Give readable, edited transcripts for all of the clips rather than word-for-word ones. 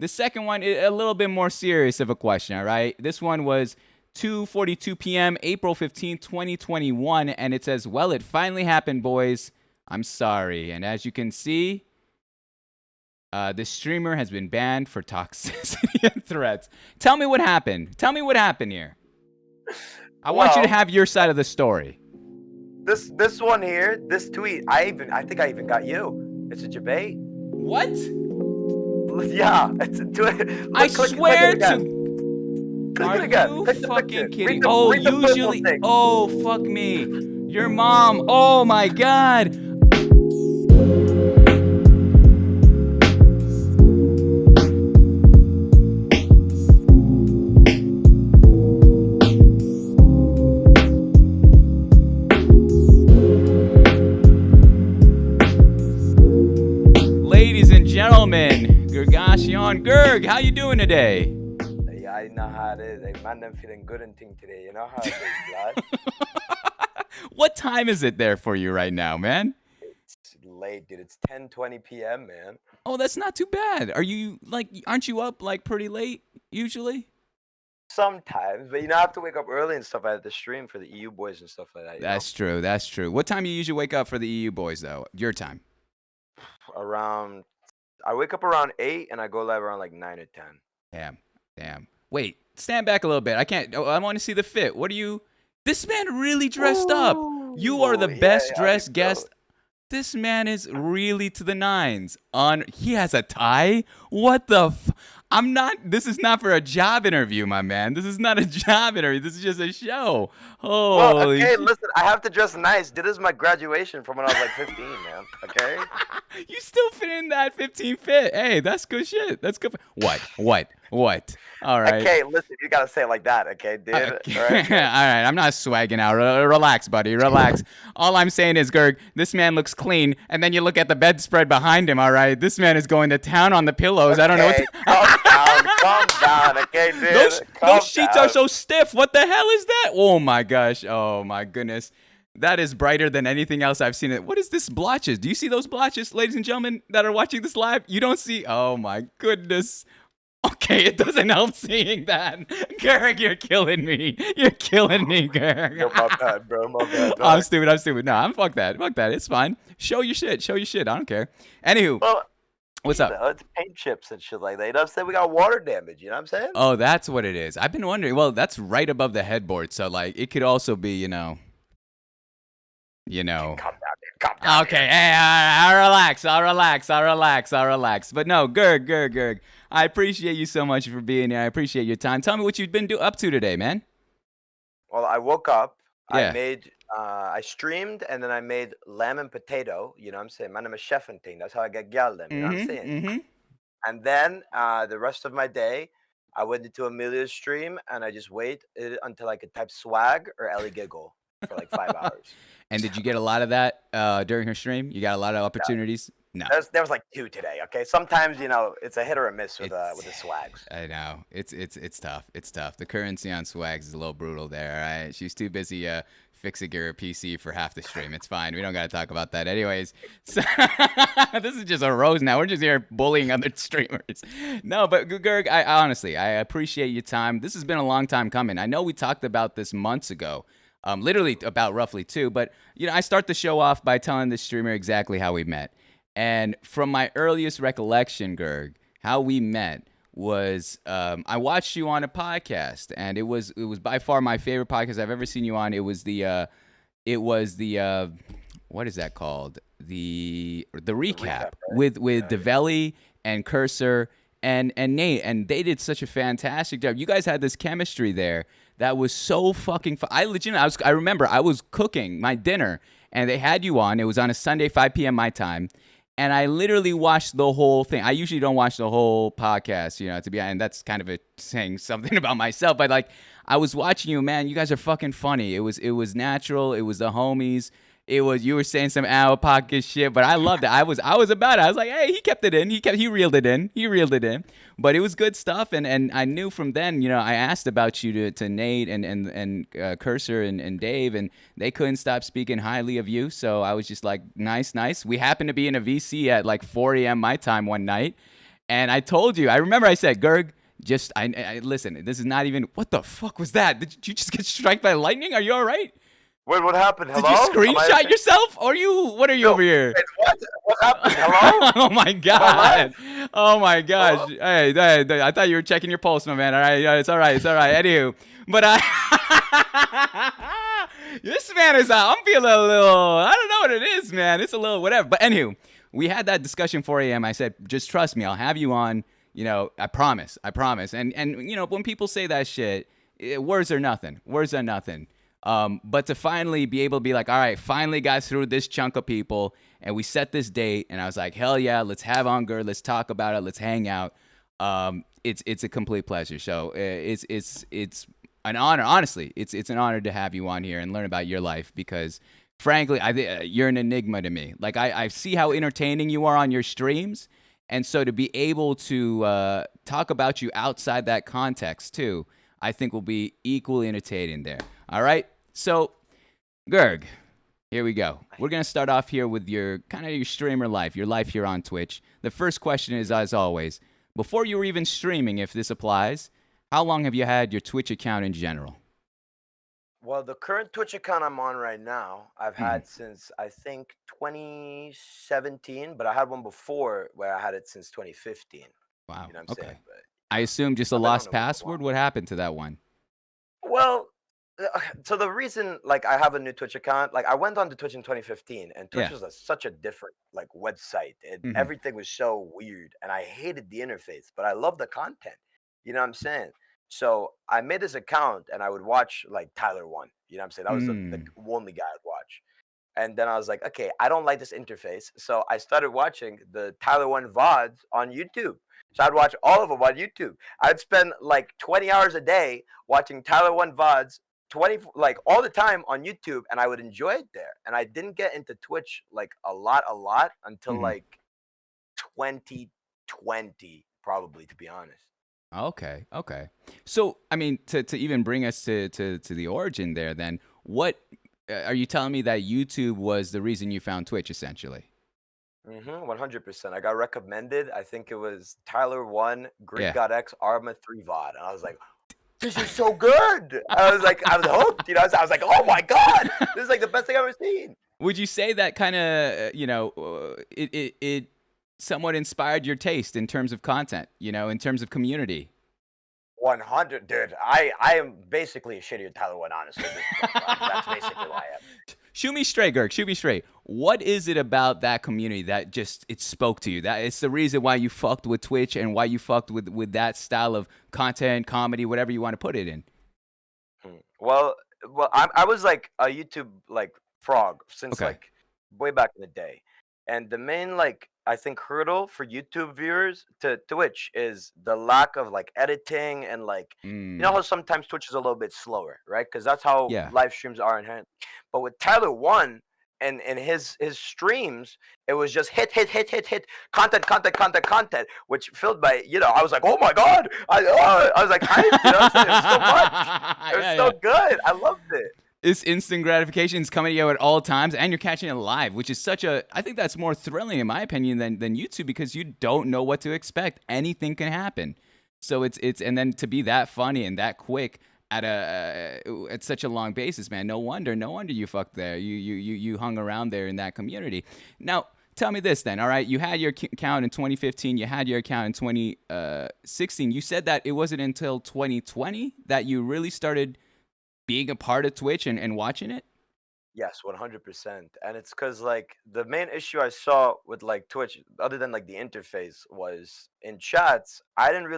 The second one, a little bit more serious of a question, all right? This one was 2:42 p.m., April 15th, 2021, and it says, well, it finally happened, boys. I'm sorry. And as you can see, this streamer has been banned for toxicity and threats. Tell me what happened. Tell me what happened here. I want you to have your side of the story. This one here, this tweet, I think I even got you. It's a debate. What? Yeah, it's a tweet. I swear to. Click Are it again. you Click the fucking picture. kidding? Read the Usually. thing. Oh, fuck me. Your mom. Oh my god. Ladies and gentlemen, Gergacion, Gerg, how you doing today? Yeah, I know how it is. Hey, man, I'm feeling good and thing today. You know how it is, lad. What time is it there for you right now, man? It's late, dude. It's 10:20 p.m., man. Oh, that's not too bad. Aren't you up like pretty late usually? Sometimes, but I have to wake up early and stuff. I have to stream for the EU boys and stuff like that. That's true. That's true. What time do you usually wake up for the EU boys, though? Your time? I wake up around 8 and I go live around like 9 or 10. Damn. Wait, stand back a little bit. I can't. I want to see the fit. What are you? This man really dressed up. You are the best dressed guest. This man is really to the nines. He has a tie. What the? I'm not. This is not for a job interview, my man. This is not a job interview. This is just a show. Holy listen. I have to dress nice. This is my graduation from when I was like 15, man. Okay. You still fit in that 15 fit. Hey, that's good shit. That's good. What? All right. Okay, listen. You gotta say it like that, okay, dude. Okay. All right. All right. I'm not swagging out. Relax, buddy. Relax. All I'm saying is, Gerg, this man looks clean, and then you look at the bedspread behind him. All right. This man is going to town on the pillows. Okay, I don't know what. calm down, okay, dude. Those sheets are so stiff. What the hell is that? Oh my gosh. Oh my goodness. That is brighter than anything else I've seen. What is this blotches? Do you see those blotches, ladies and gentlemen, that are watching this live? You don't see? Oh my goodness. Okay, it doesn't help seeing that. Gerg, you're killing me. You're killing me, Gerg. Yo, my bad, bro. My bad. Bro. I'm stupid. No, fuck that. It's fine. Show your shit. I don't care. Anywho, what's up? It's paint chips and shit like that. You know what I'm saying? We got water damage. You know what I'm saying? Oh, that's what it is. I've been wondering. Well, that's right above the headboard, so like it could also be, Calm down. Okay, hey, I'll relax. But no, Gerg. I appreciate you so much for being here. I appreciate your time. Tell me what you've been up to today, man. Well, I woke up. Yeah. I streamed, and then I made lamb and potato. You know what I'm saying? Man, I'm a chef and thing. That's how I get gyal them. You know what I'm saying? Mm-hmm. And then the rest of my day, I went into Amelia's stream, and I just waited until I could type swag or Ellie giggle for like 5 hours. And did you get a lot of that during her stream? You got a lot of opportunities? No. There was like 2 today. Okay, sometimes it's a hit or a miss with the swags. I know it's tough. It's tough. The currency on swags is a little brutal there. All right, she's too busy fixing her PC for half the stream. It's fine. We don't got to talk about that, anyways. So this is just a rose now. We're just here bullying other streamers. No, but Gerg, I honestly appreciate your time. This has been a long time coming. I know we talked about this months ago. Literally about roughly 2, but I start the show off by telling the streamer exactly how we met. And from my earliest recollection, Gerg, how we met was I watched you on a podcast, and it was by far my favorite podcast I've ever seen you on. It was the what is that called? The recap, right? with Develli and Cursor and Nate, and they did such a fantastic job. You guys had this chemistry there that was so fucking fun. I remember I was cooking my dinner, and they had you on. It was on a Sunday, 5 p.m. my time. And I literally watched the whole thing. I usually don't watch the whole podcast, to be honest. And that's kind of saying something about myself. But like, I was watching you, man. You guys are fucking funny. It was natural. It was the homies. You were saying some out of pocket shit, but I loved it. I was about it. I was like, hey, he kept it in. He reeled it in. But it was good stuff. And I knew from then, I asked about you to Nate and Cursor and Dave, and they couldn't stop speaking highly of you. So I was just like, nice. We happened to be in a VC at like 4 a.m. my time one night. And I told you, I remember I said, Gerg, just I listen. This is not even. What the fuck was that? Did you just get struck by lightning? Are you all right? Wait, what happened? Did you Hello? Am I screenshot okay? yourself? Or you? What are you No. over here? Wait, what? What happened? Hello? Oh my Am I god! live? Oh my gosh! Hello? Hey, I thought you were checking your pulse, my man. All right, it's all right, it's all right. Anywho, but this man is. I'm feeling a little. I don't know what it is, man. It's a little whatever. But anywho, we had that discussion 4 a.m. I said, just trust me. I'll have you on. You know, I promise. I promise. And you know, when people say that shit, words are nothing. Words are nothing. But to finally be able to be like, all right, finally got through this chunk of people, and we set this date, and I was like, hell yeah, let's have on Gerd, let's talk about it, let's hang out. It's a complete pleasure. So it's an honor. Honestly, it's an honor to have you on here and learn about your life because, frankly, you're an enigma to me. Like I see how entertaining you are on your streams, and so to be able to talk about you outside that context too, I think will be equally entertaining there. All right. So, Gerg, here we go. We're going to start off here with your kind of your streamer life, your life here on Twitch. The first question is, as always, before you were even streaming, if this applies, how long have you had your Twitch account in general? Well, the current Twitch account I'm on right now, I've Mhm. had since I think 2017, but I had one before where I had it since 2015. Wow. You know what I'm saying? Okay. But I assume just a I've been on lost it for a password. while. What happened to that one? Well, so the reason like I have a new Twitch account, like I went on to Twitch in 2015, and Twitch Yeah. was such a different like website. Hmm. Everything was so weird, and I hated the interface, but I love the content. You know what I'm saying? So I made this account, and I would watch like Tyler One. You know what I'm saying? That was the Mm. only guy I'd watch. And then I was like, okay, I don't like this interface. So I started watching the Tyler One VODs on YouTube. So I'd watch all of them on YouTube. I'd spend like 20 hours a day watching Tyler One VODs 20 like all the time on YouTube, and I would enjoy it there. And I didn't get into Twitch like a lot until Hmm. like 2020 probably, to be honest. Okay. Okay. So, I mean, to even bring us to the origin there, then what are you telling me that YouTube was the reason you found Twitch, essentially? 100%. I got recommended. I think it was Tyler One, Greek Yeah. God X, Arma 3 VOD. And I was like, this is so good. I was hooked. You know, I was like, oh my God, this is like the best thing I've ever seen. Would you say that kind of, it somewhat inspired your taste in terms of content, in terms of community? 100, dude. I am basically a shittier Tyler One, honestly, at this point, bro. That's basically why I am. Shoot me straight, Girk. Shoot me straight. What is it about that community that just it spoke to you? That it's the reason why you fucked with Twitch and why you fucked with that style of content, comedy, whatever you want to put it in. Well, I was like a YouTube like frog since Okay. like way back in the day, and the main like I think hurdle for YouTube viewers to Twitch is the lack of like editing and like you know Mm. how sometimes Twitch is a little bit slower, right? Because that's how Yeah. live streams are inherent. But with Tyler One and his streams, it was just hit content, which filled by I was like, oh my God, I was like hyped, you know what I'm saying? It was so much. It was Yeah, so yeah. good. I loved it. It's instant gratification. It's coming to you at all times, and you're catching it live, which is such a. I think that's more thrilling, in my opinion, than YouTube because you don't know what to expect. Anything can happen. So it's and then to be that funny and that quick at such a long basis, man. No wonder you fucked there. You hung around there in that community. Now tell me this then. All right, you had your account in 2015. You had your account in 2016. You said that it wasn't until 2020 that you really started being a part of Twitch and watching it? Yes, 100%. And it's because like the main issue I saw with like Twitch, other than like the interface, was in chats. I didn't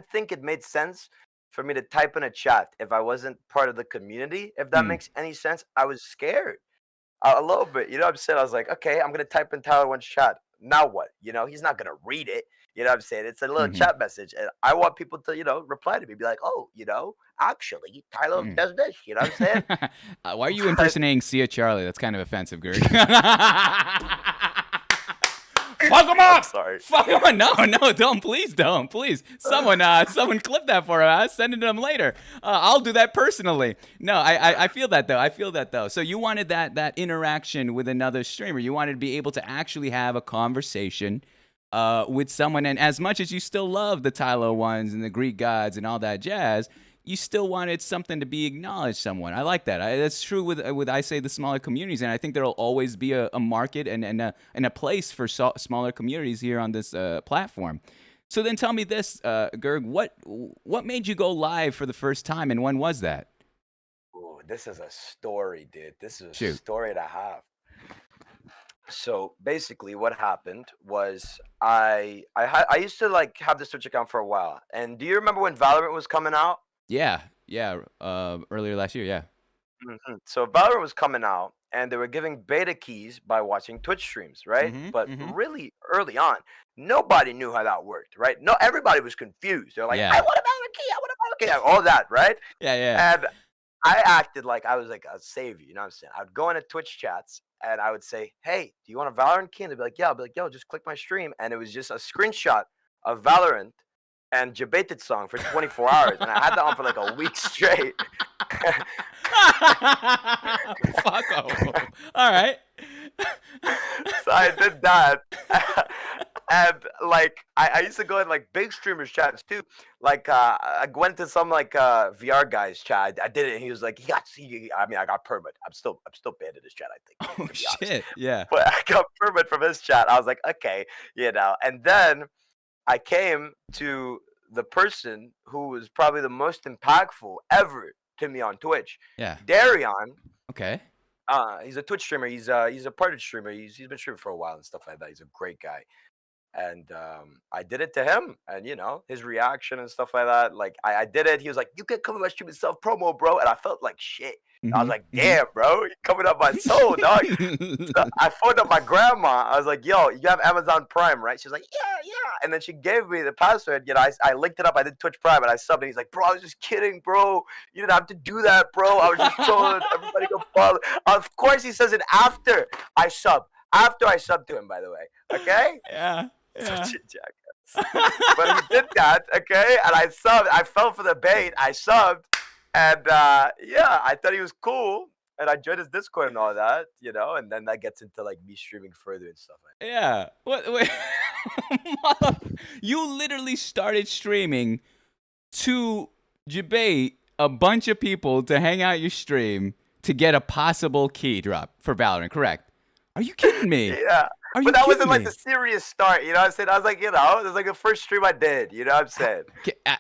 think it made sense for me to type in a chat if I wasn't part of the community. If that Mm. makes any sense, I was scared a little bit. You know what I'm saying? I was like, okay, I'm gonna type in Tyler One's chat. Now what? He's not gonna read it. You know what I'm saying? It's a little Hmm. chat message, and I want people to reply to me, be like, oh, actually, Tyler Mm. does this. You know what I'm saying? Why are you But impersonating Sia Charlie? That's kind of offensive, Gert. Fuck him I'm up! sorry. Fuck him up! No, no, don't, please, don't, please. Someone clip that for us. Send it to him later. I'll do that personally. No, I feel that though. I feel that though. So you wanted that interaction with another streamer. You wanted to be able to actually have a conversation with someone, and as much as you still love the Tylo ones and the Greek gods and all that jazz, you still wanted something to be acknowledged. Someone, I like that. That's true with I say the smaller communities, and I think there'll always be a market and a place for smaller communities here on this platform. So then, tell me this, Gerg, what made you go live for the first time, and when was that? Ooh, this is a story, dude. This is a Shoot. story to have. So basically, what happened was I used to like have this Twitch account for a while. And do you remember when Valorant was coming out? Yeah, yeah. Earlier last year, yeah. So Valorant was coming out, and they were giving beta keys by watching Twitch streams, right? Mm-hmm. But Mm-hmm. really early on, nobody knew how that worked, right? No, everybody was confused. They're like, "I Yeah. want a Valorant key. I want a Valorant key." All that, right? Yeah, yeah. And I acted like I was like a savior, you know what I'm saying? I'd go into Twitch chats and I would say, "Hey, do you want a Valorant key?" And they'd be like, "Yeah." I'd be like, "Yo, just click my stream." And it was just a screenshot of Valorant and Jebaited song for 24 hours. And I had that on for like a week straight. Fuck off. All right. So I did that. And like I used to go in like big streamers chats too. Like I went to some like VR guys chat. I did it and he was like, I mean I got permit. I'm still banned in this chat, I think, Oh to be honest. shit. Yeah. But I got permit from his chat. I was like, okay, you know. And then I came to the person who was probably the most impactful ever to me on Twitch. Yeah. Darion, Okay. he's a Twitch streamer. He's a parted streamer. He's been streaming for a while and stuff like that. He's a great guy. And I did it to him, and you know his reaction and stuff like that. Like I did it. He was like, "You can come to my stream and self promo, bro," and I felt like shit. I was Mm-hmm. like, "Damn, bro, you coming up my soul, dog." So I phoned up my grandma. I was like, "Yo, you have Amazon Prime, right?" She was like, "Yeah, yeah." And then she gave me the password. You know, I linked it up. I did Twitch Prime, and I subbed. And he's like, "Bro, I was just kidding, bro. You didn't have to do that, bro. I was just trolling. Everybody go follow." Of course, he says it after I sub. After I sub to him, by the way. Okay. Yeah. Yeah. Such a jackass. But he did that, okay? And I subbed. I fell for the bait. I subbed. And yeah, I thought he was cool. And I joined his Discord and all that, you know, and then that gets into like me streaming further and stuff like Yeah. What? Wait. You literally started streaming to debate a bunch of people to hang out your stream to get a possible key drop for Valorant, correct? Are you kidding that. me? Yeah. Are you But that kidding wasn't like me? the serious start, you know what I'm saying? I was like, you know, it was like the first stream I did, you know what I'm saying?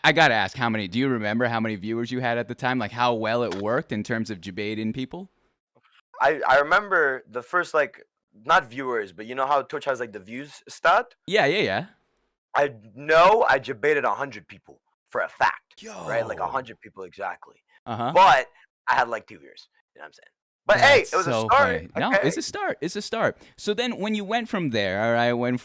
I gotta ask, how many? Do you remember how many viewers you had at the time? Like how well it worked in terms of debating people? I remember the first like not viewers, but you know how Twitch has like the views stat? Yeah, yeah, yeah. I know I debated 100 people for a fact, right? Like Yo. 100 people exactly. Uh huh. But I had like 2 years. You know what I'm saying? But hey, That's it was a so start. funny. No, Okay. it's a start. It's a start. So then, when you went from there, all right, when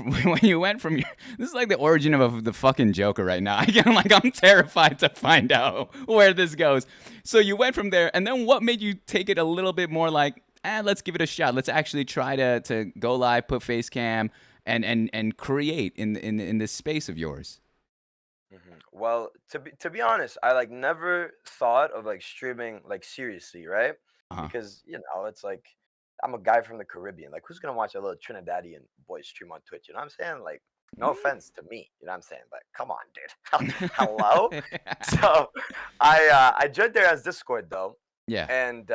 you went from your, this is like the origin of the fucking Joker right now. I'm terrified to find out where this goes. So you went from there, and then what made you take it a little bit more like, let's give it a shot. Let's actually try to go live, put face cam, and create in this space of yours. Well, to be honest, I like never thought of like streaming like seriously, right? Uh huh. Because you know, it's like I'm a guy from the Caribbean. Like, who's gonna watch a little Trinidadian boy stream on Twitch? You know what I'm saying? Like, no offense to me, you know what I'm saying? But come on, dude. Hello. So I joined there as Discord though, Yeah. and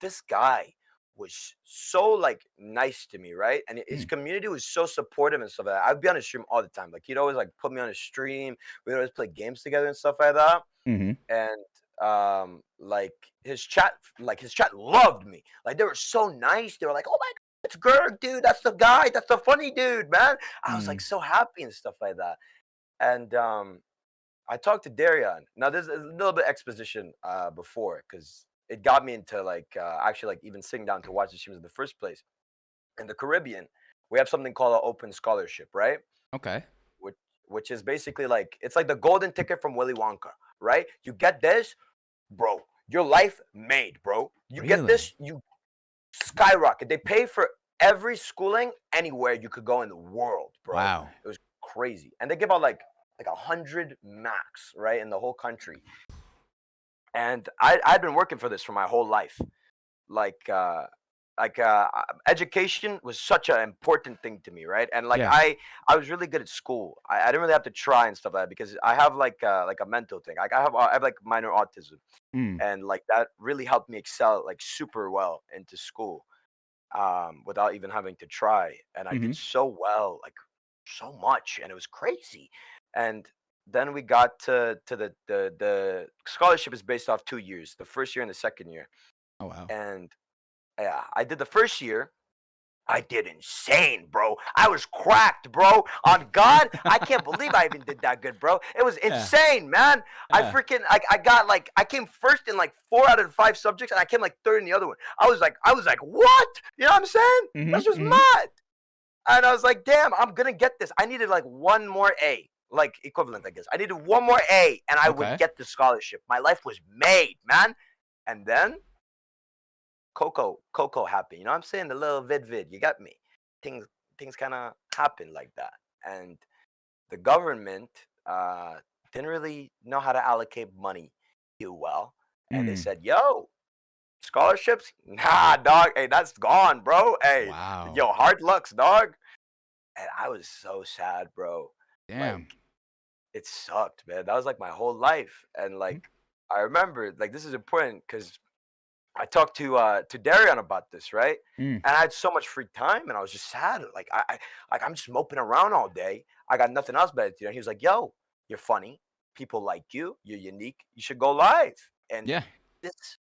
this guy was so like nice to me, right? And his Mm. community was so supportive and stuff like that. I'd be on his stream all the time. Like he'd always like put me on his stream. We'd always play games together and stuff like that. Mm-hmm. And like his chat loved me. Like they were so nice. They were like, "Oh my god, it's Gerg, dude. That's the guy. That's the funny dude, man." I was like Mm. so happy and stuff like that. And I talked to Darian. Now there's a little bit exposition before because it got me into like actually like even sitting down to watch the streams in the first place. In the Caribbean, we have something called an open scholarship, right? Okay. Which which is basically like it's like the golden ticket from Willy Wonka, right? You get this, bro. Your life made, bro. You get Really? this, you skyrocket. They pay for every schooling anywhere you could go in the world, bro. Wow. It was crazy, and they give out like 100 max, right, in the whole country. And I'd been working for this for my whole life. Like like education was such an important thing to me, right? And like Yeah. I was really good at school. I didn't really have to try and stuff like that because I have like a mental thing. Like I have like minor autism, Mm. and like that really helped me excel like super well into school, without even having to try. And I did Mm-hmm. so well, like so much, and it was crazy. And then we got to the scholarship is based off 2 years, the first year and the second year. Oh wow. And yeah, I did the first year. I did insane, bro. I was cracked, bro. On God, I can't believe I even did that good, bro. It was Yeah. insane, man. I Yeah. freaking I got like I came first in like 4 out of the 5 subjects, and I came like third in the other one. I was like, what? You know what I'm saying? Mm-hmm. That's just Mm-hmm. mad. And I was like, damn, I'm gonna get this. I needed like one more A, like equivalent, I guess. I needed one more A, and I would Okay. get the scholarship. My life was made, man. And then Coco happened. You know what I'm saying? The little vid. You got me. Things things kind of happen like that, and the government didn't really know how to allocate money too well, and they Mm. said, "Yo, scholarships? Nah, dog. Hey, that's gone, bro. Hey, Wow. yo, hard lucks, dog." And I was so sad, bro. Like Damn. it sucked, man. That was like my whole life, and like I remember, like this is important because I talked to Darian about this, right? Mm. And I had so much free time, and I was just sad. Like I'm just moping around all day. I got nothing else better to do. And he was like, "Yo, you're funny. People like you. You're unique. You should go live." And Yeah. this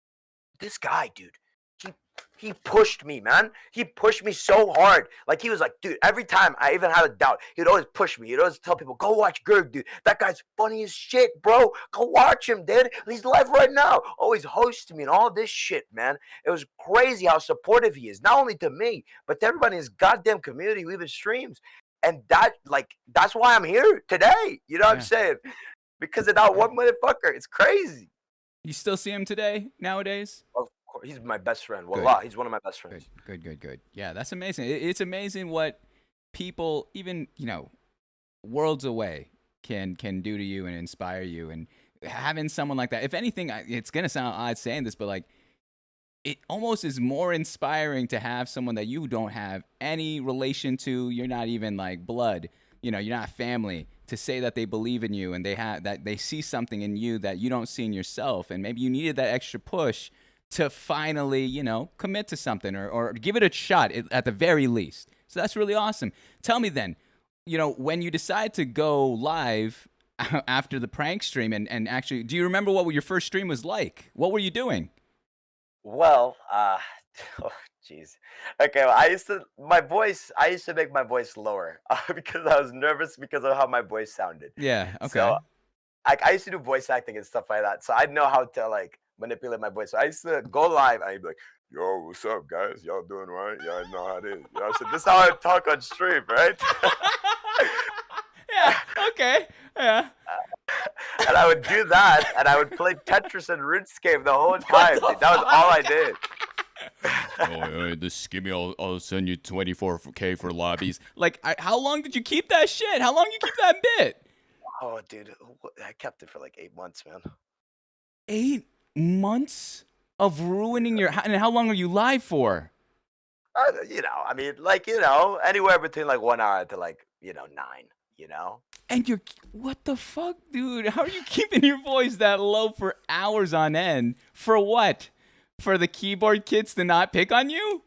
this guy, dude, he he pushed me, man. He pushed me so hard. Like he was like, dude, every time I even had a doubt, he'd always push me. He'd always tell people, go watch Gerg, dude. That guy's funny as shit, bro. Go watch him, dude. He's live right now. Always hosting me and all this shit, man. It was crazy how supportive he is, not only to me, but to everybody in his goddamn community who even streams. And that's why I'm here today. You know what I'm Yeah. saying? Because of that one motherfucker. It's crazy. You still see him today nowadays? Of course, he's my best friend. Good. Wallah, he's one of my best Good. friends. Good. Good. Good. Yeah, that's amazing. It's amazing what people, even worlds away, can do to you and inspire you. And having someone like that, if anything, it's gonna sound odd saying this, but like it almost is more inspiring to have someone that you don't have any relation to. You're not even like blood. You're not family. To say that they believe in you and they see something in you that you don't see in yourself, and maybe you needed that extra push to finally, commit to something or give it a shot at the very least. So that's really awesome. Tell me then, when you decide to go live after the prank stream, and actually, do you remember what your first stream was like? What were you doing? Well, oh, jeez. Okay, well, I used to make my voice lower because I was nervous because of how my voice sounded. Yeah. So, Okay. I used to do voice acting and stuff like that. So I know how to like manipulate my voice. So I used to go live and I'd be like, "Yo, what's up, guys? Y'all doing all right? Yeah, I know how it is." You know, so this is how I talk on stream, right? Yeah. Okay. Yeah. And I would do that, and I would play Tetris and RuneScape the whole What time, the dude. That was all I fuck? did. Oh, this give me. I'll send you 24K for lobbies. Like, how long did you keep that shit? How long you keep that bit? Oh, dude, I kept it for like 8 months, man. 8 months of ruining your. And how long are you live for? I mean, like, anywhere between like 1 hour to like, 9, you know? And you're. What the fuck, dude? How are you keeping your voice that low for hours on end? For what? For the keyboard kids to not pick on you?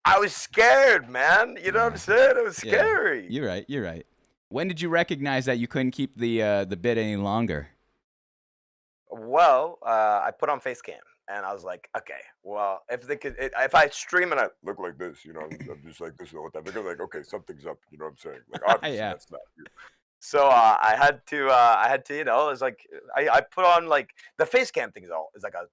I was scared, man. You know what I'm Yeah. saying? It was Yeah. scary. You're right. You're right. When did you recognize that you couldn't keep the bit any longer? Well, I put on face cam and I was like, okay, well, if I stream and I look like this, I'm just like this the whole time, they're gonna be like, okay, something's up. You know what I'm saying? Like, obviously, Yeah. that's not you. So it was like I put on like the face cam thing is like a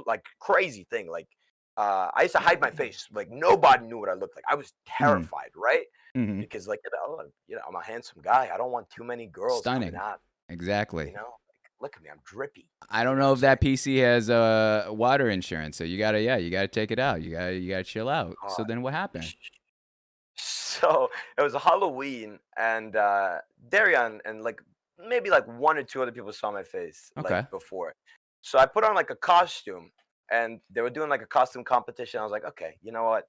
like crazy thing. Like I used to hide my face, like nobody knew what I looked like. I was Mm-hmm. terrified, right? Mm-hmm. Because like I'm a handsome guy. I don't want too many girls coming Stunning. at me. Exactly. Like look at me, I'm drippy. I You don't know what know I'm if that saying? PC has water insurance, so you gotta take it out. You gotta chill out. Oh, So then what happened? so it was a Halloween, and Darian and like maybe like one or two other people saw my face like Okay. before. So I put on like a costume, and they were doing like a costume competition. I was like, okay, you know what?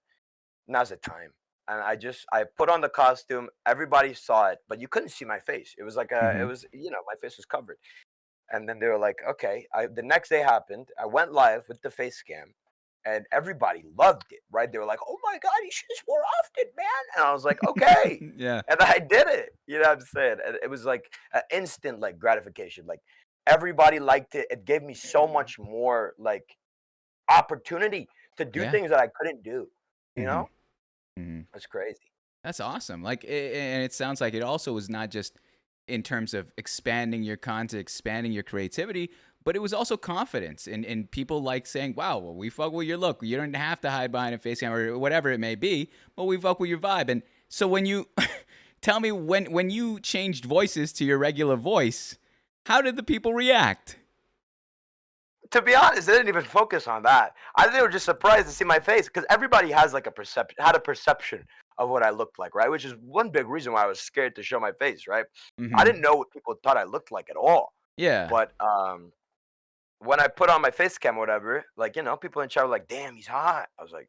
now's the time. And I put on the costume. Everybody saw it, but you couldn't see my face. It was like it Hmm. was, my face was covered. And then they were like, okay. The next day happened. I went live with the face cam, and everybody loved it. Right? They were like, oh my god, you should just more often, man. And I was like, okay. Yeah. And I did it. You know what I'm saying? And it was like an instant like gratification. Like everybody liked it. It gave me so much more like opportunity to do Yeah. things that I couldn't do. You Hmm. know, Hmm. it's crazy. That's awesome. Like, and it sounds like it also was not just in terms of expanding your content, expanding your creativity, but it was also confidence and people like saying, wow, well, we fuck with your look. You don't have to hide behind a face cam or whatever it may be, but we fuck with your vibe. And so when you tell me when you changed voices to your regular voice, how did the people react? To be honest, they didn't even focus on that. I think they were just surprised to see my face because everybody has like had a perception of what I looked like, right? Which is one big reason why I was scared to show my face, right? I Hmm. didn't know what people thought I looked like at all. Yeah. But when I put on my face cam or whatever, like, people in chat were like, damn, he's hot. I was like,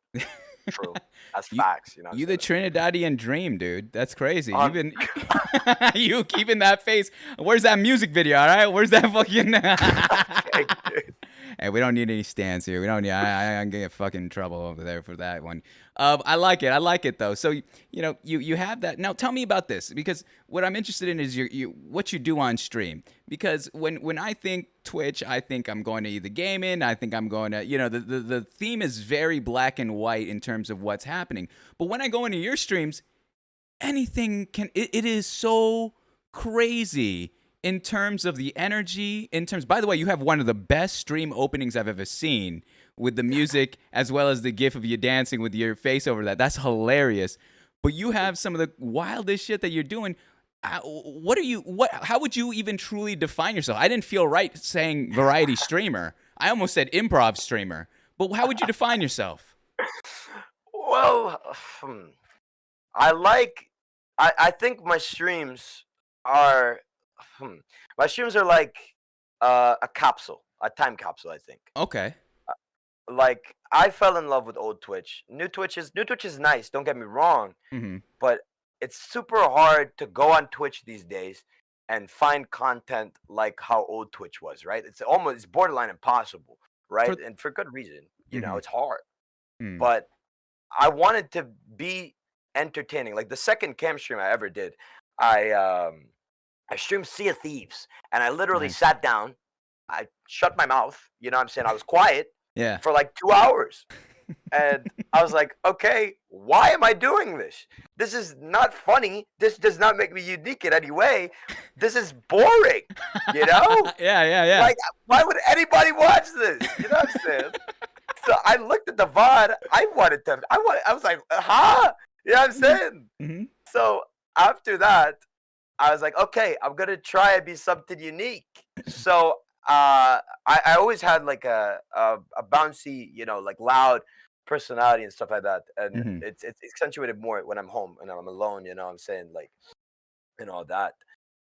true. That's you facts, you know what I'm you the saying? Trinidadian dream, dude. That's crazy. You've On been you keeping that face. Where's that music video? All right, where's that fucking? okay, dude. Hey, we don't need any stands here. We don't need. I'm gonna get fucking trouble over there for that one. I like it. I like it though. So you have that. Now tell me about this because what I'm interested in is what you do on stream. Because when I think Twitch, I think I'm going to either gaming. I think I'm going to the theme is very black and white in terms of what's happening. But when I go into your streams, anything can. It is so crazy in terms of the energy, in terms, by the way, you have one of the best stream openings I've ever seen with the music as well as the gif of you dancing with your face over that. That's hilarious. But you have some of the wildest shit that you're doing. How would you even truly define yourself? I didn't feel right saying variety streamer. I almost said improv streamer. But how would you define yourself? Well, I like. I think my streams are. My streams are like a capsule, a time capsule. I think. Okay. Like I fell in love with old Twitch. New Twitch is nice. Don't get me wrong, Mhm. but it's super hard to go on Twitch these days and find content like how old Twitch was. Right? It's borderline impossible. Right? For And for good reason. mhm. It's hard. Mm. But I wanted to be entertaining. Like the second cam stream I ever did, I I streamed Sea of Thieves, and I literally Nice. sat down, I shut my mouth. You know what I'm saying? I was quiet Yeah. for like 2 hours, and I was like, okay, why am I doing this? This is not funny. This does not make me unique in any way. This is boring. You know? Yeah, yeah, yeah. Like, why would anybody watch this? You know what I'm saying? So I looked at the VOD. I was like, huh? You know what I'm Mhm. saying? Mhm. So after that, I was like, okay, I'm gonna try and be something unique. So I always had like a bouncy, like loud personality and stuff like that, and Mhm. it's accentuated more when I'm home and I'm alone. You know what I'm saying? Like, all that.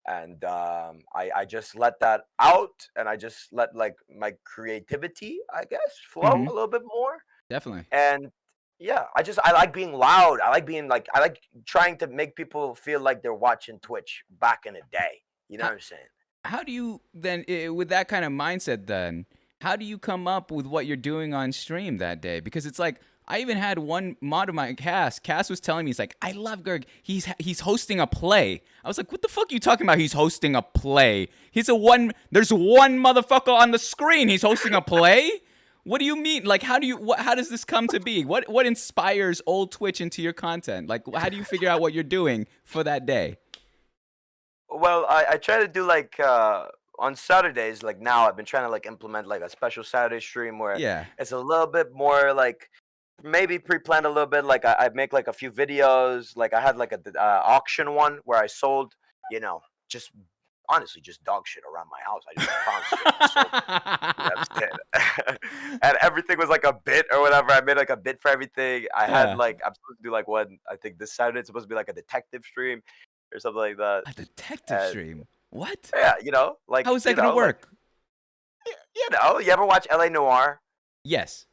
And I just let that out, and I just let like my creativity, I guess, flow a Mhm. little bit more. Definitely. And yeah, I like being loud. I like trying to make people feel like they're watching Twitch back in the day. You know How what I'm saying? how do you then with that kind of mindset then, how do you come up with what you're doing on stream that day? Because it's like I even had one mod of my cast. Cass was telling me he's like, "I love Gerg. He's hosting a play." I was like, "What the fuck are you talking about? He's hosting a play? He's a one. There's one motherfucker on the screen. He's hosting a play." What do you mean? Like, how does this come to be? What inspires old Twitch into your content? Like, how do you figure out what you're doing for that day? Well, I try to do like on Saturdays. Like now, I've been trying to like implement like a special Saturday stream where Yeah. it's a little bit more like maybe pre-planned a little bit. Like I make like a few videos. Like I had like a auction one where I sold, just honestly just dog shit around my house. I just found shit and sold it. You know what I'm saying? And everything was like a bit or whatever. I made like a bit for everything. I had Yeah. like I'm supposed to do like one. I think this Saturday it's supposed to be like a detective stream or something like that. A detective And stream. What? yeah, How is that gonna like work? you ever watch L.A. Noir? Yes.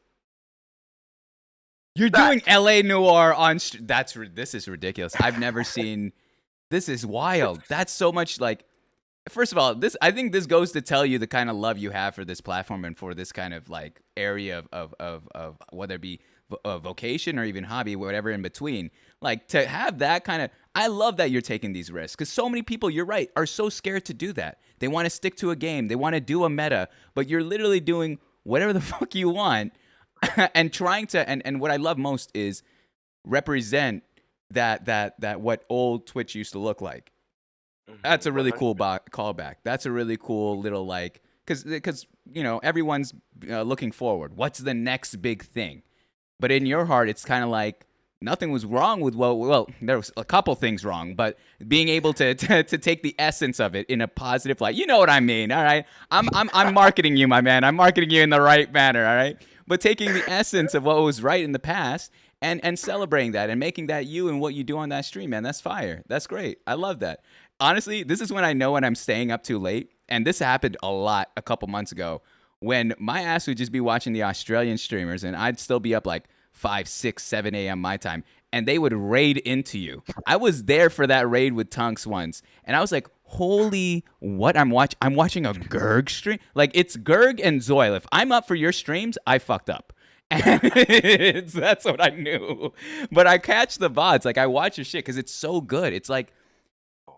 You're doing LA Noir on. This is ridiculous. I've never seen. This is wild. That's so much like. First of all, I think this goes to tell you the kind of love you have for this platform and for this kind of like area of whether it be a vocation or even hobby, whatever in between. Like to have that kind of, I love that you're taking these risks because so many people, you're right, are so scared to do that. They want to stick to a game, they want to do a meta, but you're literally doing whatever the fuck you want and trying to. And what I love most is represent that what old Twitch used to look like. That's a really cool callback. That's a really cool little like, because everyone's looking forward. What's the next big thing? But in your heart, it's kind of like nothing was wrong with well, there was a couple things wrong, but being able to take the essence of it in a positive light. You know what I mean? All right, I'm marketing you, my man. I'm marketing you in the right manner. All right, but taking the essence of what was right in the past and celebrating that and making that you and what you do on that stream, man. That's fire. That's great. I love that. Honestly, this is when I know when I'm staying up too late. And this happened a lot a couple months ago when my ass would just be watching the Australian streamers and I'd still be up like 5, 6, 7 a.m. my time. And they would raid into you. I was there for that raid with Tunks once. And I was like, holy, what I'm watching a Gerg stream? Like, it's Gerg and Zoil. If I'm up for your streams, I fucked up. And that's what I knew. But I catch the VODs. Like, I watch your shit because it's so good. It's like,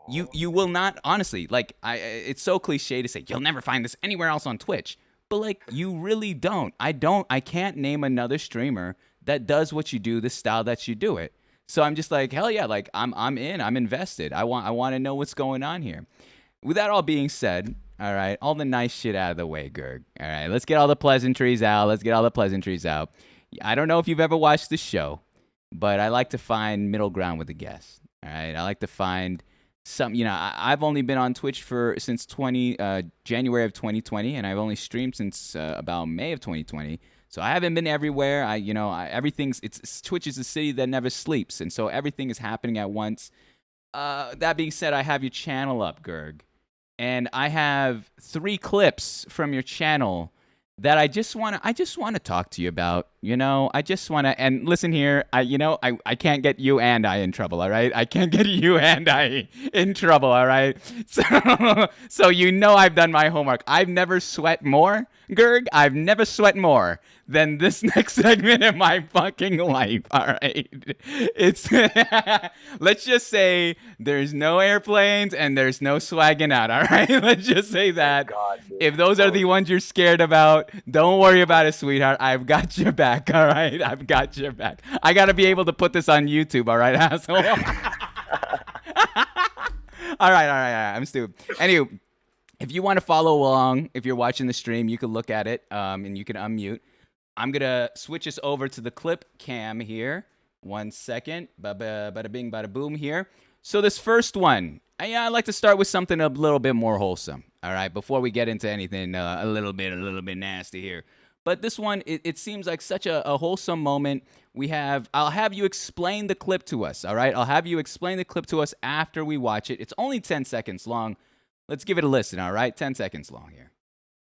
you will not, honestly, like, it's so cliche to say you'll never find this anywhere else on Twitch, but like you really don't. I can't name another streamer that does what you do, the style that you do it. So I'm just like, hell yeah, like I'm invested. I want to know what's going on here. With that all being said, all right, all the nice shit out of the way, Gerg. All right, let's get all the pleasantries out. I don't know if you've ever watched the show, but I like to find middle ground with the guests. All right, I like to find some, I've only been on Twitch since January of 2020, and I've only streamed since about May of 2020. So I haven't been everywhere. Twitch is a city that never sleeps, and so everything is happening at once. That being said, I have your channel up, Gerg, and I have 3 clips from your channel that I just want to talk to you about. I just want to, and listen here, I can't get you and I in trouble, all right? I can't get you and I in trouble, all right? So I've done my homework. I've never sweat more, Gerg. I've never sweat more than this next segment in my fucking life, all right? It's, let's just say there's no airplanes and there's no swagging out, all right? Let's just say that. God, if those are the ones you're scared about, don't worry about it, sweetheart. I've got your back, all right? I've got your back. I got to be able to put this on YouTube, all right, asshole? All right. I'm stupid. Anyway, if you want to follow along, if you're watching the stream, you can look at it and you can unmute. I'm going to switch us over to the clip cam here. 1 second. Bada bing, bada boom here. So this first one, I like to start with something a little bit more wholesome. All right, before we get into anything a little bit nasty here. But this one, it seems like such a wholesome moment. I'll have you explain the clip to us, all right? I'll have you explain the clip to us after we watch it. It's only 10 seconds long. Let's give it a listen, all right? 10 seconds long here.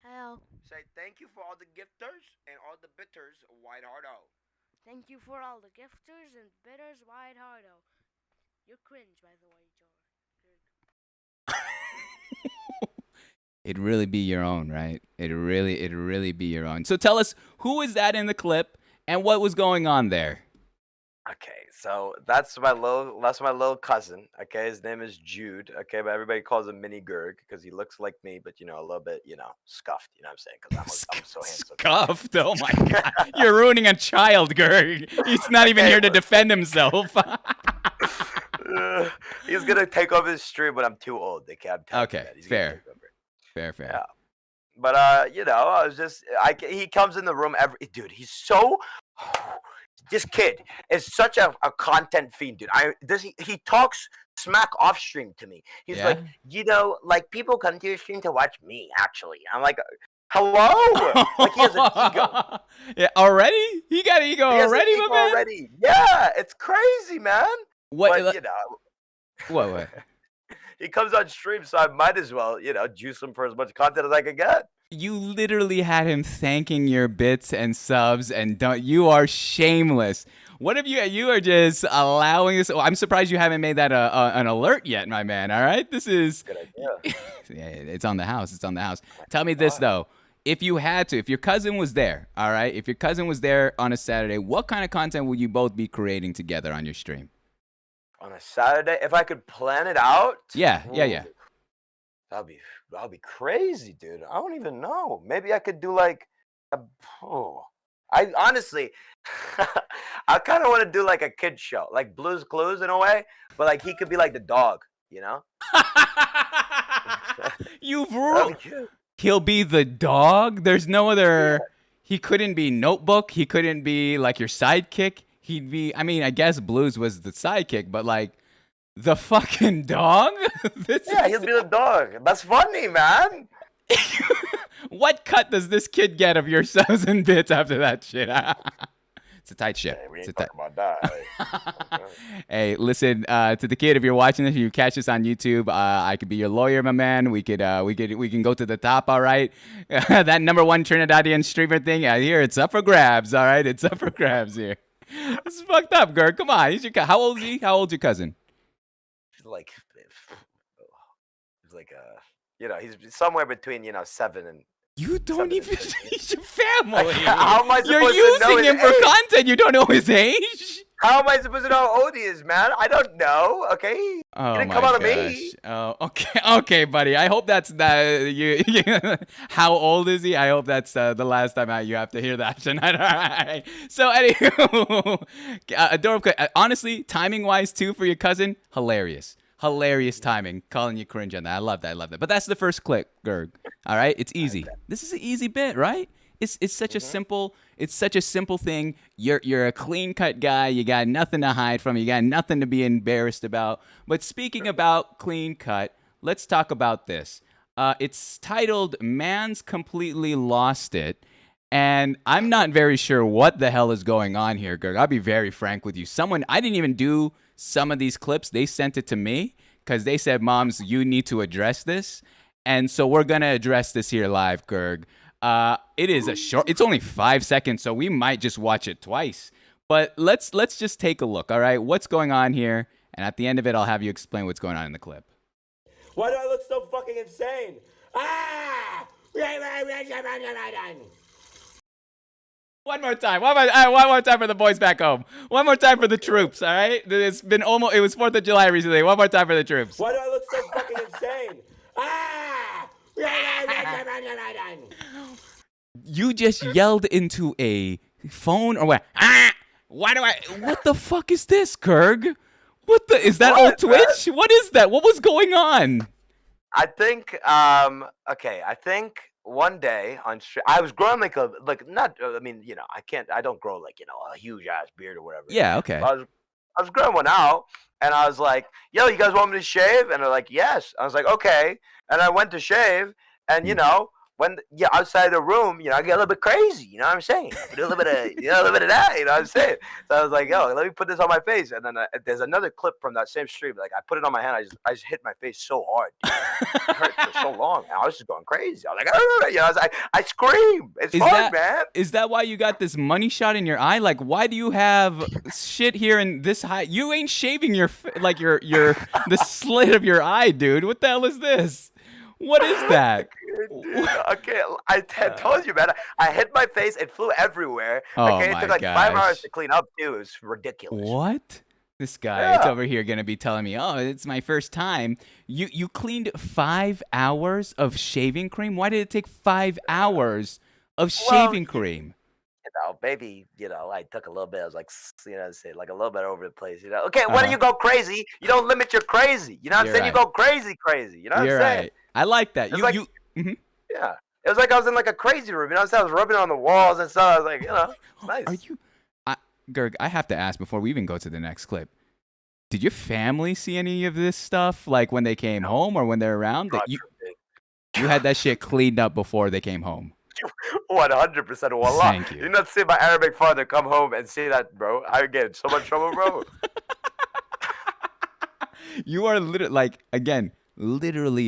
Hello. Say thank you for all the gifters and all the bitters, White Hardo. Thank you for all the gifters and bitters, White Hardo. You're cringe, by the way, George. It'd really be your own, right? It'd really be your own. So tell us, who is that in the clip and what was going on there? Okay, so that's my little cousin. Okay, his name is Jude. Okay, but everybody calls him Mini Gerg because he looks like me, but a little bit, scuffed. You know what I'm saying? Because I'm so handsome. Scuffed? Oh my god, you're ruining a child, Gerg. He's not even here to defend himself. He's gonna take over his stream, but I'm too old. They can't. Okay, fair. Yeah. But I was just he comes in the room dude. He's so. This kid is such a content fiend, dude. He talks smack off stream to me. He's like, like people come to your stream to watch me. Actually, I'm like, hello. Like he has an ego. Yeah, already? He got ego already, my man. Already, yeah. It's crazy, man. What? But, What? He comes on stream, so I might as well, juice him for as much content as I can get. You literally had him thanking your bits and subs, and you are shameless. What if you are just allowing this? Oh, I'm surprised you haven't made that an alert yet, my man. All right, this is. Good idea. Yeah, it's on the house. It's on the house. I Tell me this forgot. though. If you had to, if your cousin was there, all right, if your cousin was there on a Saturday, what kind of content would you both be creating together on your stream? On a Saturday, if I could plan it out, Yeah. ooh, that'd be crazy, dude. I don't even know. Maybe I could do like a. Oh, I honestly, I kind of want to do like a kid show, like Blue's Clues in a way, but like he could be like the dog, you know? You've That'd ruled. be good. He'll be the dog. There's no other. He couldn't be Notebook. He couldn't be like your sidekick. He'd be. I mean, I guess Blues was the sidekick, but like the fucking dog. Yeah, he'll be the dog. That's funny, man. What cut does this kid get of your 1,000 bits after that shit? It's a tight ship. Hey, we It's ain't a tight. talking about that. Hey. Hey, listen to the kid. If you're watching this, you catch this on YouTube. I could be your lawyer, my man. We can go to the top. All right, that #1 Trinidadian streamer thing. I hear it's up for grabs. All right, it's up for grabs here. This is fucked up, Gert. Come on, he's your. How old is he? How old's your cousin? Like, he's like he's somewhere between 7 and. You don't 7 and even. 13. He's your family. How am I You're supposed to know using his him for age? content. You don't know his age. How am I supposed to know how old he is, man? I don't know. Okay, Oh he didn't my come out of gosh. me. Oh, okay, buddy. I hope that's that. How old is he? I hope that's the last time you have to hear that tonight. All right. So, anywho, Adorable. Honestly, timing wise too for your cousin, hilarious timing. Calling you cringe on that. I love that. But that's the first clip, Gerg. All right, it's easy. This is an easy bit, right? It's such a simple thing. You're a clean cut guy. You got nothing to hide from. You got nothing to be embarrassed about. But speaking about clean cut, let's talk about this. It's titled "Man's Completely Lost It," and I'm not very sure what the hell is going on here, Gerg. I'll be very frank with you. I didn't even do some of these clips. They sent it to me because they said, "Moms, you need to address this," and so we're gonna address this here live, Gerg. It is it's only 5 seconds, so we might just watch it twice. But let's just take a look, all right? What's going on here? And at the end of it, I'll have you explain what's going on in the clip. Why do I look so fucking insane? Ah! One more time. One more time for the boys back home. One more time for the troops, all right? It was 4th of July recently. One more time for the troops. Why do I look so fucking insane? Ah! You just yelled into a phone or what? What the fuck is this, Kerg? Is that old Twitch? What is that? What was going on? I think I think one day on I was growing I don't grow like a huge ass beard or whatever. Yeah, okay. I was growing one out, and I was like, "Yo, you guys want me to shave?" And they're like, "Yes." I was like, "Okay." And I went to shave, and when outside the room, I get a little bit crazy. You know what I'm saying? I do a little bit of a little bit of that. You know what I'm saying? So I was like, "Yo, let me put this on my face." And then there's another clip from that same stream. Like I put it on my hand. I just hit my face so hard. Dude. It hurt for so long. And I was just going crazy. I was like, I scream. It's fun, man. Is that why you got this money shot in your eye? Like, why do you have shit here in this high? You ain't shaving your the slit of your eye, dude. What the hell is this? What is that? Dude, okay, I told you, man. I hit my face. It flew everywhere. Oh Okay, it my took like gosh. 5 hours to clean up too. It was ridiculous. What? This guy is Yeah. over here gonna be telling me, "Oh, it's my first time." You cleaned 5 hours of shaving cream. Why did it take 5 hours of shaving cream? Maybe I took a little bit. I was like, say like a little bit over the place. Okay, when you go crazy, you don't limit your crazy. You know what I'm You're saying? right. You go crazy. You know what You're I'm saying? right. I like that. It's like- Mhm. Yeah. It was like I was in like a crazy room. You know what I'm saying? I was rubbing on the walls and stuff. I was like, it's nice. Are you, Gerg? I have to ask before we even go to the next clip. Did your family see any of this stuff, like when they came home or when they're around? That God forbid. you had that shit cleaned up before they came home. 100%. Wallah. Thank you. You're not seeing my Arabic father come home and see that, bro. I get in so much trouble, bro. You are literally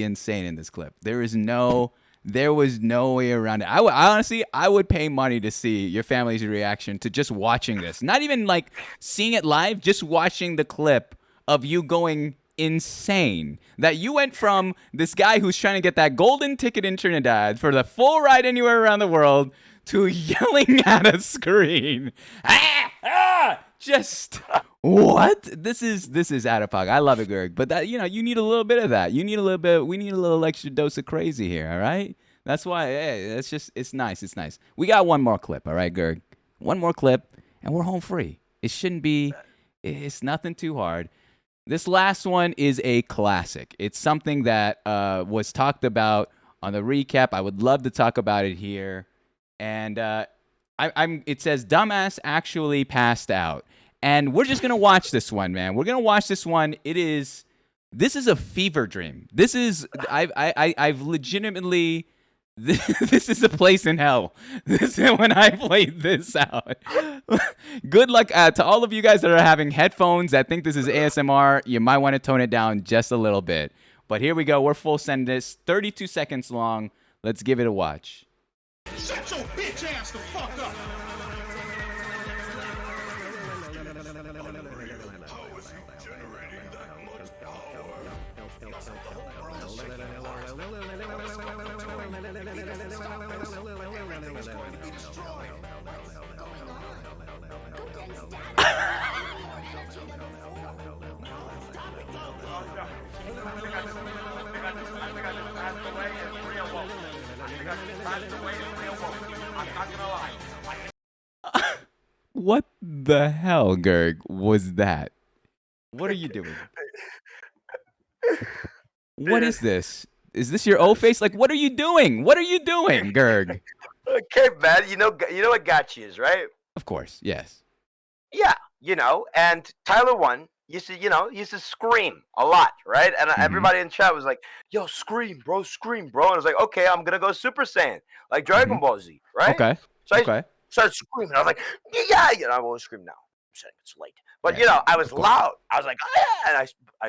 insane in this clip. There is no There was no way around it. I honestly, I would pay money to see your family's reaction to just watching this. Not even like seeing it live, just watching the clip of you going insane. That you went from this guy who's trying to get that golden ticket in Trinidad for the full ride anywhere around the world to yelling at a screen. Just what? This is out of pocket. I love it, Gerg. But that, you need a little bit of that. We need a little extra dose of crazy here, all right? That's why, hey, it's nice. It's nice. We got one more clip, all right, Gerg? One more clip, and we're home free. It's nothing too hard. This last one is a classic. It's something that was talked about on the recap. I would love to talk about it here. And it says, dumbass actually passed out. And we're just going to watch this one, man. We're going to watch this one. This is a fever dream. I've legitimately, this is a place in hell. This is when I played this out. Good luck to all of you guys that are having headphones that think this is ASMR. You might want to tone it down just a little bit. But here we go. We're full send this. 32 seconds long. Let's give it a watch. Shut your bitch ass the fuck up! What the hell, Gerg, was that? What are you doing? What is this? Is this your old face? Like, what are you doing? What are you doing, Gerg? Okay, man. You know what Gachi is, right? Of course, yes. Yeah, and Tyler 1 used to scream a lot, right? And everybody in chat was like, yo, scream, bro. And I was like, okay, I'm going to go Super Saiyan, like Dragon Ball Z, right? Okay. So I started screaming. I was like, yeah, I won't scream now. I'm saying it's late. But, I was loud. I was like, and I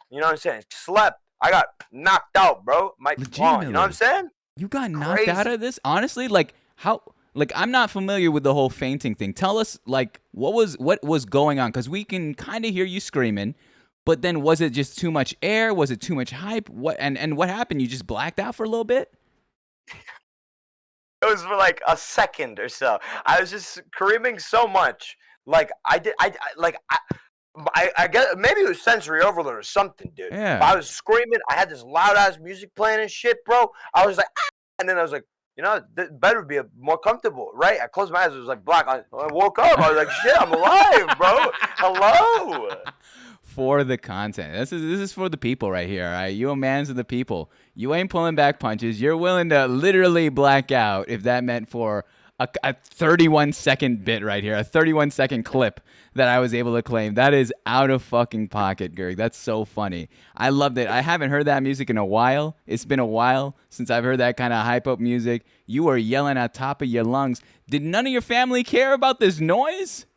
you know what I'm saying? Slept. I got knocked out, bro. Legitimately. You know what I'm saying? You got knocked out of this? Honestly, like, how? Like, I'm not familiar with the whole fainting thing. Tell us, like, what was going on? Because we can kind of hear you screaming, but then was it just too much air? Was it too much hype? What and what happened? You just blacked out for a little bit? It was for like a second or so. I was just screaming so much, like I guess maybe it was sensory overload or something, dude. Yeah. But I was screaming. I had this loud ass music playing and shit, bro. I was like, and then I was like, this better be more comfortable, right? I closed my eyes. It was like black. I woke up. I was like, shit, I'm alive, bro. Hello. For the content. This is for the people right here, all right? You a man's of the people. You ain't pulling back punches. You're willing to literally black out if that meant for a 31-second bit right here, a 31-second clip that I was able to claim. That is out of fucking pocket, Gerg. That's so funny. I loved it. I haven't heard that music in a while. It's been a while since I've heard that kind of hype-up music. You were yelling at top of your lungs. Did none of your family care about this noise?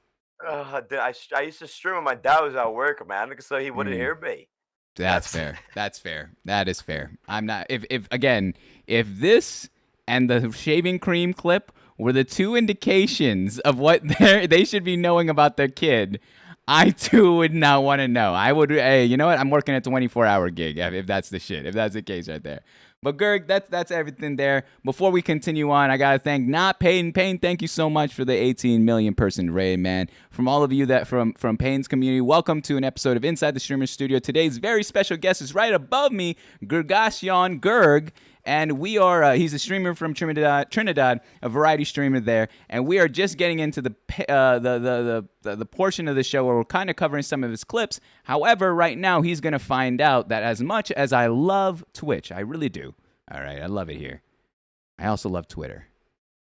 Dude, I used to stream when my dad was at work, man, so he wouldn't hear me. That's fair. That's fair. That is fair. I'm not. If this and the shaving cream clip were the two indications of what they should be knowing about their kid, I too would not want to know. I would. Hey, you know what? I'm working a 24-hour gig. If that's the shit. If that's the case right there. But Gerg, that's everything there. Before we continue on, I gotta thank Not Payne. Payne, thank you so much for the 18 million person raid, man. From all of you that from Payne's community, welcome to an episode of Inside the Streamer Studio. Today's very special guest is right above me, Gergacion Gerg. And we are, he's a streamer from Trinidad, a variety streamer there. And we are just getting into the portion of the show where we're kind of covering some of his clips. However, right now, he's going to find out that as much as I love Twitch, I really do. All right, I love it here. I also love Twitter.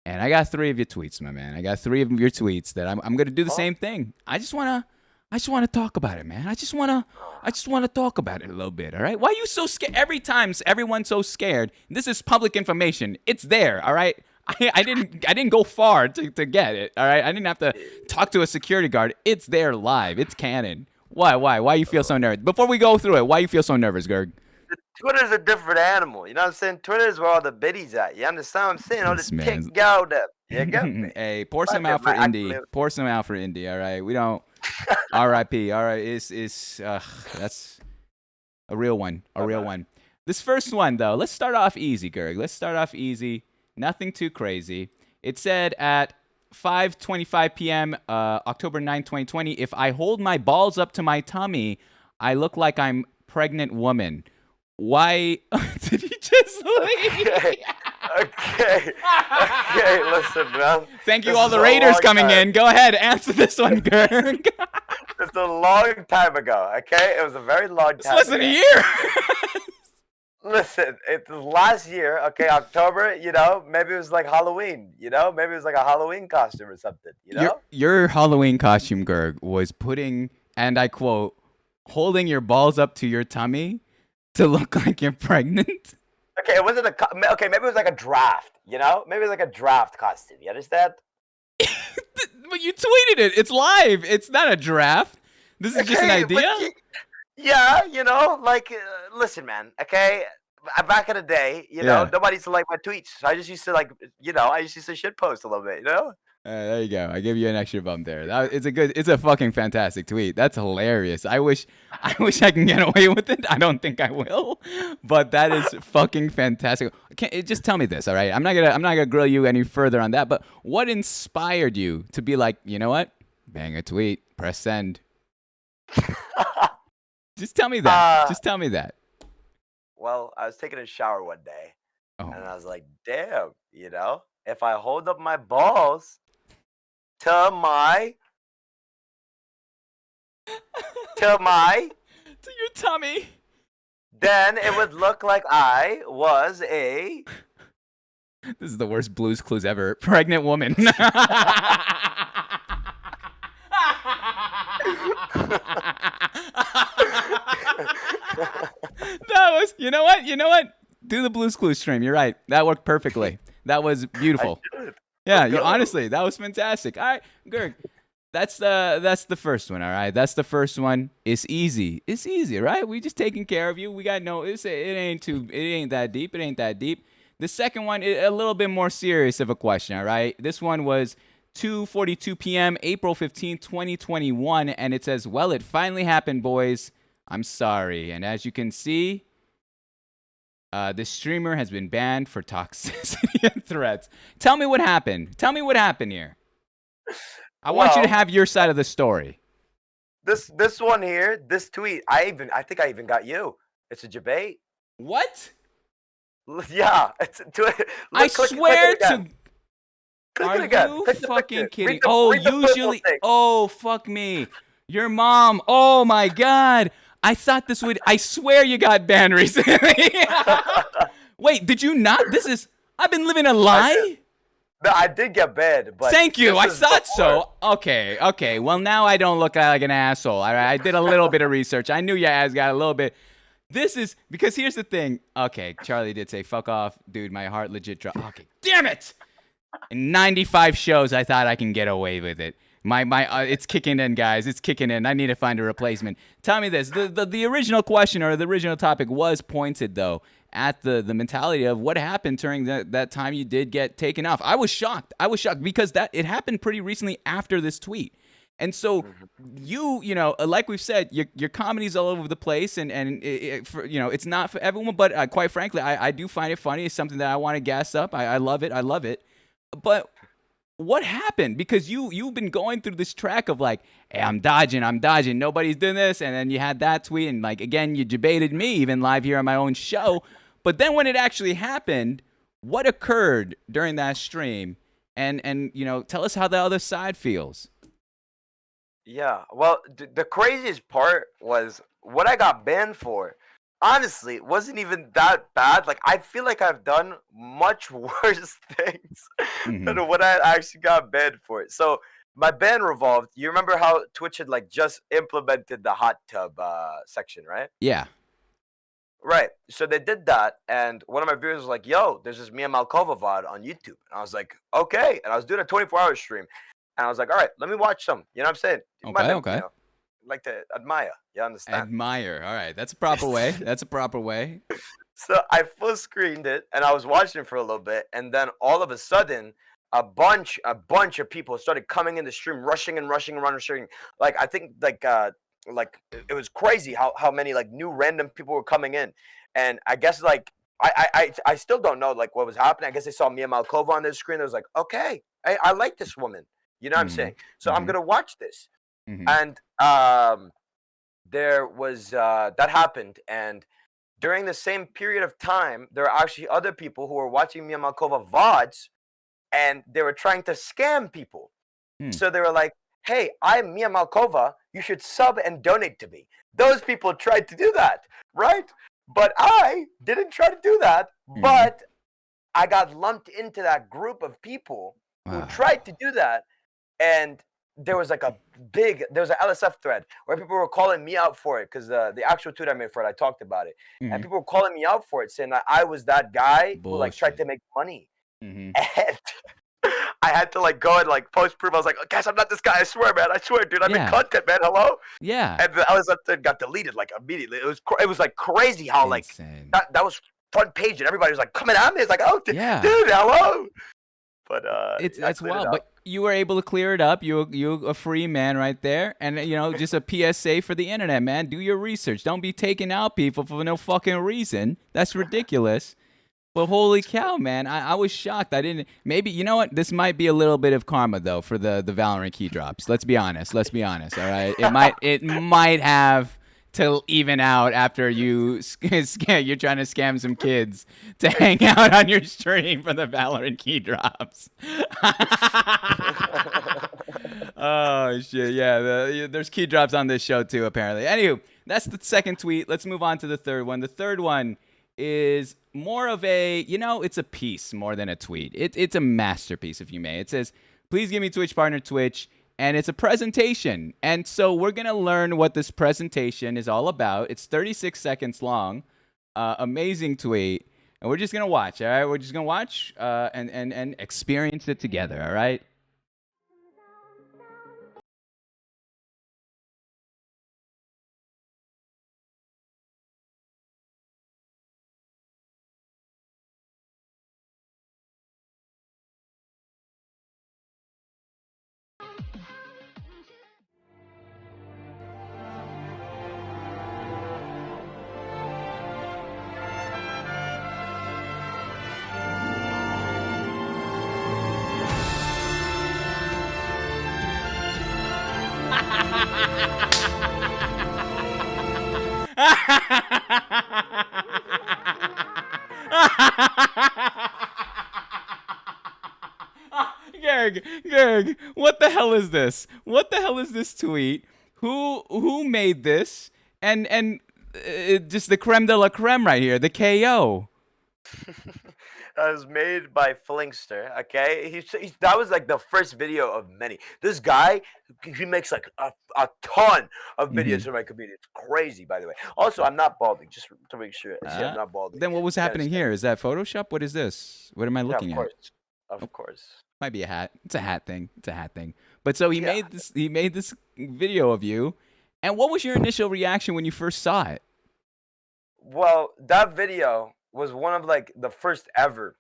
And I got 3 of your tweets, my man. I got 3 of your tweets that I'm going to do the same thing. I just want to talk about it, man. I just want to talk about it a little bit, all right? Why are you so scared? Every time everyone's so scared. This is public information. It's there, all right? I didn't go far to get it, all right? I didn't have to talk to a security guard. It's there live. It's canon. Why you feel so nervous? Before we go through it, why you feel so nervous, Gerg? Twitter's a different animal. You know what I'm saying? Twitter is where all the biddies at. You understand what I'm saying? All This the tick man's. go them. You get me? Hey, pour Right some there, out for man. I can Indy. live. Pour some out for Indy. All right, we don't. R.I.P. All right, that's a real one. A real one. This first one though, let's start off easy, Gerg. Let's start off easy. Nothing too crazy. It said at 5:25 p.m. October 9, 2020, if I hold my balls up to my tummy, I look like I'm pregnant woman. Why did he just leave? Okay. Okay, listen, man. Thank you, This all is the a Raiders long coming time. in. Go ahead, answer this one, Gerg. It's a long time ago, okay? It was a very long It's time less than ago. a year. Listen, it was last year, okay, October, maybe it was like Halloween, maybe it was like a Halloween costume or something, Your Halloween costume, Gerg, was putting, and I quote, holding your balls up to your tummy to look like you're pregnant. Okay, it wasn't okay, maybe it was like a draft, Maybe it was like a draft costume, you understand? But you tweeted it. It's live. It's not a draft. This is just an Okay, but idea. yeah, listen, man, okay? Back in the day, Yeah. nobody used to like my tweets. So I just used to I just used to shit post a little bit, There you go. I give you an extra bump there. It's a fucking fantastic tweet. That's hilarious. I wish I can get away with it. I don't think I will, but that is fucking fantastic. Just tell me this, all right? I'm not gonna grill you any further on that. But what inspired you to be like, you know what? Bang a tweet, press send. Just tell me that. Just tell me that. Well, I was taking a shower one day, Oh, and I was like, damn, if I hold up my balls to my to your tummy. then it would look like I was a This is the worst Blues Clues ever. Pregnant woman. That was, you know what? You know what? Do the Blues Clues stream. You're right. That worked perfectly. That was beautiful. Yeah, honestly, that was fantastic. All right, Gerg. That's the first one. All right, that's the first one. It's easy. It's easy, right? We just taking care of you. We got no. It ain't that deep. It ain't that deep. The second one, a little bit more serious of a question. All right, this one was 2:42 p.m. April 15, 2021, and it says, "Well, it finally happened, boys. I'm sorry." And as you can see, this streamer has been banned for toxicity and threats. Tell me what happened. Tell me what happened here. I want you to have your side of the story. This one here, this tweet. I think I even got you. It's a debate. What? Yeah, it's I swear to. Click Are it again. you Click the fucking picture. kidding? Read the Oh, personal usually. thing. Oh, fuck me. Your mom. Oh my God. I thought this would. I swear you got banned recently. Wait, did you not? I've been living a lie. No, I did get banned, but Thank you. this I is thought before. so. Okay. Well, now I don't look like an asshole. All right. I did a little bit of research. I knew your ass got a little bit. This is because here's the thing. Okay, Charlie did say, "Fuck off, dude. My heart legit dropped." Okay, damn it. In 95 shows, I thought I can get away with it. It's kicking in, guys. It's kicking in. I need to find a replacement. Tell me this: the original question or the original topic was pointed though at the mentality of what happened during that time you did get taken off. I was shocked. Because it happened pretty recently after this tweet. And so you know, like we've said, your comedy's all over the place, and it's not for everyone. But quite frankly, I do find it funny. It's something that I want to gas up. I love it. I love it. But what happened? Because you've been going through this track of like, hey, I'm dodging, nobody's doing this, and then you had that tweet, and like again, you debated me even live here on my own show. But then when it actually happened, what occurred during that stream? And tell us how the other side feels. Yeah, well, the craziest part was what I got banned for. Honestly, it wasn't even that bad. Like, I feel like I've done much worse things than what I actually got banned for. So my ban revolved. You remember how Twitch had like just implemented the hot tub section, right? Yeah. Right. So they did that, and one of my viewers was like, "Yo, there's this Mia Malkova VOD on YouTube," and I was like, "Okay," and I was doing a 24-hour stream. And I was like, all right, let me watch some. You know what I'm saying? Okay. like to admire. You understand? Admire. All right, that's a proper way. That's a proper way. So I full screened it and I was watching it for a little bit, and then all of a sudden, a bunch of people started coming in the stream, rushing and rushing and rushing. Like I think like it was crazy how many like new random people were coming in, and I guess like I still don't know like what was happening. I guess they saw Mia Malkova on their screen. It was like, okay, I like this woman. You know what I'm saying? So I'm gonna watch this, and there was that happened, and during the same period of time, there are actually other people who were watching Mia Malkova VODs, and they were trying to scam people. So they were like, hey, I'm Mia Malkova. You should sub and donate to me. Those people tried to do that, right? But I didn't try to do that. But I got lumped into that group of people who tried to do that. And there was like there was an LSF thread where people were calling me out for it because the actual tweet I made for it, I talked about it. And people were calling me out for it, saying that I was that guy who like tried to make money. And I had to like go and like post proof. I was like, oh, guys, I'm not this guy. I swear, man. I swear, dude. I'm in content, man. Hello. Yeah. And the LSF thread got deleted like immediately. It was like crazy how like that was front page and everybody was like coming at me. It's like, oh, dude, hello. But it's wild. But you were able to clear it up. You a free man right there. And you know, just a PSA for the internet, man. Do your research. Don't be taking out people for no fucking reason. That's ridiculous. But holy cow, man. I was shocked. I didn't maybe you know what? This might be a little bit of karma though for the Valorant key drops. Let's be honest. All right. It might have to even out after you're trying to scam some kids to hang out on your stream for the Valorant key drops. Oh shit, yeah. There's key drops on this show too, apparently. Anywho, that's the second tweet. Let's move on to the third one. The third one is more of a, it's a piece more than a tweet. It's a masterpiece, if you may. It says, please give me Twitch partner Twitch. And it's a presentation. And so we're going to learn what this presentation is all about. It's 36 seconds long. Amazing tweet. And we're just going to watch, all right? We're just going to watch and experience it together, all right? Gerg, what the hell is this? What the hell is this tweet? Who made this? And just the creme de la creme right here, the KO. That was made by Flinkster, okay? That was like the first video of many. This guy, he makes like a ton of videos for my community. It's crazy, by the way. Also, I'm not balding, just to make sure. See, I'm not balding. Then what was happening here? Is that Photoshop? What is this? What am I looking at? Of course. Might be a hat. It's a hat thing. But so he made this video of you. And what was your initial reaction when you first saw it? Well, that video was one of like the first ever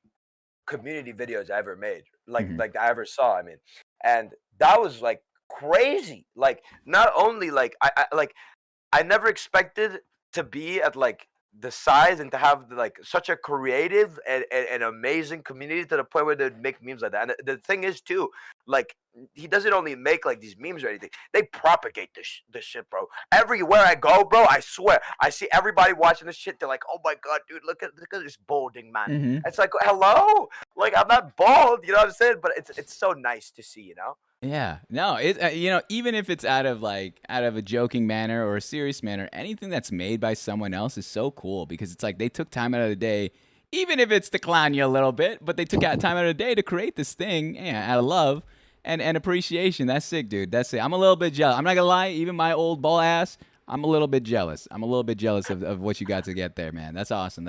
community videos I ever made. Like I ever saw, I mean. And that was like crazy. Like not only like I never expected to be at like the size and to have like such a creative and amazing community to the point where they'd make memes like that. And the thing is too, like he doesn't only make like these memes or anything, they propagate this shit, bro. Everywhere I go, bro, I swear I see everybody watching this shit. They're like, oh my god, dude, look at this balding man. It's like, hello, like I'm not bald, you know what I'm saying? But it's so nice to see, Yeah, no, even if it's out of a joking manner or a serious manner, anything that's made by someone else is so cool because it's like they took time out of the day, even if it's to clown you a little bit, but they took out time out of the day to create this thing out of love and appreciation. That's sick, dude. That's sick. I'm a little bit jealous. I'm not gonna lie, even my old ball ass, I'm a little bit jealous. I'm a little bit jealous of what you got to get there, man. That's awesome.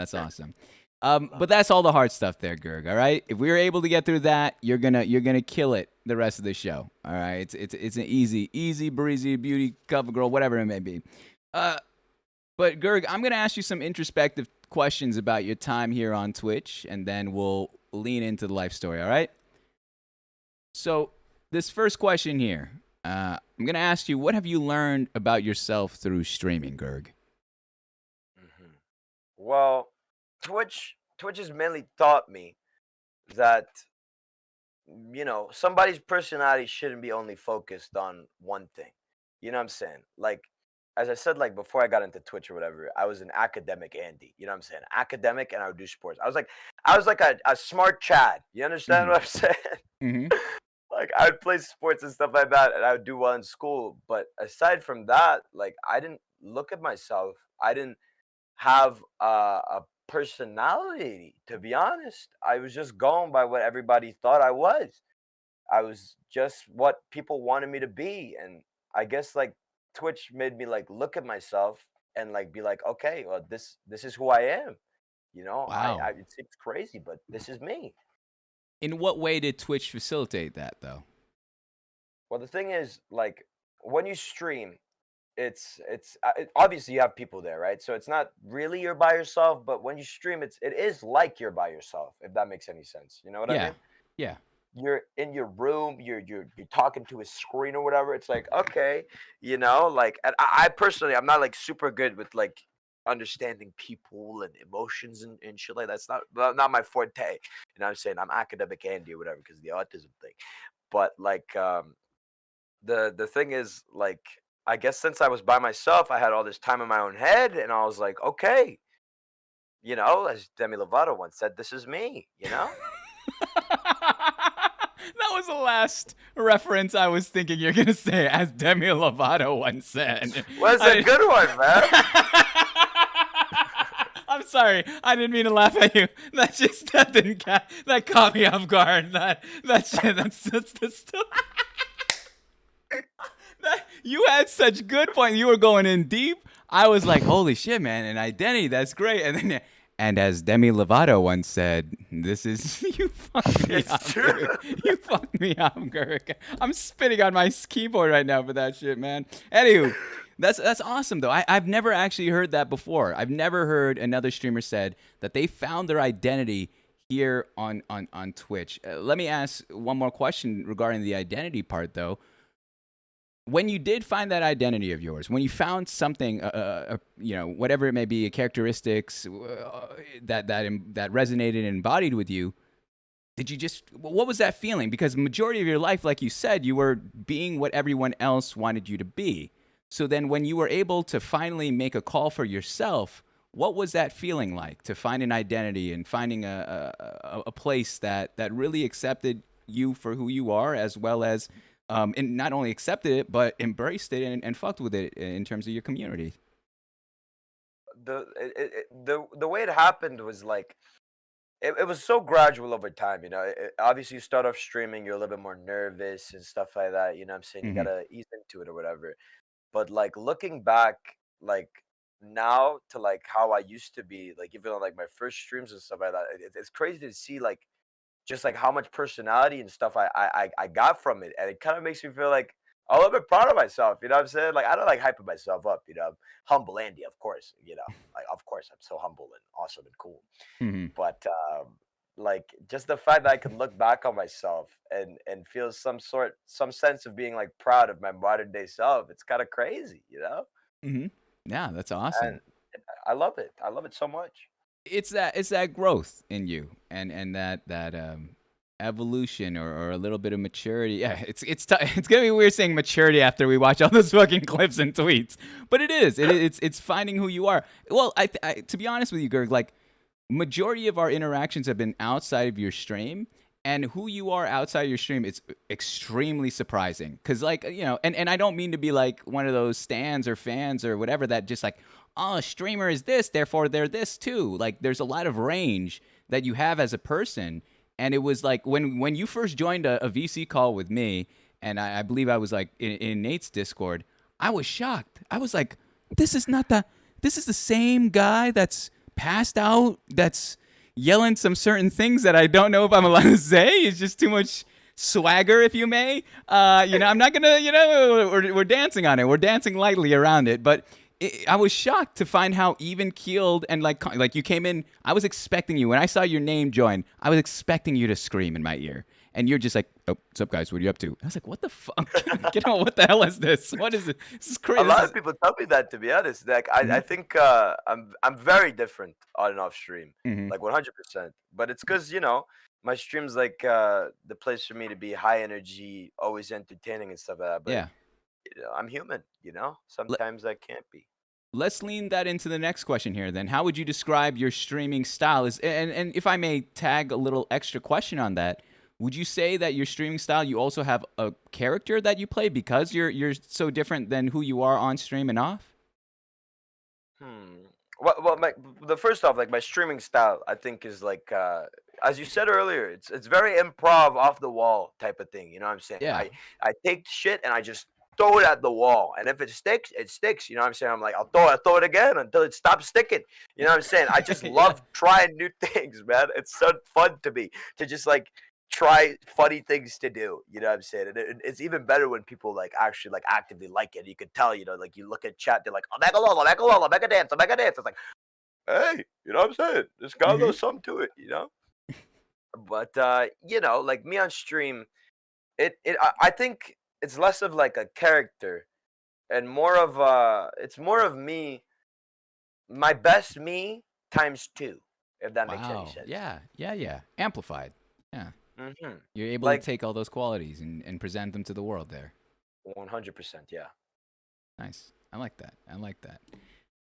But that's all the hard stuff there, Gerg. All right. If we were able to get through that, you're gonna kill it the rest of the show. All right, it's an easy breezy beauty cover girl, whatever it may be. But Gerg, I'm gonna ask you some introspective questions about your time here on Twitch, and then we'll lean into the life story. All right. So this first question here, I'm gonna ask you, what have you learned about yourself through streaming, Gerg? Well, Twitch has mainly taught me that somebody's personality shouldn't be only focused on one thing. You know what I'm saying? Like, as I said, like before I got into Twitch or whatever, I was an academic Andy. You know what I'm saying? Academic, and I would do sports. I was like a smart Chad. You understand what I'm saying? Mm-hmm. Like, I would play sports and stuff like that, and I would do well in school. But aside from that, like, I didn't look at myself. I didn't have a personality, to be honest. I was just going by what everybody thought I was. I was just what people wanted me to be. And I guess like Twitch made me like look at myself and like be like, okay, well, this is who I am. Wow. It seems crazy, but this is me. In what way did Twitch facilitate that, though? Well, the thing is, like, when you stream, obviously you have people there, right? So it's not really you're by yourself, but when you stream, it is like you're by yourself, if that makes any sense. You know what I Yeah, mean? yeah. You're in your room, you're talking to a screen or whatever. It's like, okay, like, and I personally, I'm not like super good with like understanding people and emotions and shit like that. That's not my forte. You know what I'm saying? I'm academic Andy or whatever because of the autism thing. But like, the thing is, like, I guess since I was by myself, I had all this time in my own head, and I was like, okay, as Demi Lovato once said, this is me. That was the last reference I was thinking you're gonna say, as Demi Lovato once said. Well, it's a good one, man. I'm sorry, I didn't mean to laugh at you. That caught me off guard. That shit. That's still. You had such good points. You were going in deep. I was like, holy shit, man, an identity. That's great. And as Demi Lovato once said, this is you fucked me up. Gerg. You fucked me up, Gerg. I'm spitting on my keyboard right now for that shit, man. Anywho, that's awesome though. I've never actually heard that before. I've never heard another streamer said that they found their identity here on Twitch. Let me ask one more question regarding the identity part though. When you did find that identity of yours, when you found something, whatever it may be, characteristics that resonated and embodied with you, what was that feeling? Because the majority of your life, like you said, you were being what everyone else wanted you to be. So then when you were able to finally make a call for yourself, what was that feeling like to find an identity and finding a place that really accepted you for who you are, as well as and not only accepted it, but embraced it and fucked with it in terms of your community? The way it happened was like, it was so gradual over time. Obviously you start off streaming, you're a little bit more nervous and stuff like that. You know what I'm saying? You Mm-hmm. gotta ease into it or whatever. But like looking back, like now to like how I used to be, like even on like my first streams and stuff like that, it's crazy to see like just like how much personality and stuff I got from it, and it kind of makes me feel like a little bit proud of myself. You know what I'm saying? Like, I don't like hyping myself up. I'm humble Andy, of course. Like, of course I'm so humble and awesome and cool. Mm-hmm. But like just the fact that I can look back on myself and feel some sense of being like proud of my modern day self. It's kind of crazy. Mm-hmm. Yeah, that's awesome. And I love it. I love it so much. It's that growth in you and that evolution or a little bit of maturity. Yeah, it's gonna be weird saying maturity after we watch all those fucking clips and tweets, but it's finding who you are. Well, I to be honest with you, Gerg, like majority of our interactions have been outside of your stream. And who you are outside your stream, it's extremely surprising. Because, like, and I don't mean to be like one of those stans or fans or whatever that just like, oh, a streamer is this, therefore they're this too. Like, there's a lot of range that you have as a person. And it was like when you first joined a VC call with me, and I believe I was like in Nate's Discord, I was shocked. I was like, this is the same guy that's passed out, that's yelling some certain things that I don't know if I'm allowed to say. It's just too much swagger, if you may. I'm not gonna, we're dancing on it. We're dancing lightly around it, but I was shocked to find how even keeled and like you came in. I was expecting you when I saw your name join. I was expecting you to scream in my ear, and you're just like, "Oh, what's up, guys? What are you up to?" I was like, "What the fuck? Get on! What the hell is this? What is it? This is crazy." A lot of people tell me that, to be honest. Like I think I'm very different on and off stream, Mm-hmm. like 100%. But it's because my stream's like the place for me to be high energy, always entertaining and stuff like that. But Yeah. I'm human. Sometimes I can't be. Let's lean that into the next question here then. How would you describe your streaming style? And if I may tag a little extra question on that, would you say that your streaming style, you also have a character that you play because you're so different than who you are on stream and off? Well, the first off, like my streaming style, I think is like as you said earlier, it's very improv, off the wall type of thing. You know what I'm saying? Yeah. I take shit and I just throw it at the wall, and if it sticks, it sticks. You know what I'm saying? I'm like, I'll throw it again until it stops sticking. You know what I'm saying? I just love trying new things, man. It's so fun to me to just like try funny things to do. You know what I'm saying? And it's even better when people like actually like actively like it. You can tell, like you look at chat, they're like, oh, mega lol, mega lol, mega dance, mega dance. It's like, hey, you know what I'm saying? This got a little something to it. But like me on stream, I think it's less of like a character and more of it's more of me, my best me times two, if that makes any Wow. sense. Yeah. Amplified. Yeah. Mm-hmm. You're able Like to take all those qualities and present them to the world there. 100%, yeah. Nice. I like that.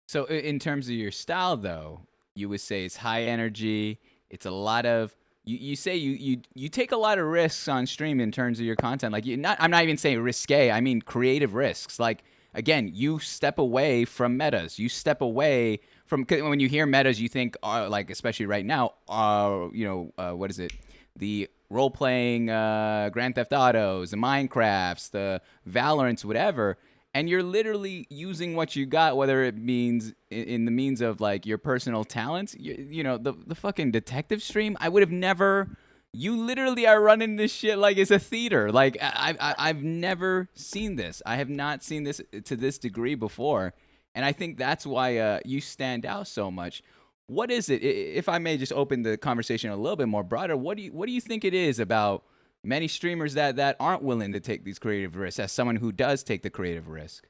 So in terms of your style, though, you would say it's high energy. It's a lot of you say you take a lot of risks on stream in terms of your content. Like I'm not even saying risque. I mean creative risks. Like again, you step away from metas. You step away from 'cause when you hear metas, you think like especially right now, what is it? The role playing Grand Theft Autos, the Minecrafts, the Valorants, whatever. And you're literally using what you got, whether it means in the means of like your personal talents. The fucking detective stream. I would have never. You literally are running this shit like it's a theater. Like I've never seen this. I have not seen this to this degree before, and I think that's why you stand out so much. What is it? If I may just open the conversation a little bit more broader, what do you think it is about many streamers that aren't willing to take these creative risks as someone who does take the creative risk?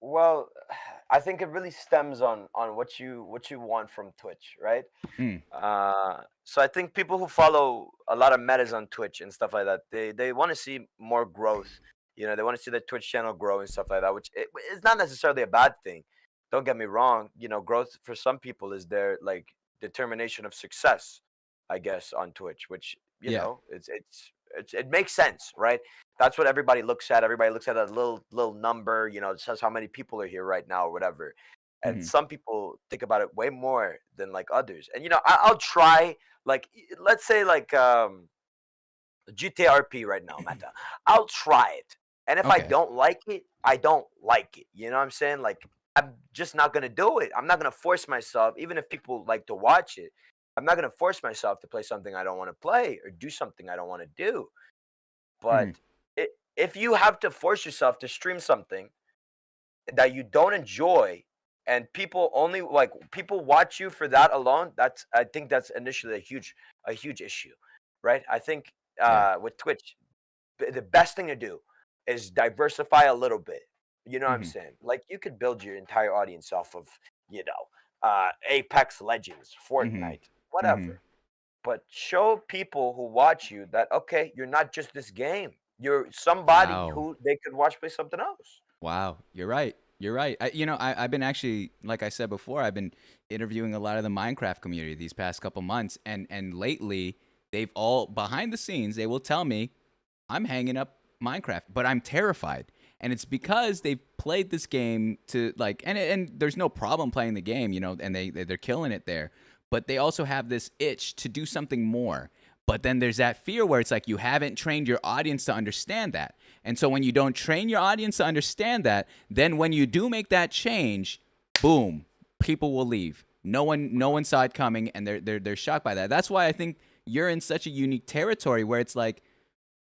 Well, I think it really stems on what you want from Twitch, right? Mm. So I think people who follow a lot of metas on Twitch and stuff like that, they want to see more growth. They want to see the Twitch channel grow and stuff like that, which it's not necessarily a bad thing. Don't get me wrong. Growth for some people is their like determination of success, I guess, on Twitch, which Yeah. it makes sense, right? That's what everybody looks at. Everybody looks at a little number, it says how many people are here right now or whatever. And Mm-hmm. some people think about it way more than like others. And I'll try, like, let's say like GTRP right now, Meta. I'll try it. And if I Okay. don't like it, I don't like it. You know what I'm saying? Like I'm just not gonna do it. I'm not gonna force myself, even if people like to watch it. I'm not gonna force myself to play something I don't want to play or do something I don't want to do. Mm-hmm. But if you have to force yourself to stream something that you don't enjoy and people only like people watch you for that alone, I think that's initially a huge issue, right? I think Yeah. with Twitch, the best thing to do is diversify a little bit. You know what I'm Mm-hmm. saying? Like you could build your entire audience off of, Apex Legends, Mm-hmm. Fortnite, Mm-hmm. whatever. But show people who watch you that okay, you're not just this game. You're somebody Wow. who they could watch play something else. Wow, you're right. You're right. I've been actually, like I said before, I've been interviewing a lot of the Minecraft community these past couple months, and lately they've all behind the scenes they will tell me I'm hanging up Minecraft, but I'm terrified, and it's because they've played this game to like, and there's no problem playing the game, and they're killing it there, but they also have this itch to do something more. But then there's that fear where it's like you haven't trained your audience to understand that. And so when you don't train your audience to understand that, then when you do make that change, boom, people will leave. No one saw it coming and they're shocked by that. That's why I think you're in such a unique territory where it's like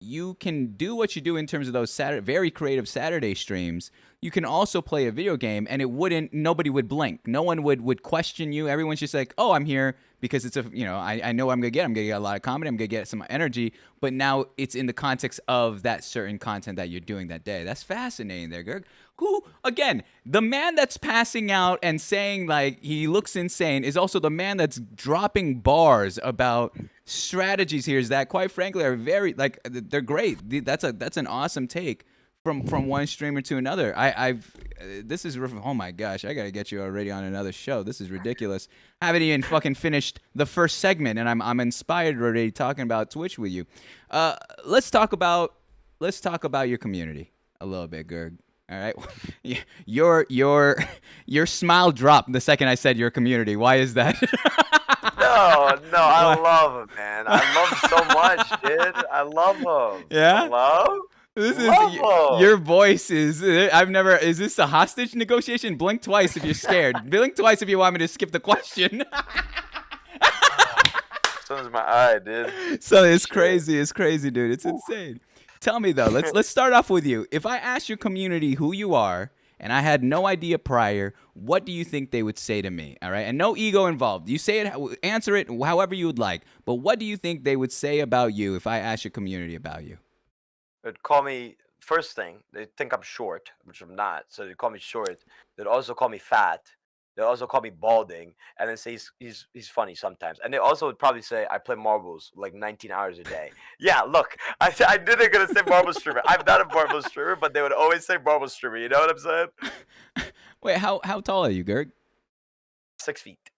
you can do what you do in terms of those very creative Saturday streams. You can also play a video game, and nobody would blink. No one would question you. Everyone's just like, oh, I'm here because it's I know I'm going to get a lot of comedy. I'm going to get some energy. But now it's in the context of that certain content that you're doing that day. That's fascinating there, Gerg. Who, again, the man that's passing out and saying, like, he looks insane is also the man that's dropping bars about strategies here that, quite frankly, are very, like, they're great. That's an awesome take from one streamer to another. This is, oh my gosh, I gotta get you already on another show. This is ridiculous. I haven't even fucking finished the first segment, and I'm inspired already talking about Twitch with you. Let's talk about your community a little bit, Gerg. All right, your smile dropped the second I said your community. Why is that? No, I love him, man. I love him so much, dude. I love him. Yeah? Love? This is Love him. your voice is. Is this a hostage negotiation? Blink twice if you're scared. Blink twice if you want me to skip the question. So's my eye, dude. So it's crazy. It's crazy, dude. It's insane. Tell me though. Let's start off with you. If I asked your community who you are, and I had no idea prior, what do you think they would say to me? All right, and no ego involved. You say it, answer it however you would like. But what do you think they would say about you if I asked your community about you? They'd call me, first thing, they think I'm short, which I'm not. So they call me short. They'd also call me fat. They'll also call me balding, and then say he's funny sometimes. And they also would probably say I play marbles like 19 hours a day. Yeah, look, I didn't gonna say marble streamer. I'm not a marble streamer, but they would always say marble streamer. You know what I'm saying? Wait, how tall are you, Gerg? 6 feet.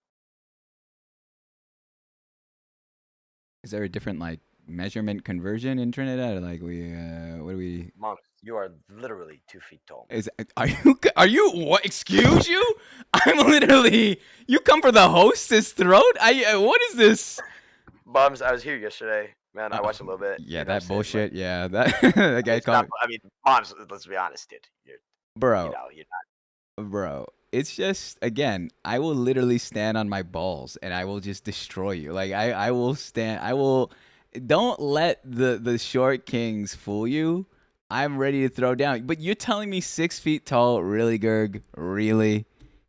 Is there a different like measurement conversion in Trinidad? Or like what do we? Mom, you are literally 2 feet tall. Are you what? Excuse you? I'm literally. You come for the host's throat? What is this? Moms, I was here yesterday. Man, I watched a little bit. Yeah, that bullshit. Yeah, that guy called. I mean, moms, let's be honest, dude. Bro, You're not. bro, it's just, again, I will literally stand on my balls and I will just destroy you. Like I will stand. Don't let the short kings fool you. I'm ready to throw down. But you're telling me 6 feet tall? Really, Gerg? Really?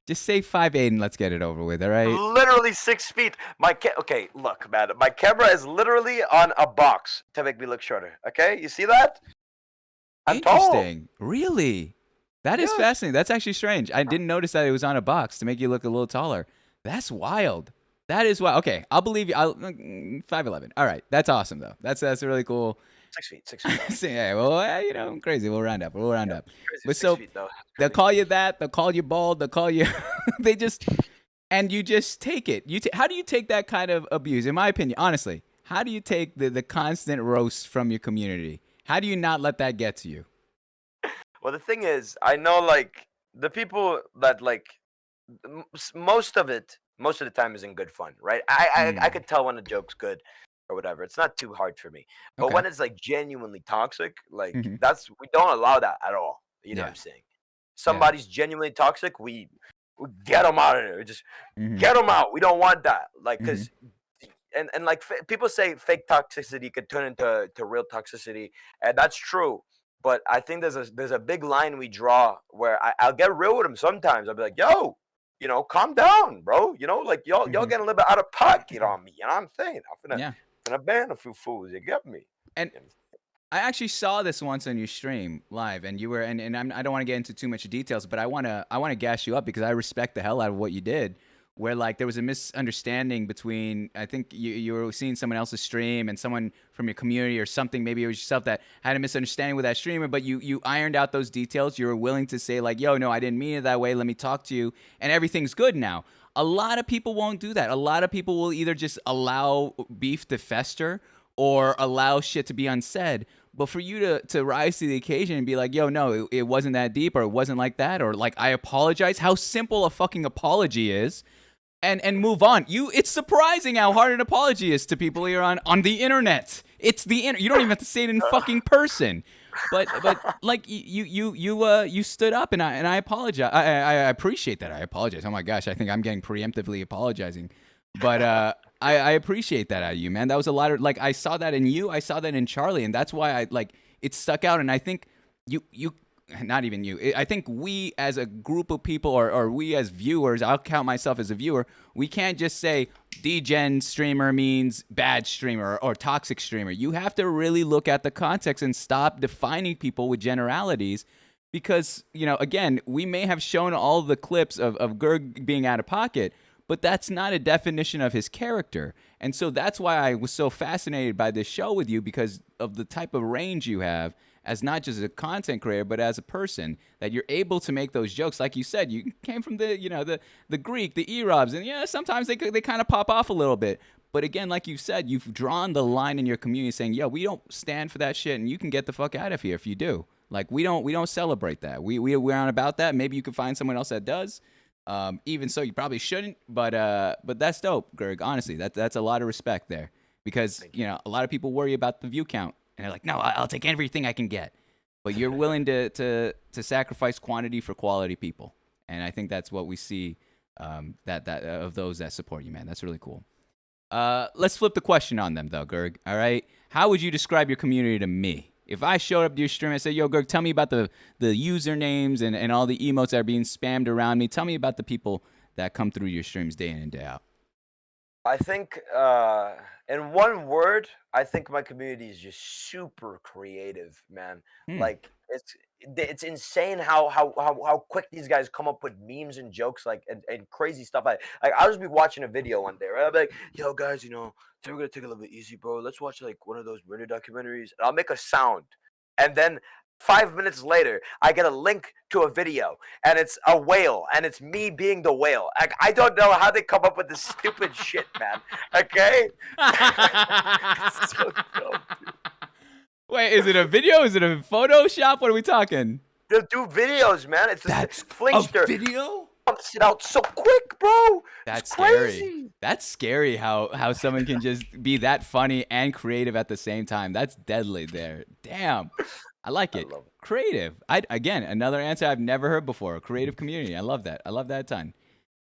Just say 5'8" and let's get it over with, all right? Literally 6 feet. Okay, look, man. My camera is literally on a box to make me look shorter. Okay, you see that? I'm Interesting. Really? That is Yes. fascinating. That's actually strange. I didn't notice that it was on a box to make you look a little taller. That's wild. That is wild. Okay, I'll believe you. 5'11". All right, that's awesome though. That's really cool. 6 feet. 6 feet. Yeah, well, I'm crazy. We'll round up. Crazy, But 6 so feet, though. they'll call you that. They'll call you bald. They'll call you. And you just take it. How do you take that kind of abuse? In my opinion, honestly, how do you take the constant roast from your community? How do you not let that get to you? Well, the thing is, I know like the people that like most of the time is in good fun, right? I could tell when a joke's good or whatever. It's not too hard for me. But Okay. when it's like genuinely toxic, like Mhm. we don't allow that at all. You know what Yeah. I'm saying? Somebody's genuinely toxic, we get them out of there. Just Mhm. get them out. We don't want that. Like because and like people say fake toxicity could turn into real toxicity, and that's true. But I think there's a big line we draw where I'll get real with them sometimes. I'll be like, yo, calm down, bro. Like y'all Mhm. getting a little bit out of pocket on me. You know what I'm saying? I'm Yeah. finna ban a few fools. You get me? And I actually saw this once on your stream live, and you were, and I don't want to get into too much details, but I want to gas you up because I respect the hell out of what you did. Where like there was a misunderstanding between, I think you were seeing someone else's stream and someone from your community or something, maybe it was yourself that had a misunderstanding with that streamer, but you ironed out those details. You were willing to say like, yo, no, I didn't mean it that way. Let me talk to you, and everything's good now. A lot of people won't do that. A lot of people will either just allow beef to fester or allow shit to be unsaid. But for you to rise to the occasion and be like, yo, no, it wasn't that deep, or it wasn't like that, or like, I apologize, how simple a fucking apology is, and move on. It's surprising how hard an apology is to people here on the internet. It's the internet. You don't even have to say it in fucking person. But like you stood up, and I apologize. I appreciate that. I apologize. Oh my gosh, I think I'm getting preemptively apologizing. But I appreciate that out of you, man. That was a lot of like I saw that in you, I saw that in Charlie, and that's why I like it stuck out. And I think you not even you. I think we as a group of people, or we as viewers, I'll count myself as a viewer. We can't just say degen streamer means bad streamer or toxic streamer. You have to really look at the context and stop defining people with generalities. Because, you know, again, we may have shown all the clips of Gerg being out of pocket, but that's not a definition of his character. And so that's why I was so fascinated by this show with you, because of the type of range you have as not just a content creator, but as a person, that you're able to make those jokes. Like you said, you came from the, you know, the Greek, the Erobs, and yeah, sometimes they kind of pop off a little bit. But again, like you said, you've drawn the line in your community saying, yo, we don't stand for that shit, and you can get the fuck out of here if you do. Like we don't celebrate that. We're not about that. Maybe you can find someone else that does. Even so, you probably shouldn't. But that's dope, Gerg. Honestly, that's a lot of respect there, because you know a lot of people worry about the view count and they're like, no, I'll take everything I can get. But you're willing to sacrifice quantity for quality people, and I think that's what we see that of those that support you, man. That's really cool. Let's flip the question on them though, Gerg. All right, how would you describe your community to me? If I showed up to your stream and said, yo, Gerg, tell me about the usernames and all the emotes that are being spammed around me. Tell me about the people that come through your streams day in and day out. I think, in one word, I think my community is just super creative, man. Like it's insane how quick these guys come up with memes and jokes, like and crazy stuff. I'll just be watching a video one day, right? I'll be like, yo, guys, you know, today we're gonna take it a little bit easy, bro. Let's watch like one of those murder documentaries. And I'll make a sound, and then 5 minutes later, I get a link to a video, and it's a whale, and it's me being the whale. Like, I don't know how they come up with this stupid shit, man. Okay? It's so dope, dude. Wait, is it a video? Is it a Photoshop? What are we talking? They'll do videos, man. It's That's Flingster a video? pumps it out so quick, bro. That's It's scary. crazy. That's scary how someone can just be that funny and creative at the same time. That's deadly there. Damn. I like it. love it. Creative. Again, another answer I've never heard before. A creative community. I love that. I love that a ton.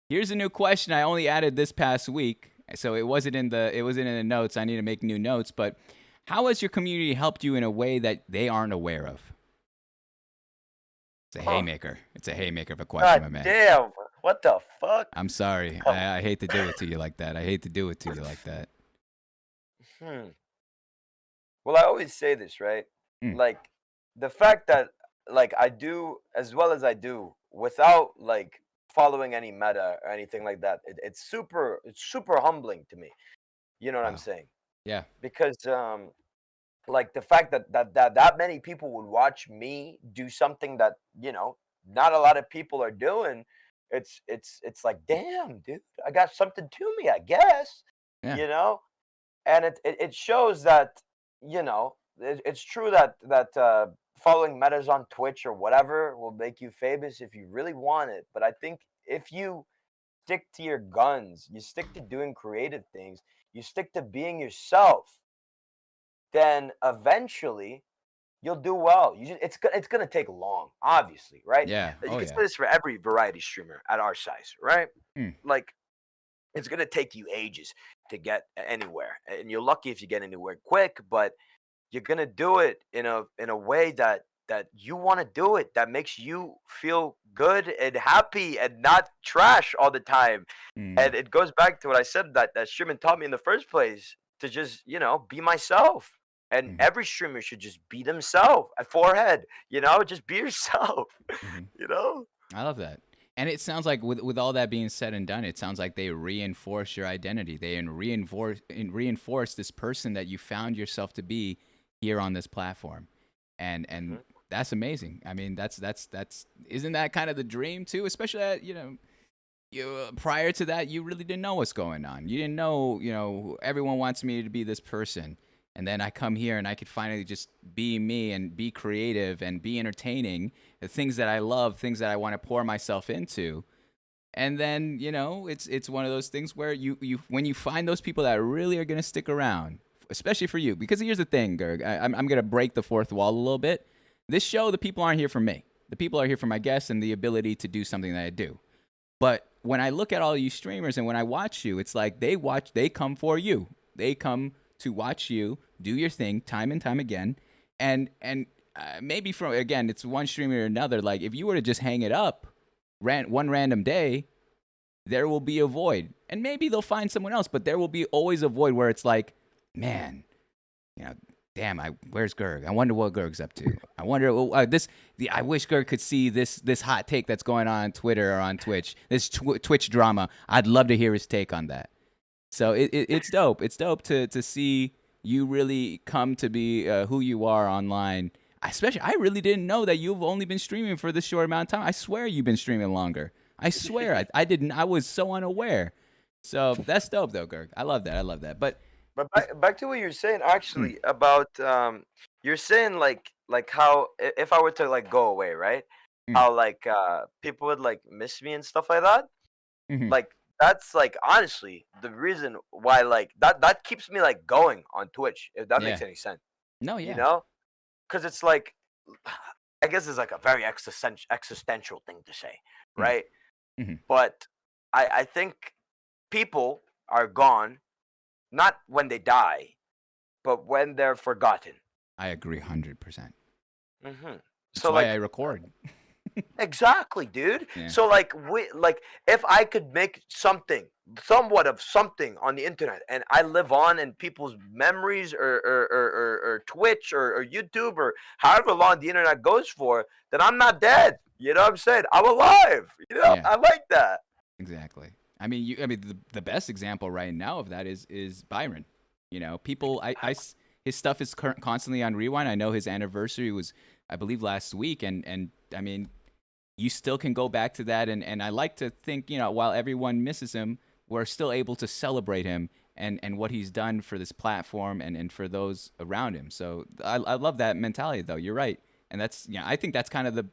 Here's a new question I only added this past week, so it wasn't in the notes. I need to make new notes. But how has your community helped you in a way that they aren't aware of? It's a haymaker. It's a haymaker of a question, my God man. damn. What the fuck? I'm sorry. I hate to do it to you like that. Well, I always say this, right? Like, the fact that, like, I do as well as I do without, like, following any meta or anything like that, it's super humbling to me. You know what I'm saying? Yeah. Because, like, the fact that many people would watch me do something that, you know, not a lot of people are doing, it's like, damn, dude, I got something to me, I guess. Yeah. You know? And it shows that, you know, it's true that following metas on Twitch or whatever will make you famous if you really want it. But I think if you stick to your guns, you stick to doing creative things, you stick to being yourself, then eventually you'll do well. It's gonna take long, obviously, right? Yeah. You Oh, can yeah. say this for every variety streamer at our size, right? Like, it's gonna take you ages to get anywhere, and you're lucky if you get anywhere quick. But you're gonna do it in a way that you want to do it, that makes you feel good and happy and not trash all the time. And it goes back to what I said that streaming taught me in the first place, to just, you know, be myself. And every streamer should just be themselves. A forehead, you know, just be yourself. You know? I love that. And it sounds like with all that being said and done, it sounds like they reinforce your identity. They reinforce this person that you found yourself to be here on this platform. And that's amazing. I mean, that's isn't that kind of the dream too? Especially at, you know, prior to that, you really didn't know what's going on. You didn't know, you know, everyone wants me to be this person. And then I come here and I could finally just be me and be creative and be entertaining, the things that I love, things that I want to pour myself into. And then, you know, it's one of those things where you when you find those people that really are going to stick around, especially for you. Because here's the thing, Gerg, I'm going to break the fourth wall a little bit. This show, the people aren't here for me. The people are here for my guests and the ability to do something that I do. But when I look at all you streamers and when I watch you, it's like they come for you. They come to watch you do your thing time and time again. And maybe from, again, it's one streamer or another. Like if you were to just hang it up one random day, there will be a void. And maybe they'll find someone else, but there will be always a void where it's like, man, damn, where's Gerg? I wonder what Gerg's up to. I wonder I wish Gerg could see this hot take that's going on Twitter or on Twitch. This Twitch drama. I'd love to hear his take on that. So it's dope. It's dope to see you really come to be who you are online. Especially, I really didn't know that you've only been streaming for this short amount of time. I swear you've been streaming longer. I swear, I didn't. I was so unaware. So that's dope, though, Gerg. I love that. But back to what you're saying, actually, about you're saying like how if I were to like go away, right? How like people would like miss me and stuff like that. Like that's like honestly the reason why like that keeps me like going on Twitch, if that makes any sense. No, yeah. You know, because it's like I guess it's like a very existential thing to say, right? But I think people are gone not when they die, but when they're forgotten. I agree 100%. That's so why I record. Exactly, dude. Yeah. So like if I could make somewhat of something on the internet and I live on in people's memories or Twitch or YouTube or however long the internet goes for, then I'm not dead. You know what I'm saying? I'm alive. You know, I like that. Exactly. I mean, the best example right now of that is Byron. You know, people, his stuff is constantly on rewind. I know his anniversary was, I believe, last week, and I mean, you still can go back to that, and I like to think, while everyone misses him, we're still able to celebrate him and what he's done for this platform and for those around him. So I love that mentality, though. You're right, and that's I think that's kind of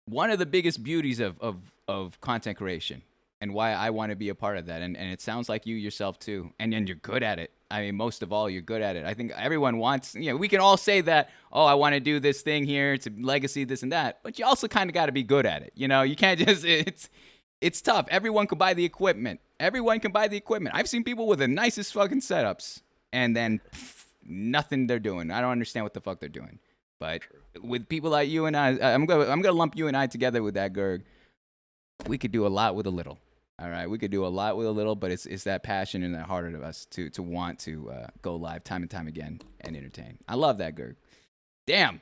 one of the biggest beauties of content creation. And why I want to be a part of that. And it sounds like you yourself, too. And you're good at it. I mean, most of all, you're good at it. I think everyone wants, we can all say that, oh, I want to do this thing here. It's a legacy, this and that. But you also kind of got to be good at it. You can't just, it's tough. Everyone can buy the equipment. Everyone can buy the equipment. I've seen people with the nicest fucking setups. And then nothing they're doing. I don't understand what the fuck they're doing. But with people like you and I'm gonna lump you and I together with that, Gerg. We could do a lot with a little. All right, we could do a lot with a little, but it's that passion in the heart of us to want to go live time and time again and entertain. I love that, Gerg. Damn.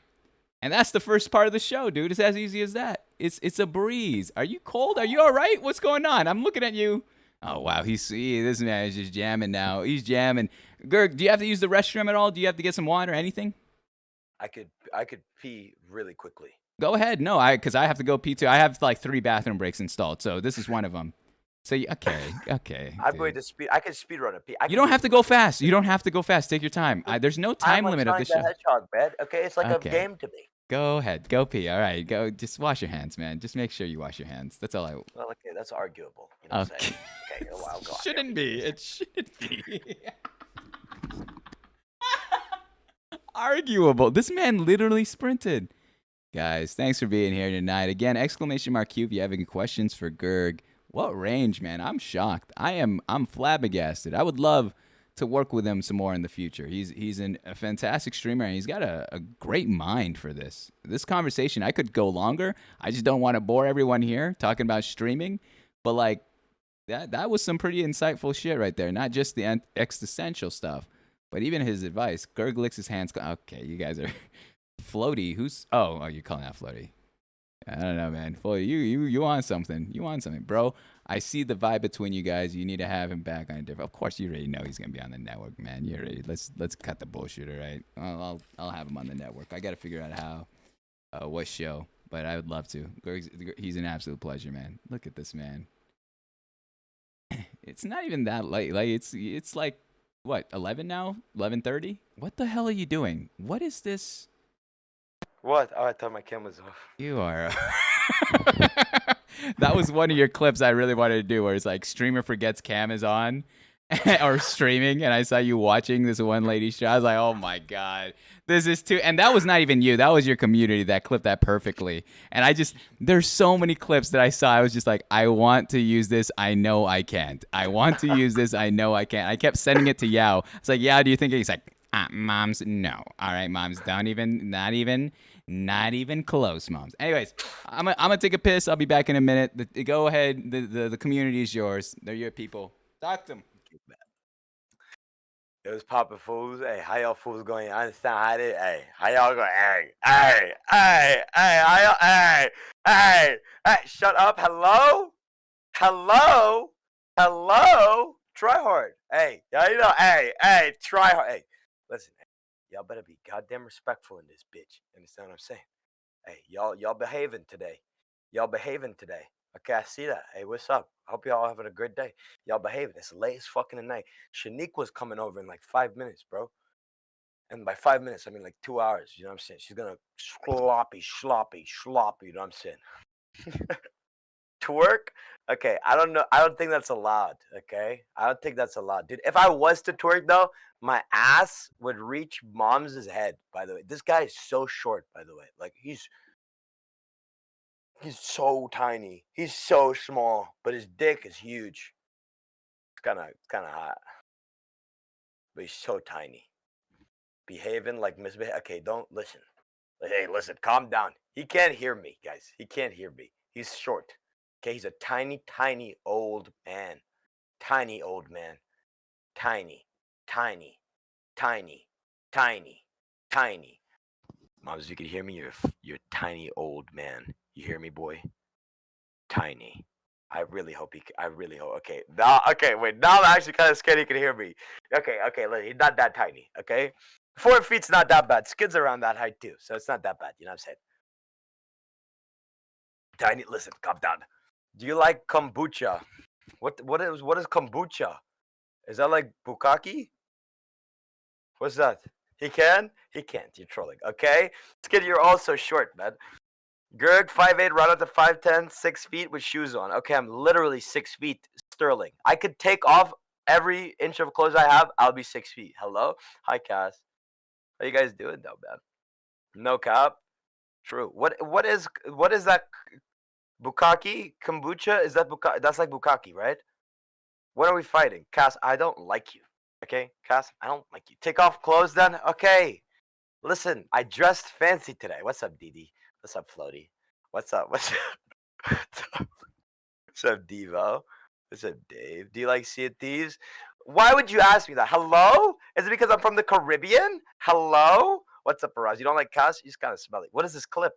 And that's the first part of the show, dude. It's as easy as that. It's a breeze. Are you cold? Are you all right? What's going on? I'm looking at you. Oh, wow. This man is just jamming now. He's jamming. Gerg, do you have to use the restroom at all? Do you have to get some water or anything? I could pee really quickly. Go ahead. No, because I have to go pee too. I have like 3 bathroom breaks installed, so this is one of them. So okay. I'm going to speed. I can speed run a pee. You don't have to go fast. You don't have to go fast. Take your time. There's no time limit of this show. Hedgehog, man. Okay, it's like a game to me. Go ahead. Go pee. All right. Go. Just wash your hands, man. Just make sure you wash your hands. That's all I. Well, okay, that's arguable. You know what I'm saying? Okay, well, I'll go. Shouldn't be. It shouldn't be. Arguable. This man literally sprinted. Guys, thanks for being here tonight. Again, !Q if you have any questions for Gerg. What range, man? I'm shocked. I'm flabbergasted. I would love to work with him some more in the future. He's a fantastic streamer, and he's got a great mind for this. This conversation, I could go longer. I just don't want to bore everyone here talking about streaming. But like that was some pretty insightful shit right there. Not just the existential stuff, but even his advice. Gerg licks his hands. Okay, you guys are Floaty. Oh, you're calling out Floaty. I don't know, man. Floaty, you want something. You want something, bro. I see the vibe between you guys. You need to have him back on a different. Of course, you already know he's gonna be on the network, man. You're ready. Let's cut the bullshit, all right? I'll have him on the network. I gotta figure out how, what show, but I would love to. He's an absolute pleasure, man. Look at this man. It's not even that late. Like it's like what 11 now? 11:30. What the hell are you doing? What is this? What? Oh, I thought my camera was off. You are. That was one of your clips I really wanted to do, where it's like streamer forgets cam is on, or streaming, and I saw you watching this one lady show. I was like, oh my god, this is too. And that was not even you. That was your community that clipped that perfectly. And there's so many clips that I saw. I was just like, I want to use this. I know I can't. I want to use this. I know I can't. I kept sending it to Yao. It's like, Yao, do you think? He's like, moms, no. All right, moms, not even close, moms. Anyways, I'm gonna take a piss. I'll be back in a minute. Go ahead. The community is yours. They're your people. Talk to them. It was popping fools. Hey, how y'all fools going? I understand how they. Hey, how y'all going? Hey, how y'all? Hey. Shut up. Hello. Try hard. Hey, you know. Hey. Try hard. Hey, listen. Y'all better be goddamn respectful in this bitch. Understand what I'm saying? Hey, y'all behaving today. Okay, I see that. Hey, what's up? I hope y'all having a good day. Y'all behaving. It's late as fucking at night. Shaniqua's coming over in like 5 minutes, bro. And by 5 minutes, I mean like 2 hours. You know what I'm saying? She's gonna sloppy. You know what I'm saying? Twerk? Okay, I don't know. I don't think that's allowed. Okay, I don't think that's allowed, dude. If I was to twerk though, my ass would reach mom's head. By the way, this guy is so short. By the way, like he's so tiny. He's so small, but his dick is huge. It's kind of hot, but he's so tiny. Behaving like misbehave. Okay, don't listen. Hey, listen, calm down. He can't hear me, guys. He can't hear me. He's short. Okay, he's a tiny old man. Tiny old man. Tiny. Moms, if you can hear me, you're a tiny old man. You hear me, boy? Tiny. I really hope. Okay, wait. Now I'm actually kind of scared he can hear me. Okay. Look, he's not that tiny. Okay, 4 feet's not that bad. Skid's around that height too, so it's not that bad. You know what I'm saying? Tiny. Listen, calm down. Do you like kombucha? What is kombucha? Is that like bukkake? What's that? He can? He can't. You're trolling. Okay, Skid, you're also short, man. Gerg, 5'8", right up to 5'10", 6 feet with shoes on. Okay, I'm literally 6 feet sterling. I could take off every inch of clothes I have. I'll be 6 feet. Hello? Hi, Cass. How you guys doing, though, man? No cap? True. What is that? Bukkake? Kombucha? Is that bukkake? That's like bukkake, right? What are we fighting? Cass, I don't like you. Okay? Cass, I don't like you. Take off clothes then? Okay. Listen, I dressed fancy today. What's up, Didi? What's up, Floaty? What's up? What's up, Devo? What's up, Dave? Do you like Sea of Thieves? Why would you ask me that? Hello? Is it because I'm from the Caribbean? Hello? What's up, Faraz? You don't like Cass? You just kind of smell it. What is this clip?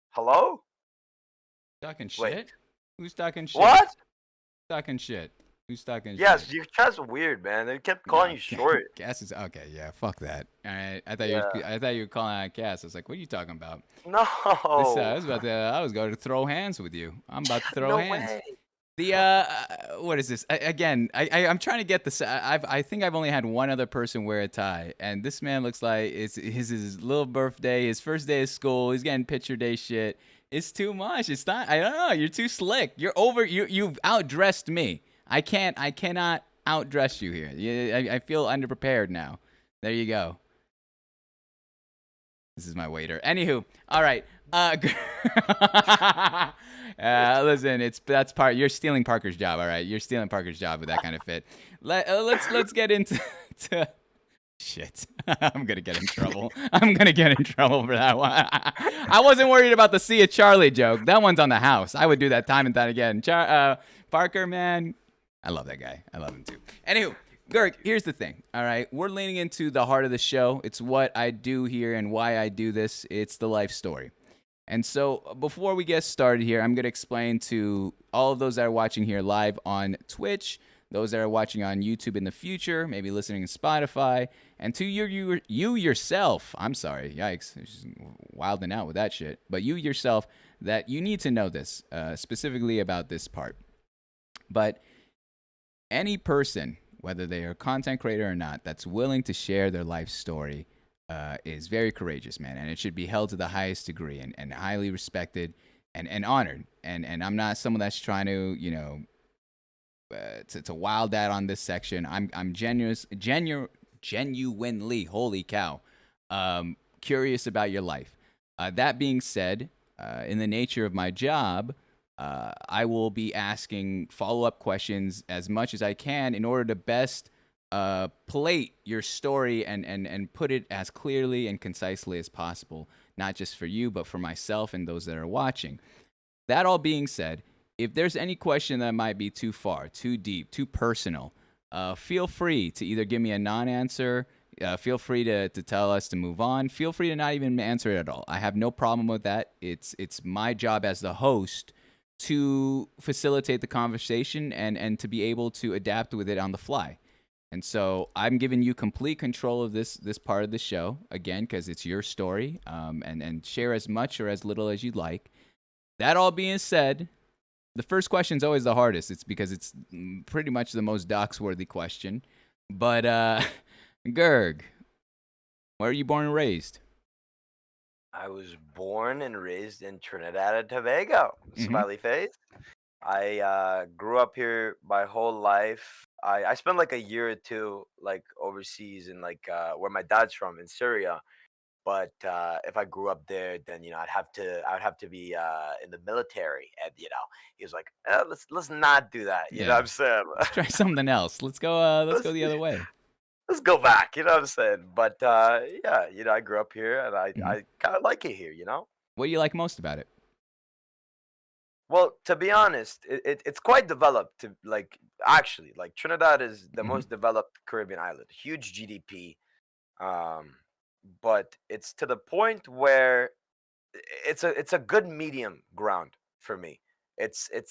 Hello? Talking shit? Wait. Who's talking shit? What? Talking shit. Who's talking Yes, shit? your chat's weird, man. They kept calling you short. Cass is okay. Yeah, fuck that. All right, I Yeah. thought you were calling out Cass. I was like, what are you talking about? No. I was going to throw hands with you. I'm about to throw No hands. way. The what is this? I'm trying to get this. I think I've only had one other person wear a tie, and this man looks like it's his little birthday, his first day of school. He's getting picture day shit. It's too much. It's not. I don't know. You're too slick. You're over. You've outdressed me. I cannot outdress you here. I feel underprepared now. There you go. This is my waiter. Anywho, all right. Listen, that's part. You're stealing Parker's job. All right, you're stealing Parker's job with that kind of fit. Let's get into shit. I'm gonna get in trouble. I'm gonna get in trouble for that one. I wasn't worried about the See a Charlie joke. That one's on the house. I would do that time and time again. Parker, man, I love that guy. I love him too. Anywho. Gerg, here's the thing, all right? We're leaning into the heart of the show. It's what I do here and why I do this. It's the life story. And so before we get started here, I'm going to explain to all of those that are watching here live on Twitch, those that are watching on YouTube in the future, maybe listening on Spotify, and to you yourself, I'm sorry, yikes, just wilding out with that shit, but you yourself, that you need to know this, specifically about this part. But any person, whether they are a content creator or not, that's willing to share their life story is very courageous, man. And it should be held to the highest degree and highly respected and honored. And I'm not someone that's trying to, to wild out on this section. I'm genuinely, holy cow, curious about your life. That being said, in the nature of my job, I will be asking follow-up questions as much as I can in order to best plate your story and put it as clearly and concisely as possible, not just for you, but for myself and those that are watching. That all being said, if there's any question that might be too far, too deep, too personal, feel free to either give me a non-answer. Feel free to tell us to move on. Feel free to not even answer it at all. I have no problem with that. It's my job as the host to facilitate the conversation and to be able to adapt with it on the fly. And so I'm giving you complete control of this part of the show, again, because it's your story, and share as much or as little as you'd like. That all being said, the first question is always the hardest. It's because it's pretty much the most dox-worthy question. But, Gerg, where are you born and raised? I was born and raised in Trinidad and Tobago. Smiley face. I grew up here my whole life. I spent like a year or two like overseas in like where my dad's from in Syria. But if I grew up there, then I'd have to be in the military, and he was like, let's not do that. You know what I'm saying? Let's try something else. Let's go the other way. Let's go back. You know what I'm saying? But yeah, I grew up here, and I kind of like it here. What do you like most about it? Well, to be honest, it's quite developed. Actually, Trinidad is the most developed Caribbean island. Huge GDP. But it's to the point where it's a good medium ground for me. It's in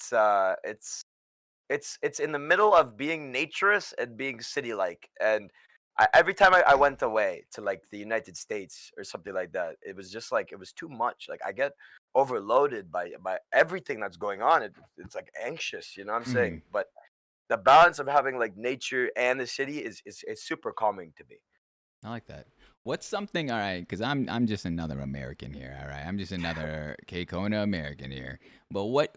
the middle of being naturist and being city-like. And every time I went away to like the United States or something like that, it was just like it was too much. Like I get overloaded by everything that's going on. It's like anxious, you know what I'm saying? But the balance of having like nature and the city is super calming to me. I like that. What's something, all right, because I'm just another American here, all right? I'm just another K-Kona American here. But what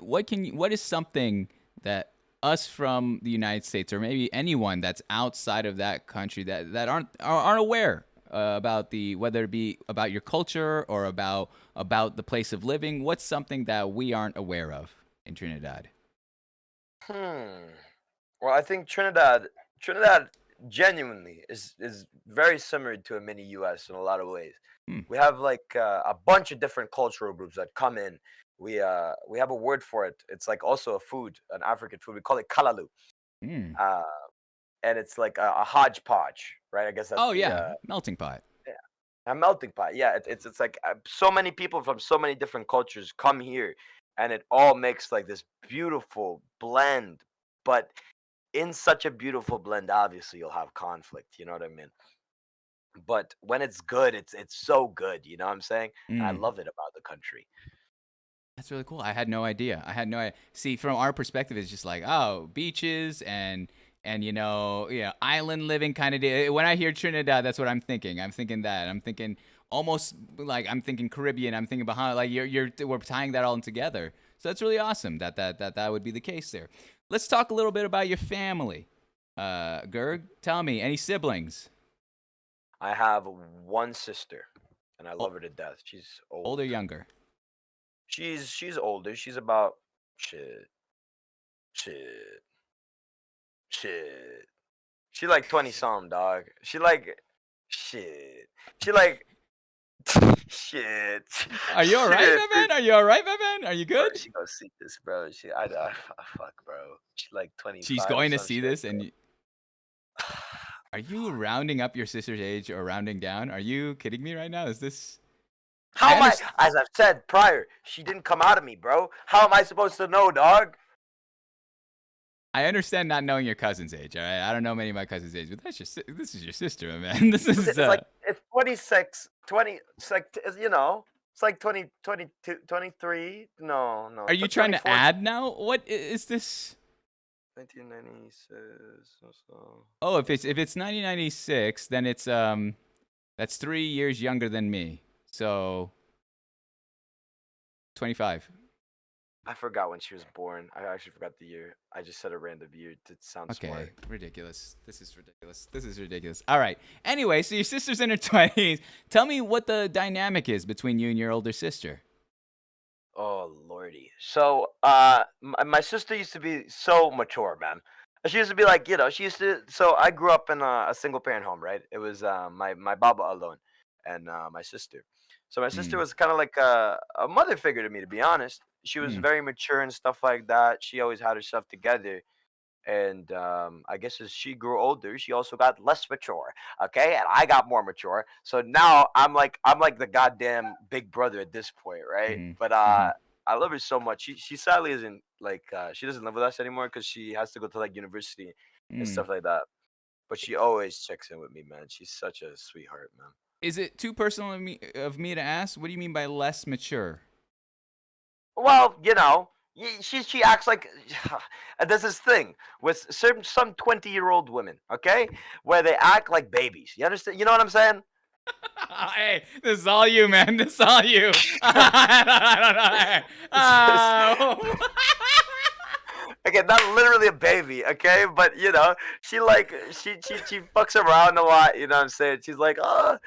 is something that us from the United States, or maybe anyone that's outside of that country that aren't aware about whether it be about your culture or about the place of living, what's something that we aren't aware of in Trinidad? Well, I think Trinidad genuinely is very similar to a mini US in a lot of ways. We have like a bunch of different cultural groups that come in. We have a word for it. It's like also a food, an African food. We call it kalalu. And it's like a hodgepodge, right? I guess that's melting pot. A melting pot. Yeah, it's like so many people from so many different cultures come here, and it all makes like this beautiful blend. But in such a beautiful blend, obviously you'll have conflict. You know what I mean? But when it's good, it's so good. You know what I'm saying? And I love it about the country. That's really cool. I had no idea. See, from our perspective, it's just like, oh, beaches and island living kind of deal. When I hear Trinidad, that's what I'm thinking. I'm thinking almost like I'm thinking Caribbean. I'm thinking behind like we're tying that all in together. So that's really awesome that would be the case there. Let's talk a little bit about your family. Gerg, tell me, any siblings? I have one sister, and I love her to death. She's old. Older, younger? She's older. She's about shit. She like 20 something, dog. She like shit. She like shit. Are you all right, my man? Are you good? Bro, she gonna see this, bro. I fuck, bro. She like 25. She's going to see this, and are you rounding up your sister's age or rounding down? Are you kidding me right now? Is this? How am I? As I've said prior, she didn't come out of me, bro. How am I supposed to know, dog? I understand not knowing your cousin's age. All right, I don't know many of my cousin's age, but this is your sister, man. This is it's like it's 26, 20. It's like it's like 20, 22, 23. No. Are you trying 24. To add now? What is this? 1996. Oh, if it's 1996, then it's that's 3 years younger than me. So 25. I forgot when she was born. I actually forgot the year. I just said a random year to sound Okay, smart. ridiculous. This is ridiculous. This is ridiculous. All right. Anyway, so your sister's in her 20s. Tell me what the dynamic is between you and your older sister. Oh lordy. So my sister used to be so mature, man. She used to be like, she used to. So I grew up in a single parent home, right? It was my baba alone, and my sister. So my sister Mm, was kind of like a mother figure to me, to be honest. She was mm, very mature and stuff like that. She always had herself together. And I guess as she grew older, she also got less mature. Okay, and I got more mature. So now I'm like the goddamn big brother at this point, right? mm, But mm, I love her so much. She sadly isn't like she doesn't live with us anymore because she has to go to like university and mm. stuff like that. But she always checks in with me, man. She's such a sweetheart, man. Is it too personal of me to ask? What do you mean by less mature? Well, she acts like and there's this thing with some 20-year-old women, okay, where they act like babies. You understand? You know what I'm saying? Hey, this is all you, man. This is all you. It's just- Oh. okay, not literally a baby, okay, but she like she fucks around a lot. You know what I'm saying? She's like, oh,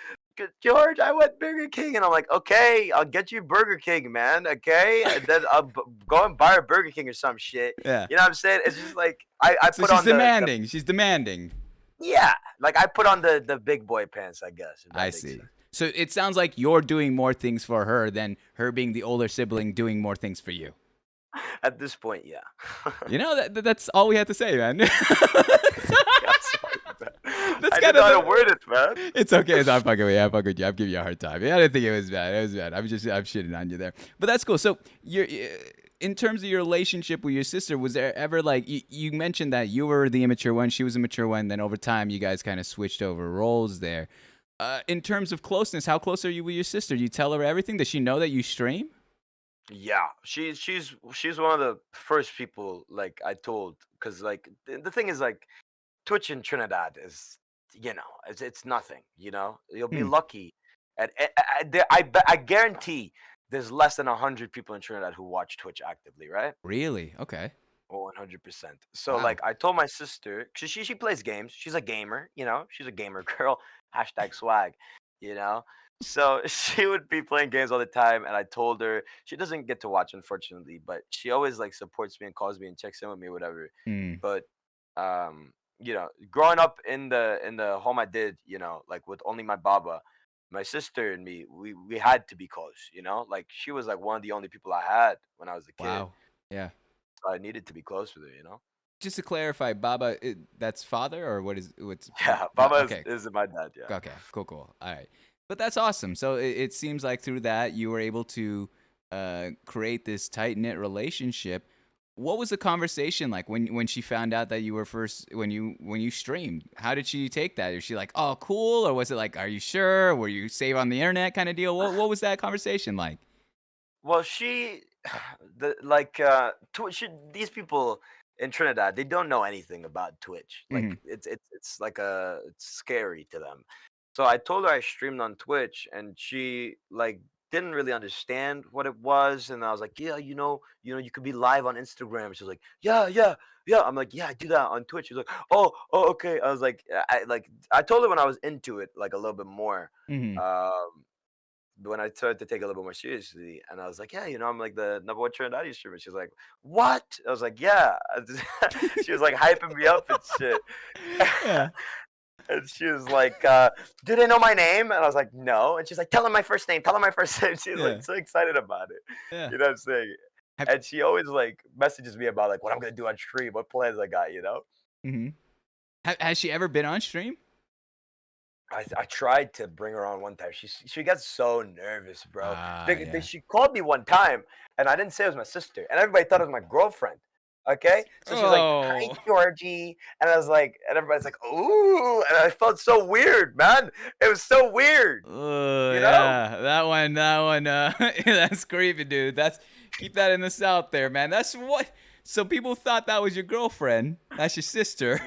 George, I want Burger King, and I'm like, okay, I'll get you Burger King, man, okay, and then I'll go and buy a Burger King or some shit. Yeah. You know what I'm saying? It's just like I So put she's on the demanding. She's demanding. yeah, like I put on the big boy pants, I guess. If that I makes see. sense. So it sounds like you're doing more things for her than her being the older sibling doing more things for you. At this point, yeah. You know, that's all we have to say, man. Yeah, sorry, man. That's I kind didn't know of how to word it, man. It's okay. I'm fucking with you. I'm fucking with you. I'm giving you a hard time. Yeah, I didn't think it was bad. It was bad. I'm shitting on you there. But that's cool. So you're in terms of your relationship with your sister, was there ever like you mentioned that you were the immature one, she was a mature one, then over time you guys kind of switched over roles there. In terms of closeness, how close are you with your sister? Do you tell her everything? Does she know that you stream? Yeah, she's one of the first people like I told because like the thing is like Twitch in Trinidad is it's nothing. You'll be Hmm. lucky. And I guarantee there's less than 100 people in Trinidad who watch Twitch actively, right? Really? Okay. Oh, 100%. So Wow. like I told my sister, 'cause she plays games. She's a gamer, she's a gamer girl. Hashtag swag, you know. So she would be playing games all the time, and I told her she doesn't get to watch, unfortunately, but she always like supports me and calls me and checks in with me, whatever. Hmm. But growing up in the home I did, like with only my baba, my sister and me, we had to be close, like she was like one of the only people I had when I was a kid. Wow. Yeah. I needed to be close with her. Just to clarify, Baba, that's father or what's? Yeah, Baba Okay. is my dad. Yeah. Okay, cool. All right. But that's awesome. So it seems like through that you were able to create this tight knit relationship. What was the conversation like when she found out that you were when you streamed? How did she take that? Was she like, "Oh, cool," or was it like, "Are you sure? Were you safe on the internet?" kind of deal? What was that conversation like? Well, these people in Trinidad, they don't know anything about Twitch. Hmm. Like it's scary to them. So I told her I streamed on Twitch, and she like didn't really understand what it was. And I was like, yeah, you could be live on Instagram. She was like, yeah, yeah, yeah. I'm like, yeah, I do that on Twitch. She's like, oh, okay. I was like, I told her when I was into it like a little bit more. Hmm. Um, when I started to take it a little bit more seriously, and I was like, yeah, I'm like the number one Trinidadian streamer. She's like, what? I was like, yeah. She was like hyping me up and shit. Yeah. And she was like, do they know my name? And I was like, no. And she's like, tell them my first name. Tell them my first name. She's Yeah. like so excited about it. Yeah. You know what I'm saying? Have, And she always like messages me about like what I'm gonna do on stream, what plans I got. hmm Has she ever been on stream? I tried to bring her on one time. She got so nervous, bro. Yeah. She called me one time, and I didn't say it was my sister, and everybody thought it was my girlfriend. Okay, so she's like, "Hi, Oh. Georgie," and I was like, and everybody's like, "Ooh," and I felt so weird, man. It was so weird. Oh, You know? yeah, that one, that's creepy, dude. Keep that in the South there, man. That's what. So people thought that was your girlfriend. That's your sister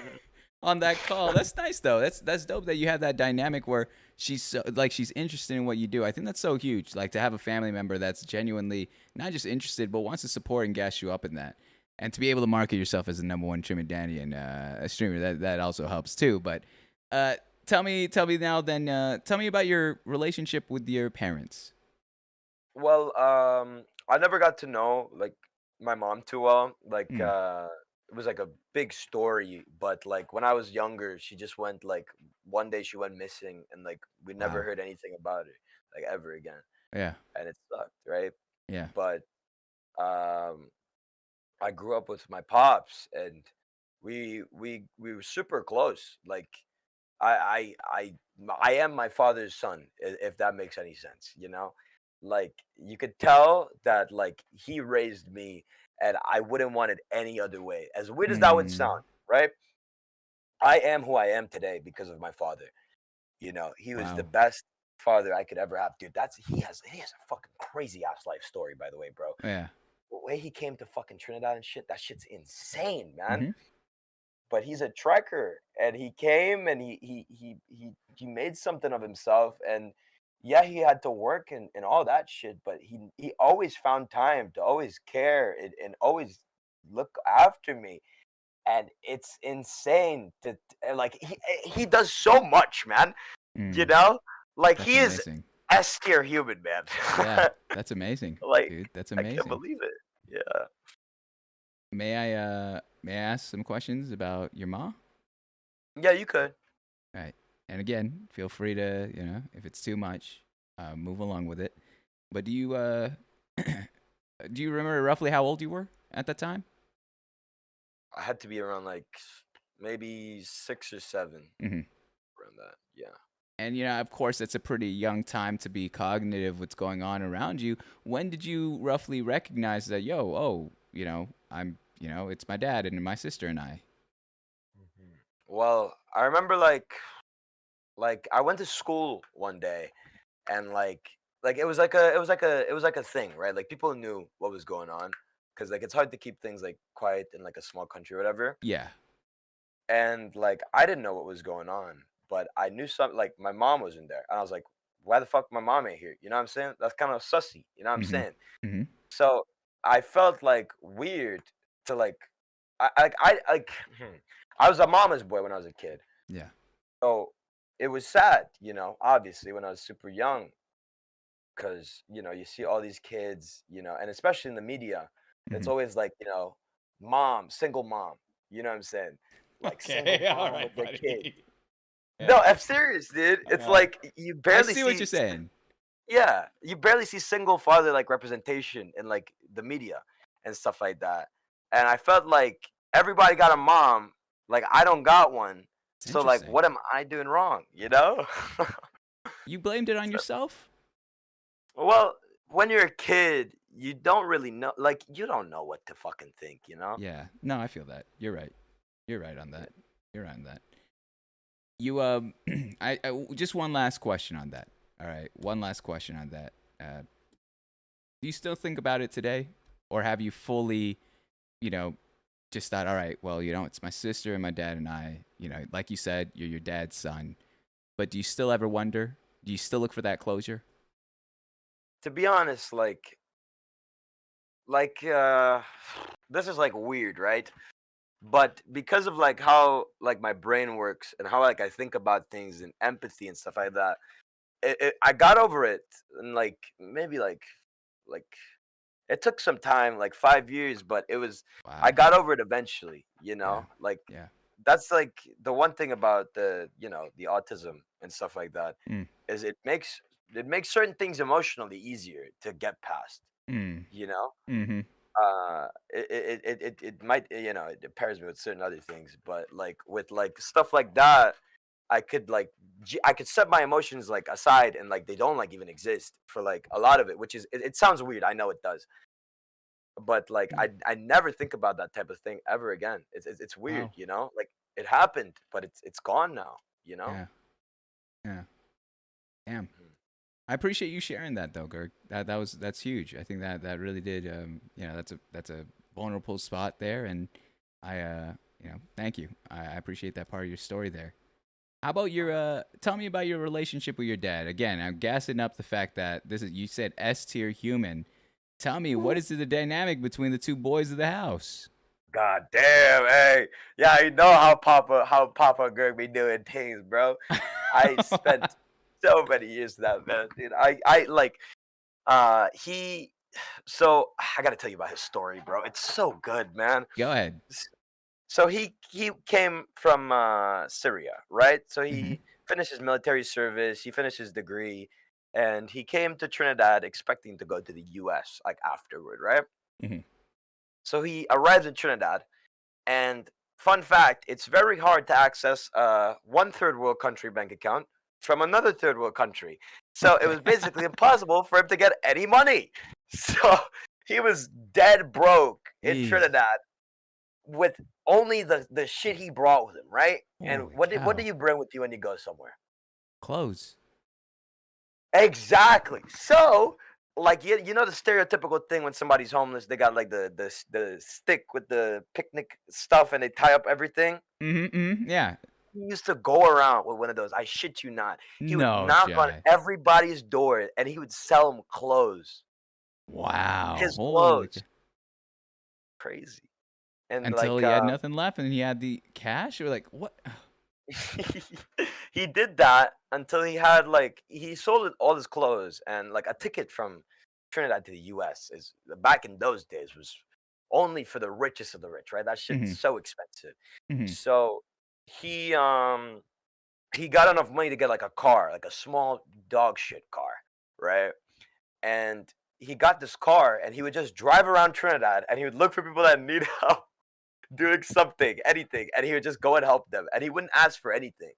on that call. That's nice though. That's dope that you have that dynamic where she's so, like she's interested in what you do. I think that's so huge. Like to have a family member that's genuinely not just interested, but wants to support and gas you up in that. And to be able to market yourself as the #1 Trinidadian streamer, that also helps too. But uh, tell me now, then tell me about your relationship with your parents. Well, I never got to know like my mom too well. Like, Mm. it was like a big story, but like when I was younger, she just went like one day she went missing, and like we never Wow. heard anything about her like ever again, Yeah. and it sucked, right? Yeah. But um, I grew up with my pops, and we were super close. Like I I I I am my father's son, if that makes any sense, you know? Like you could tell that like he raised me and I wouldn't want it any other way. As weird as that would Mm. sound, right? I am who I am today because of my father. You know, he was the Wow. best father I could ever have. Dude, he has a fucking crazy ass life story, by the way, bro. Yeah. The way he came to fucking Trinidad and shit, that shit's insane, man. Mm-hmm. But he's a trekker, and he came and he made something of himself, and yeah, he had to work and all that shit, but he always found time to always care and always look after me, and it's insane like he does so much, man, you Mm. know, like That's he is amazing. S tier human, Yeah, man. that's amazing, Like dude. That's I can't amazing. believe it. Yeah, May I ask some questions about your mom? yeah, you could. Right. And again, feel free to, if it's too much, move along with it. But do you do you remember roughly how old you were at that time? I had to be around like maybe 6 or 7. Hmm. Around that, yeah. And of course, it's a pretty young time to be cognitive what's going on around you. When did you roughly recognize that, I'm, it's my dad and my sister and I? Well, I remember like I went to school one day, and like it was like a thing, right? Like people knew what was going on, because like it's hard to keep things like quiet in like a small country or whatever. Yeah. And like I didn't know what was going on, but I knew something. Like my mom was in there, and I was like, why the fuck my mom ain't here? You know what I'm saying? That's kind of sussy. You know what I'm Hmm. saying? Hmm. So I felt like weird to like I I was a mama's boy when I was a kid. Yeah. So it was sad, obviously when I was super young, because you see all these kids, and especially in the media, it's Hmm. always like, mom, single mom. You know what I'm saying? Like single Okay. All mom right, with their kid. buddy. No, Yeah. I'm serious, dude. I It's know. like you I barely see what see you're saying. yeah, you barely see single father like representation in like the media and stuff like that. And I felt like everybody got a mom, like I don't got one. It's So like interesting. what am I doing wrong, you know? You blamed it on So- yourself? well, when you're a kid, you don't really know, like you don't know what to fucking think, you know? Yeah. No, I feel that. You're right. You're right on that. You're right on that. You just one last question on that. All right, one last question on that. Do you still think about it today, or have you fully, you know, just thought, all right, well, it's my sister and my dad and I. Like you said, you're your dad's son. But do you still ever wonder? Do you still look for that closure? To be honest, like this is like weird, right? But because of like how like my brain works and how like I think about things and empathy and stuff like that, I got over it in like maybe like it took some time, like 5 years, but I Wow. got over it eventually. Yeah. Like Yeah. that's like the one thing about the autism and stuff like that Mm. is it makes certain things emotionally easier to get past. Mm. You know, Mm-hmm. it might, it pairs me with certain other things, but like with like stuff like that, I could like I could set my emotions like aside, and like they don't like even exist for like a lot of it, which is it sounds weird, I know it does, but like I never think about that type of thing ever again. It's weird, Wow. like it happened, but it's gone now, you know. Yeah. Yeah. Damn. I appreciate you sharing that though, Gerg. That's huge. I think that really did. That's a vulnerable spot there, and I thank you. I appreciate that part of your story there. How about your tell me about your relationship with your dad. Again, I'm gassing up the fact that this is you said S tier human. Tell me what is the dynamic between the two boys of the house? God damn, hey. Yeah, you know how Papa Gerg be doing things, bro. I spent so many years with that man, dude. I like he so I gotta tell you about his story, bro. It's so good, man. Go ahead. So he came from Syria, right? So Hmm. he finished his military service, he finished his degree, and he came to Trinidad expecting to go to the US like afterward, right? Hmm. So he arrives in Trinidad, and fun fact, it's very hard to access one third world country bank account from another third world country. So it Okay. was basically impossible for him to get any money. So he was dead broke in Eesh. Trinidad with only the shit he brought with him, right? And Holy what do cow. you bring with you when you go somewhere? Clothes. Exactly. So, like you know the stereotypical thing when somebody's homeless, they got like the stick with the picnic stuff and they tie up everything. Mm-hmm. Yeah. He used to go around with one of those. I shit you not. He would No, knock on Jai. everybody's door and he would sell them clothes. Wow. His Holy clothes. Crazy. And until like he had nothing left and he had the cash or like what? he did that until he had like he sold all his clothes and like a ticket from Trinidad to the US is back in those days was only for the richest of the rich, right? That shit's Hmm. so expensive. Hmm. So he um he got enough money to get like a car, like a small dog shit car, right? And he got this car and he would just drive around Trinidad and he would look for people that need help doing something, anything, and he would just go and help them. And he wouldn't ask for anything.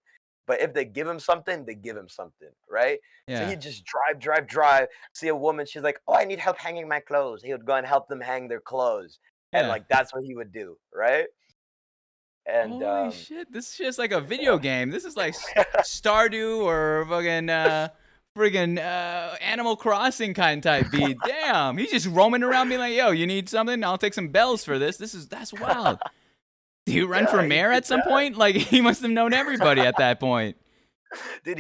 But if they give him something, they give him something, right? So Yeah. he'd just drive, see a woman, she's like, oh, I need help hanging my clothes. He would go and help them hang their clothes. And Yeah. like that's what he would do, right? And Holy shit! This is just like a video game. This is like Stardew or fucking friggin' Animal Crossing kind type beat. Damn, he's just roaming around being like, "Yo, you need something? I'll take some bells for this." That's wild. Do you run for yeah, he mayor did at some that. point? Like he must have known everybody at that point. Dude,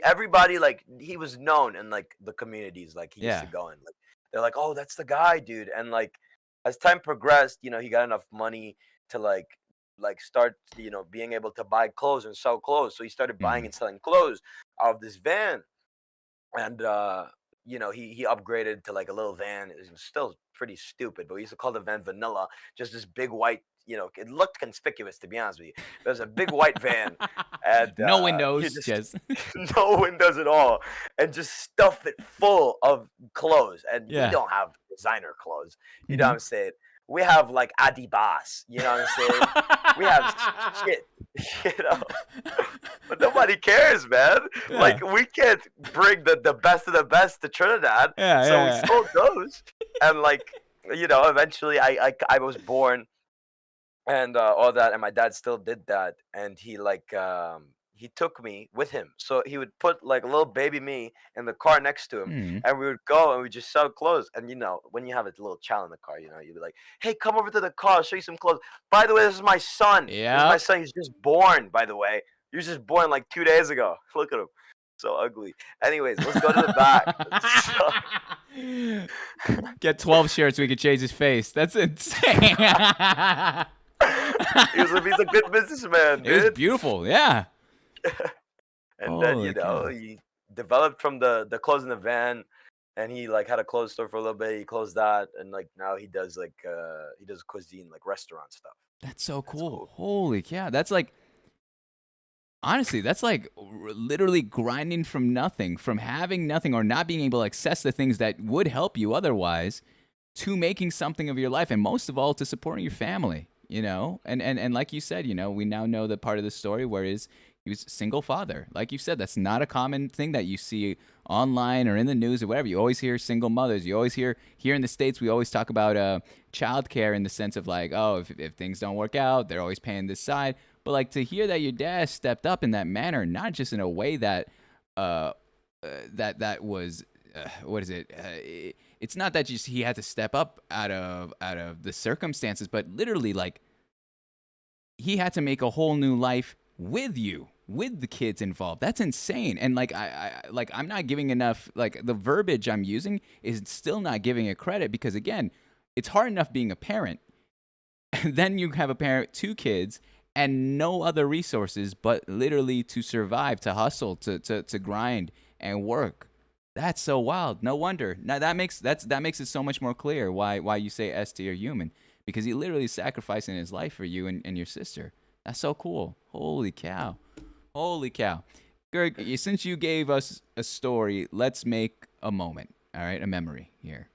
everybody like he was known in like the communities like he used to Yeah. go in. Like they're like, oh, that's the guy, dude. And like as time progressed, you know, he got enough money to like start, you know, being able to buy clothes and sell clothes. So he started buying Mhm. and selling clothes out of this van. And you know, he upgraded to like a little van. It was still pretty stupid, but we used to call the van Vanilla. Just this big white, you know, it looked conspicuous to be honest with you. It was a big white van, and No he windows, just just no windows at all, and just stuff it full of clothes. And we yeah. don't have designer clothes, you know what Mhm. I'm saying? We have like Adibas, you know what I'm saying? We have shit, you know. But nobody cares, man. Yeah. Like we can't bring the best of the best to Trinidad, Yeah, so we yeah, sold those, and like you know, eventually I was born and all that, and my dad still did that, and he took me with him, so he would put like a little baby me in the car next to him, Mhm. and we would go and we just sell clothes. And you know, when you have a little child in the car, you know, you'd be like, hey, come over to the car, I'll show you some clothes. By the way, this is my son. This is my Yep. son. He's just born, by the way. He was just born like 2 days ago. Look at him, so ugly. Anyways, let's go to the back. So, Get 12 shirts, we could change his face. That's insane. he's a good businessman, It was dude. beautiful, yeah. And then you Holy know cow. he developed from the clothes in the van, and he like had a clothes store for a little bit. He closed that, and like now he does cuisine, like restaurant stuff. That's so That's cool. cool. Holy cow. That's like, honestly, that's like literally grinding from nothing, from having nothing or not being able to access the things that would help you otherwise to making something of your life. And most of all, to supporting your family, you know? And like you said, you know, we now know the part of the story where he was a single father. Like you said, that's not a common thing that you see online or in the news or whatever. You always hear single mothers. You always hear here in the States, we always talk about childcare in the sense of like, oh, if things don't work out, they're always paying this side. But like to hear that your dad stepped up in that manner, not just in a way that uh, that was what is it? It's not that just he had to step up out of the circumstances, but literally like he had to make a whole new life with you, with the kids involved. That's insane. And like I'm not giving enough, like the verbiage I'm using is still not giving it credit, because again, it's hard enough being a parent. And then you have a parent, 2 kids, and no other resources but literally to survive, to hustle, to grind and work. That's so wild. No wonder. Now that makes it so much more clear why you say S tier human, because he literally sacrificing his life for you and your sister. That's so cool. Holy cow. Holy cow. Gerg, since you gave us a story, let's make a moment, all right? A memory here.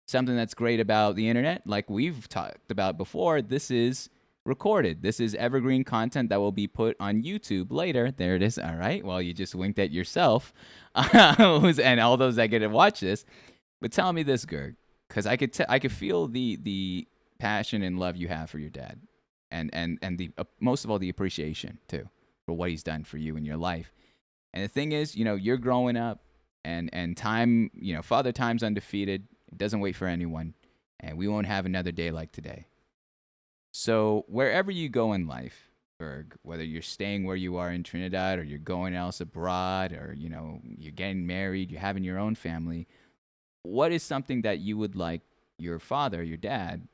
Something that's great about the internet, like we've talked about before, this is recorded. This is evergreen content that will be put on YouTube later. There it is. All right. Well, you just winked at yourself and all those that get to watch this. But tell me this, Gerg, because I could feel the passion and love you have for your dad, and the most of all the appreciation too for what he's done for you in your life. And the thing is, you're growing up, and time, Father Time's undefeated. It doesn't wait for anyone, and we won't have another day like today. So wherever you go in life, Berg, whether you're staying where you are in Trinidad, or you're going else abroad, or you're getting married, you're having your own family, what is something that you would like your father, your dad,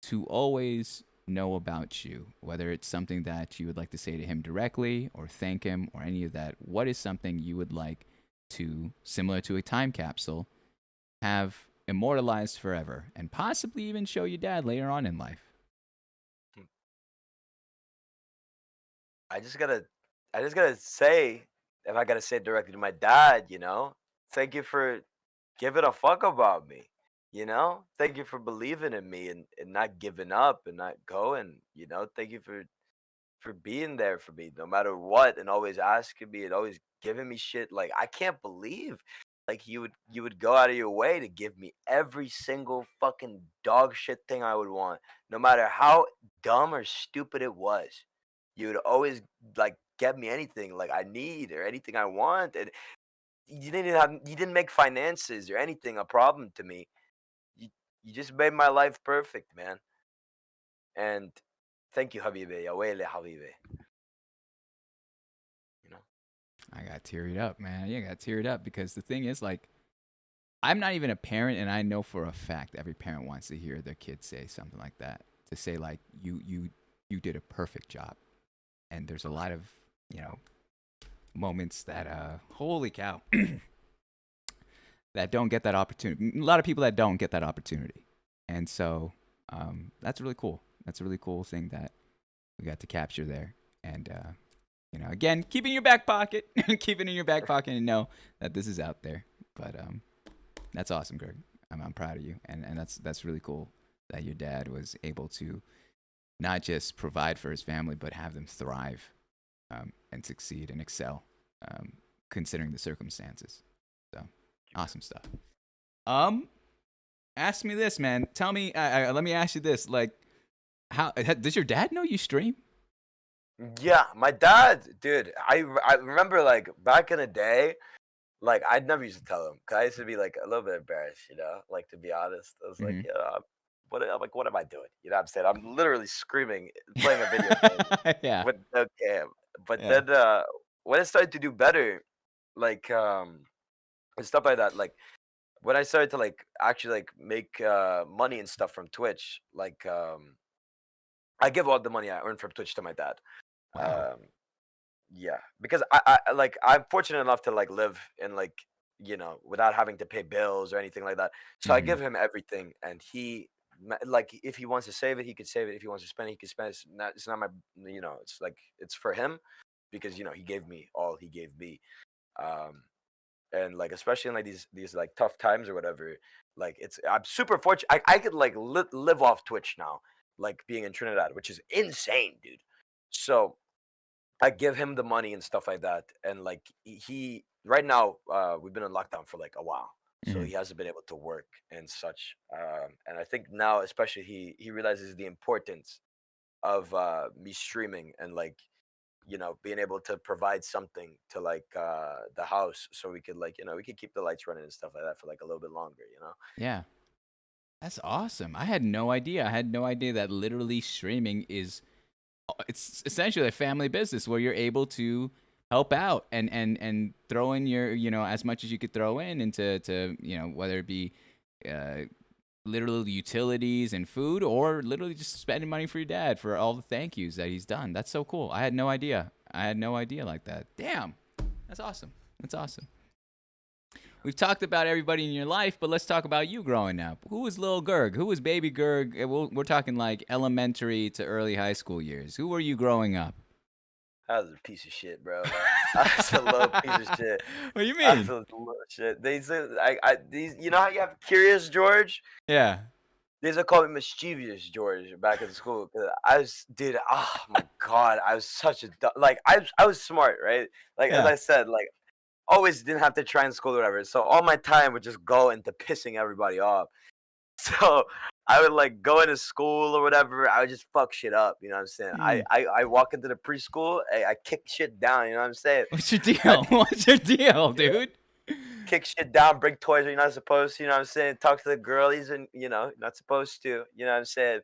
to always know about you? Whether it's something that you would like to say to him directly, or thank him, or any of that. What is something you would like to, similar to a time capsule, have immortalized forever, and possibly even show your dad later on in life? I just gotta say, if I gotta say it directly to my dad, thank you for giving a fuck about me. Thank you for believing in me, and not giving up and not going. Thank you for being there for me no matter what, and always asking me and always giving me shit. Like, I can't believe, like, you would go out of your way to give me every single fucking dog shit thing I would want, no matter how dumb or stupid it was. You would always, like, get me anything like I need or anything I want, and you didn't make finances or anything a problem to me. You you just made my life perfect, man. And thank you, Habibi. Ya wele, Habibi. You know. I got teared up, man. Yeah, I got teared up, because the thing is, like, I'm not even a parent, and I know for a fact every parent wants to hear their kid say something like that. To say, like, you did a perfect job. And there's a lot of, moments that holy cow, that don't get that opportunity. A lot of people that don't get that opportunity. And so that's really cool. That's a really cool thing that we got to capture there. And again, keep it in your back pocket. Keep it in your back pocket and know that this is out there. But that's awesome, Greg. I'm proud of you. And that's really cool that your dad was able to not just provide for his family, but have them thrive and succeed and excel, considering the circumstances. So awesome stuff. Ask me this, man. Tell me. Let me ask you this. Like, how does your dad know you stream? Yeah, my dad, dude. I remember, like, back in the day, like, I'd never used to tell him because I used to be, like, a little bit embarrassed, like, to be honest. I was like, what am I doing? You know what I'm saying? I'm literally screaming, playing a video game Yeah. with no cam. But Yeah. then when it started to do better, like, and stuff like that, like, when I started to, like, actually, like, make money and stuff from Twitch, like, I give all the money I earn from Twitch to my dad. Wow. Um, yeah, because I'm fortunate enough to, like, live in, like, without having to pay bills or anything like that. So I give him everything, and like, if he wants to save it, he could save it. If he wants to spend it, he could spend it. It's not my, it's like, it's for him, because he gave me all he gave me. Um, and, like, especially in, like, these like tough times or whatever, like, I'm super fortunate. I could, like, live off Twitch now, like, being in Trinidad, which is insane, dude. So I give him the money and stuff like that, and, like, he right now, we've been in lockdown for, like, a while, so he hasn't been able to work and such. And I think now, especially, he realizes the importance of me streaming, and, like, being able to provide something to, like, the house, so we could, like, we could keep the lights running and stuff like that for, like, a little bit longer. Yeah. That's awesome. I had no idea. I had no idea that literally streaming is, it's essentially a family business where you're able to help out and throw in your, as much as you could throw in into whether it be uh, literal utilities and food, or literally just spending money for your dad for all the thank yous that he's done. That's so cool. I had no idea. Like that. Damn. That's awesome. That's awesome. We've talked about everybody in your life, but let's talk about you growing up. Who was Lil Gerg? Who was Baby Gerg? We're talking like elementary to early high school years. Who were you growing up? I was a piece of shit, bro. I was a little piece of shit. What do you I was mean? a little shit. They said these. You know how you have Curious George? Yeah. They used to call me Mischievous George back in school. 'Cause dude. Oh my god, I was such a like. I was smart, right? Like as Yeah. I said, like always didn't have to try in school or whatever. So all my time would just go into pissing everybody off. So I would like go into school or whatever. I would just fuck shit up. You know what I'm saying? Hmm. I walk into the preschool. I kick shit down. You know what I'm saying? What's your deal? What's your deal, dude? Kick shit down, bring toys where you're not supposed to. You know what I'm saying? Talk to the girlies and you're not supposed to. You know what I'm saying?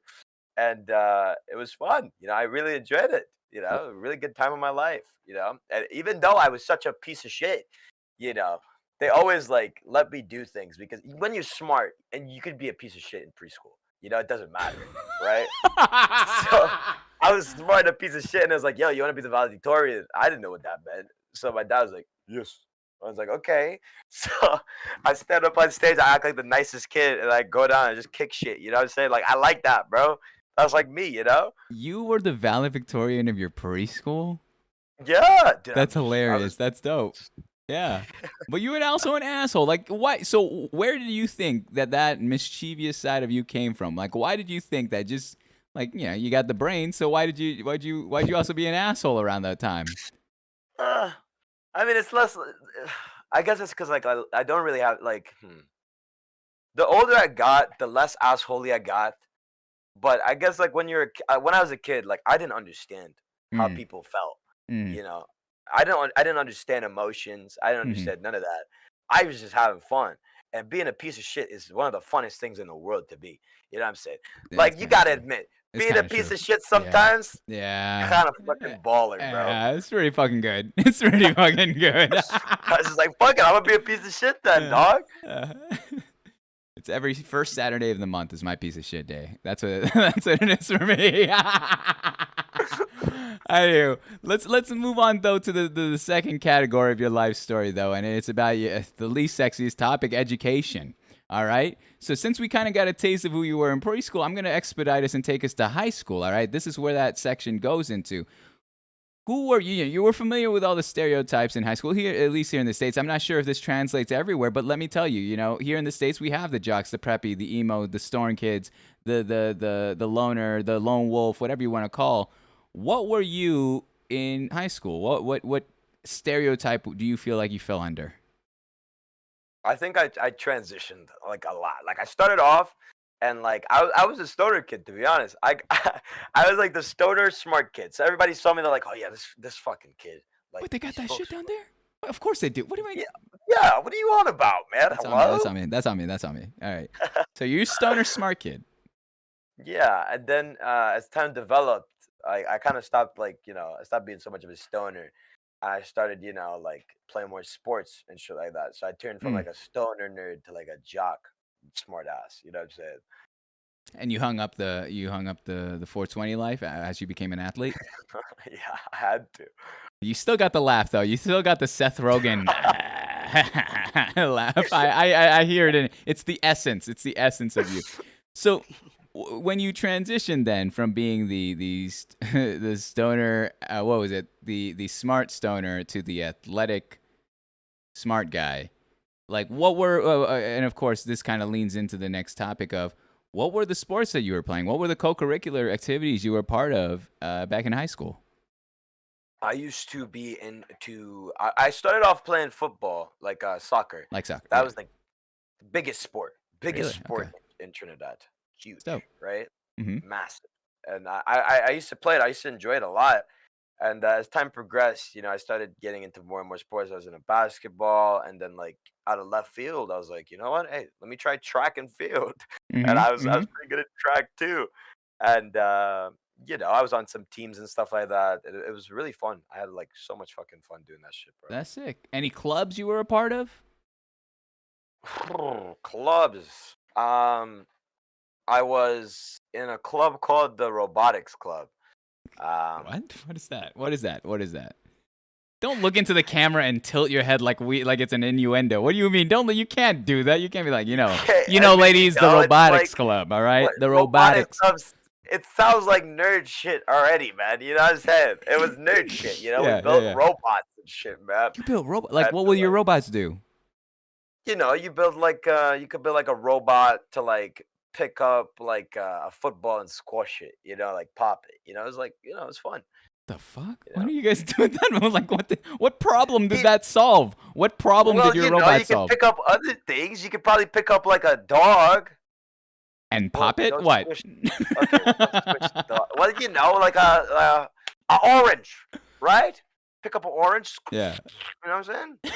And it was fun. I really enjoyed it. A really good time of my life. And even though I was such a piece of shit, you know, they always like let me do things because when you're smart and you could be a piece of shit in preschool, it doesn't matter, right? So I was smart and a piece of shit, and I was like, "Yo, you want to be the valedictorian?" I didn't know what that meant, so my dad was like, "Yes." I was like, "Okay." So I stand up on stage, I act like the nicest kid, and I go down and just kick shit. You know what I'm saying? Like I like that, bro. That was like me. You were the valedictorian of your preschool? Yeah, dude, That's I hilarious. was That's dope. Yeah. But you were also an asshole. Like, why? So, where did you think that mischievous side of you came from? Like, why did you think that just, like, you got the brain, so why'd you also be an asshole around that time? uh, I mean, it's less. I guess it's because like I don't really have like. The older I got, the less assholey I got. But I guess like when I was a kid, like I didn't understand how Mm, people felt. mm, You know, I didn't understand emotions. I didn't mhm. understand none of that. I was just having fun. And being a piece of shit is one of the funnest things in the world to be. You know what I'm saying? Yeah, it's Like you kind of gotta true. admit, It's being a kind of piece true. of shit Yeah. sometimes Yeah. kind of fucking baller, bro. Yeah, it's pretty fucking good. It's pretty fucking good. I was just like, fuck it, I'm gonna be a piece of shit then, dog. Uh, it's every first Saturday of the month is my piece of shit day. That's what that's what it is for me. I do. Let's move on though to the second category of your life story though, and it's about the least sexiest topic, education. All right. So since we kind of got a taste of who you were in preschool, I'm gonna expedite us and take us to high school. All right. This is where that section goes into. Who were you? You were familiar with all the stereotypes in high school here, at least here in the States. I'm not sure if this translates everywhere, but let me tell you, here in the States we have the jocks, the preppy, the emo, the storm kids, the loner, the lone wolf, whatever you want to call. What were you in high school? What stereotype do you feel like you fell under? I think I transitioned like a lot. Like I started off and like I was a stoner kid to be honest. I was like the stoner smart kid. So everybody saw me, they're like, "Oh yeah, this fucking kid." Like But they he got that shit smokes. down there? Well, of course they do. What do I? Yeah, yeah. What are you on about, man? That's on me. Hello. That's on me. That's on me. That's on me. All right. So you're stoner smart kid. Yeah, and then as time developed, I kind of stopped I stopped being so much of a stoner. I started like playing more sports and shit like that. So I turned from Mm. like a stoner nerd to like a jock smart ass. You know what I'm saying? And you hung up the 420 life as you became an athlete. Yeah, I had to. You still got the laugh though. You still got the Seth Rogen laugh. I hear it in it's the essence. It's the essence of you. So when you transitioned then from being the stoner, what was it? The smart stoner to the athletic smart guy. Like what were and of course this kind of leans into the next topic of what were the sports that you were playing? What were the co-curricular activities you were part of back in high school? I used to be into. I started off playing football, like soccer. Like soccer, That yeah. was like the biggest Really? sport Okay. in Trinidad. Huge, It's dope. right? Mm-hmm. Massive. And I used to play it. I used to enjoy it a lot. And as time progressed, I started getting into more and more sports. I was in a basketball, and then like out of left field, I was like, you know what? Hey, let me try track and field. And Mm-hmm. I was Mm-hmm. pretty good at track too. And I was on some teams and stuff like that. It was really fun. I had like so much fucking fun doing that shit, bro. That's sick. Any clubs you were a part of? Clubs. I was in a club called the Robotics Club. What? What is that? What is that? What is that? Don't look into the camera and tilt your head like it's an innuendo. What do you mean? You can't do that. You can't be like, I ladies, the it's Robotics like, Club, all right? what, The robotics Robotics. clubs. It sounds like nerd shit already, man. You know what I'm saying? It was nerd shit. We built Yeah. robots and shit, man. You built robot. Like, And, what will your robots do? you build like you could build like a robot to like pick up like a football and squash it. Like pop it. It was like it's fun. The fuck? You Why know? are you guys doing that? I was like, what problem did He- that solve? What problem Well, did your you robot can solve? pick up other things. You could probably pick up like a dog. And Well, pop it? don't What? squish- Okay, well, don't squish the dog. Well, like a orange, right? Pick up an orange. Yeah. You know what I'm saying?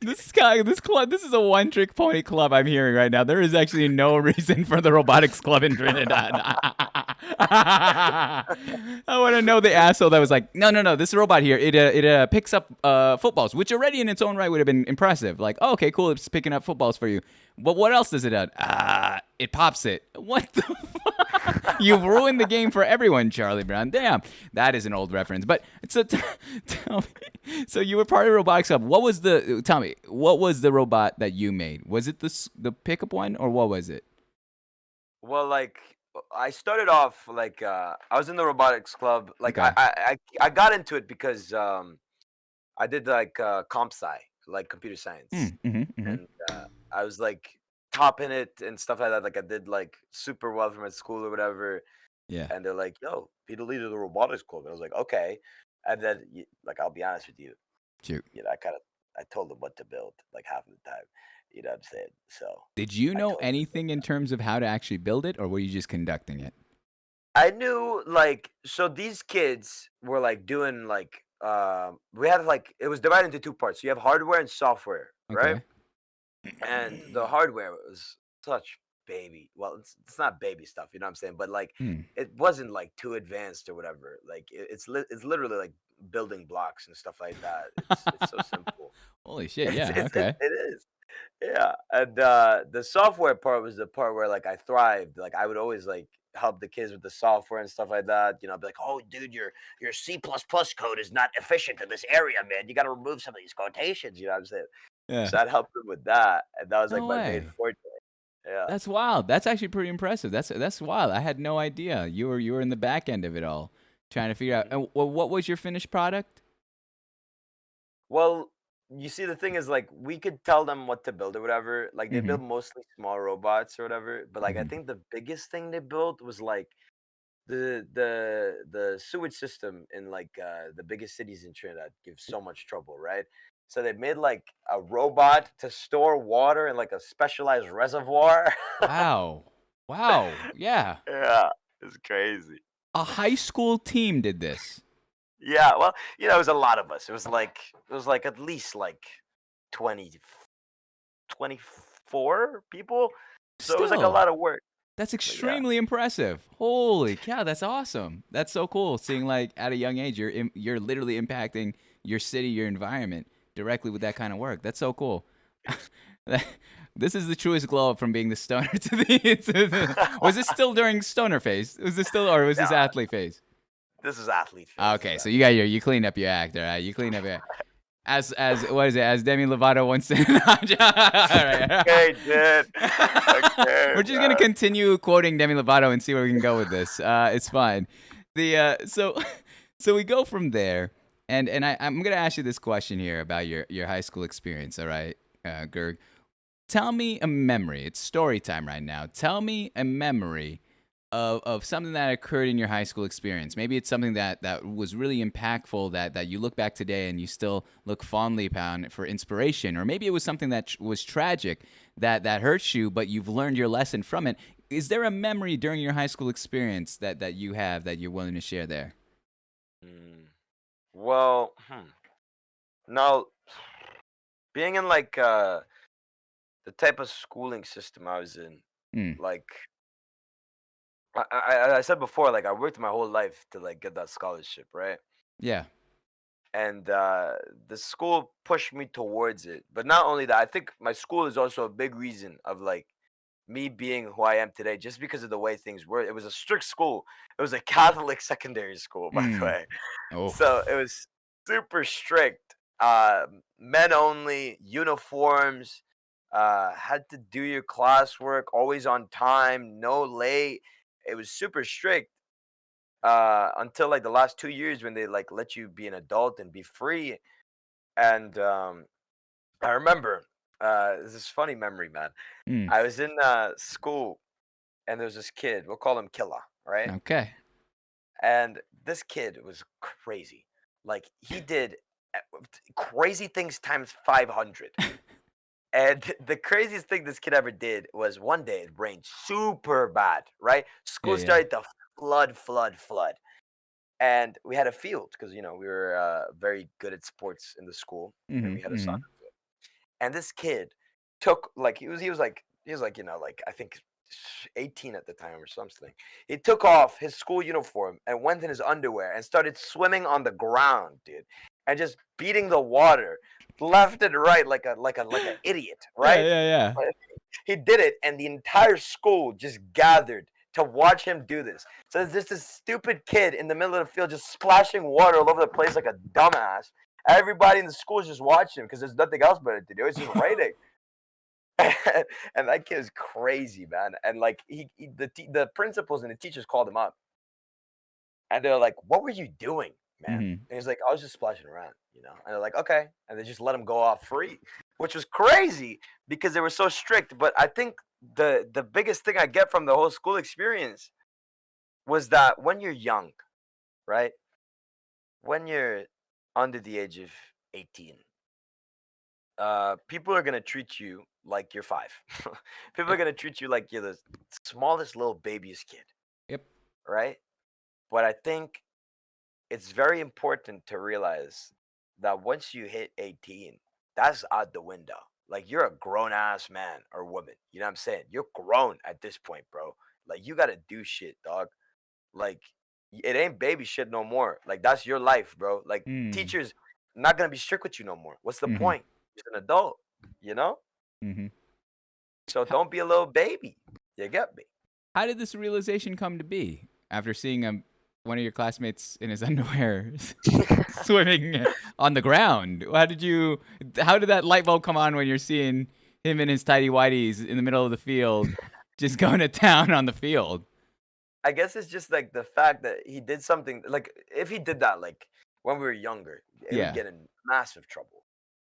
This club, this is a one-trick pony club I'm hearing right now. There is actually no reason for the robotics club in Trinidad. I want to know the asshole that was like, no, this robot here, it picks up footballs, which already in its own right would have been impressive. Like, oh, okay, cool, it's picking up footballs for you. But what else does it do? It pops it. What the fuck? You've ruined the game for everyone, Charlie Brown. Damn, that is an old reference. But so tell me, so you were part of Robotics Club. Tell me, what was the robot that you made? Was it the pickup one, or what was it? Well, like I started off like I was in the robotics club. Like Okay. I got into it because I did like comp sci, like computer science, Mm-hmm. and I was like top in it and stuff like that. Like I did like super well from my school or whatever. Yeah. And they're like, "Yo, be the leader of the robotics club." And I was like, "Okay." And then, like, I'll be honest with you, Shoot. I told them what to build like half of the time. You know what I'm saying? So Did you I know told them. anything in terms of how to actually build it, or were you just conducting it? I knew like so these kids were like doing like we had like it was divided into two parts. So you have hardware and software, right? Okay. And the hardware was such baby. Well, it's not baby stuff, you know what I'm saying? But like Hmm. it wasn't like too advanced or whatever. Like it's literally like building blocks and stuff like that. It's so simple. Holy shit! It's, Yeah. it's it, Okay. it is. Yeah. And the software part was the part where like I thrived. Like I would always like help the kids with the software and stuff like that. I'd be like, "Oh, dude, your C++ code is not efficient in this area, man. You got to remove some of these quotations." You know what I'm saying? Yeah. So I'd help them with that, and that was like No my main way. forte. Yeah. That's wild. That's actually pretty impressive. That's wild. I had no idea. You were in the back end of it all, trying to figure out. And what was your finished product? Well, you see, the thing is, like, we could tell them what to build or whatever. Like, they Mhm. build mostly small robots or whatever. But like, I Mhm. think the biggest thing they built was like the sewage system in like the biggest cities in Trinidad gives so much trouble, right? So they made like a robot to store water in like a specialized reservoir. Wow. Wow. Yeah. Yeah, it's crazy. A high school team did this. Yeah, well, it was a lot of us. It was like at least like 20, 24 people. So it was like a Still, lot of work. that's But yeah. extremely impressive. Holy cow, that's awesome. That's so cool. Seeing like at a young age, you're literally impacting your city, your environment directly with that kind of work. That's so cool. This is the truest glow up from being the stoner to Was this still during stoner phase? Was this still, or was this No, athlete phase? this is athlete phase. Okay, so you clean up your act, all right? You clean up your act. As what is it? As Demi Lovato once said. All right. Okay, dude. Okay, We're just gonna continue quoting Demi Lovato and see where we can go with this. It's fine. So we go from there, and I'm gonna ask you this question here about your high school experience. All right, Gerg, tell me a memory. It's story time right now. Tell me a memory of something that occurred in your high school experience. Maybe it's something that was really impactful that you look back today and you still look fondly upon for inspiration, or maybe it was something that was tragic that hurts you, but you've learned your lesson from it. Is there a memory during your high school experience that you have that you're willing to share there? Mm. Well, now being in like the type of schooling system I was in, Mm. Like I said before, like I worked my whole life to like get that scholarship, right? Yeah. And the school pushed me towards it. But not only that, I think my school is also a big reason of like me being who I am today, just because of the way things were. It was a strict school. It was a Catholic secondary school, by the Mm. way. Oh. So it was super strict. Men only, uniforms. Had to do your classwork always on time, no late. It was super strict until like the last 2 years when they like let you be an adult and be free. And I remember this is funny memory, man. Mm. I was in school and there was this kid. We'll call him Killa, right? Okay. And this kid was crazy. Like he did crazy things times 500. And the craziest thing this kid ever did was one day it rained super bad, right? Yeah. School Yeah. started to flood. And we had a field because we were very good at sports in the school, and we Mm-hmm. had a Mm-hmm. soccer field. And this kid took like he was like like I think 18 at the time or something. He took off his school uniform and went in his underwear and started swimming on the ground, dude, and just beating the water left and right like a idiot, Yeah. right? Yeah. Yeah. He did it, and the entire school just gathered to watch him do this. So there's just this stupid kid in the middle of the field just splashing water all over the place like a dumbass. Everybody in the school is just watching him because there's nothing else better to do. It's just raining. And that kid is crazy, man. And like the principals and the teachers called him up, and they're like, "What were you doing, man?" Mm-hmm. And he's like, "I was just splashing around." And they're like, "Okay," and they just let him go off free, which was crazy because they were so strict. But I think the biggest thing I get from the whole school experience was that when you're young, right? When you're under the age of 18, people are gonna treat you like you're 5. People are Yep. gonna treat you like you're the smallest little baby's kid, Yep. right? But I think it's very important to realize that once you hit 18, that's out the window. Like you're a grown ass man or woman. You know what I'm saying? You're grown at this point, bro. Like you gotta do shit, dog. Like it ain't baby shit no more. Like that's your life, bro. Like Mm. teachers not gonna be strict with you no more. What's the Mm-hmm. point? You're an adult, you know? Mm-hmm. So don't be a little baby. You get me? How did this realization come to be after seeing one of your classmates in his underwear swimming on the ground? How did that light bulb come on when you're seeing him in his tidy whities in the middle of the field, just going to town on the field? I guess it's just like the fact that he did something like if he did that like when we were younger, it would Yeah. get in massive trouble,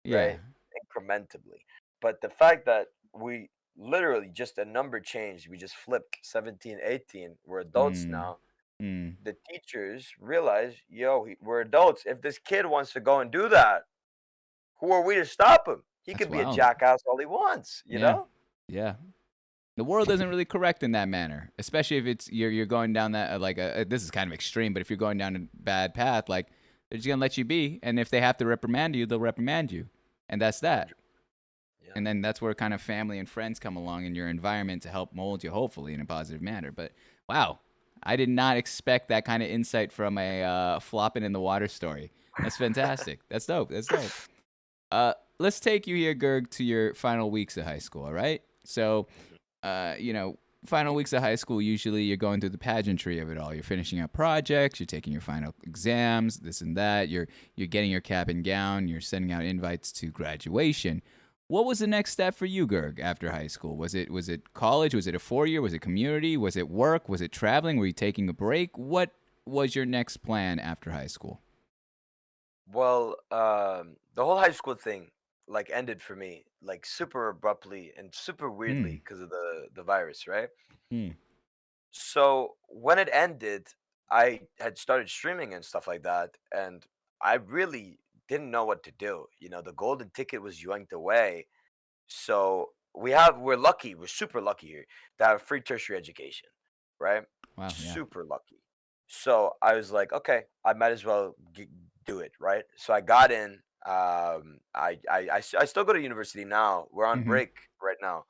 Yeah. right? Incrementally. But the fact that we literally just a number changed, we just flipped 17, 18, we're adults Mm. now. Mm. The teachers realize, yo, we're adults. If this kid wants to go and do that, who are we to stop him? He That's could be a wild. jackass all he wants, you Yeah. know? Yeah. The world isn't really correct in that manner, especially if it's you're going down that this is kind of extreme, but if you're going down a bad path, like they're just gonna let you be, and if they have to reprimand you, they'll reprimand you, and that's that. Yeah. And then that's where kind of family and friends come along in your environment to help mold you, hopefully in a positive manner. But wow, I did not expect that kind of insight from a flopping in the water story. That's fantastic. That's dope. That's dope. Let's take you here, Gerg, to your final weeks of high school. All right, so final weeks of high school, usually you're going through the pageantry of it all. You're finishing up projects, you're taking your final exams, this and that. You're getting your cap and gown, you're sending out invites to graduation. What was the next step for you, Gerg, after high school? Was it college? Was it a 4-year? Was it community? Was it work? Was it traveling? Were you taking a break? What was your next plan after high school? Well, the whole high school thing like ended for me like super abruptly and super Hmm. weirdly because of the virus, right? Hmm. So when it ended, I had started streaming and stuff like that, and I really didn't know what to do. The golden ticket was yanked away. So we're lucky, we're super lucky here to have free tertiary education, right? Wow. Yeah. Super lucky. So I was like, okay, I might as well do it, right? So I got in. I still go to university now. We're on Mm-hmm. break right now,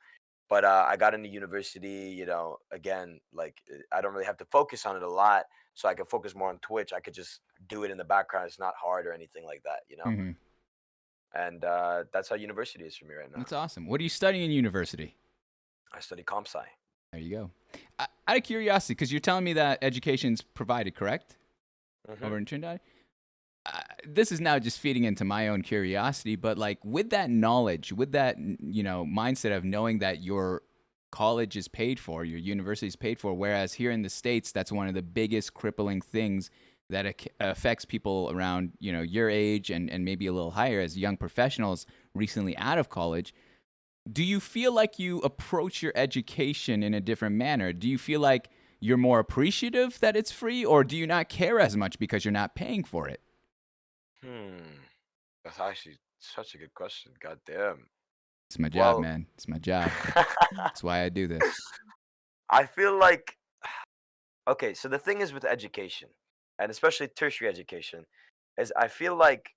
But I got into university, again, like I don't really have to focus on it a lot, so I can focus more on Twitch. I could just do it in the background. It's not hard or anything like that. Hmm. And that's how university is for me right now. That's awesome. What are you studying in university? I study comp sci. There you go. Out of curiosity, because you're telling me that education's provided, correct? Mhm. Over in Trinidad? This is now just feeding into my own curiosity, but like with that knowledge, with that, mindset of knowing that your college is paid for, your university is paid for, whereas here in the States, that's one of the biggest crippling things that affects people around, your age and maybe a little higher as young professionals recently out of college. Do you feel like you approach your education in a different manner? Do you feel like you're more appreciative that it's free, or do you not care as much because you're not paying for it? That's actually such a good question. God damn. It's my job, Well, man. It's my job. That's why I do this. I feel like okay, so the thing is with education, and especially tertiary education, is I feel like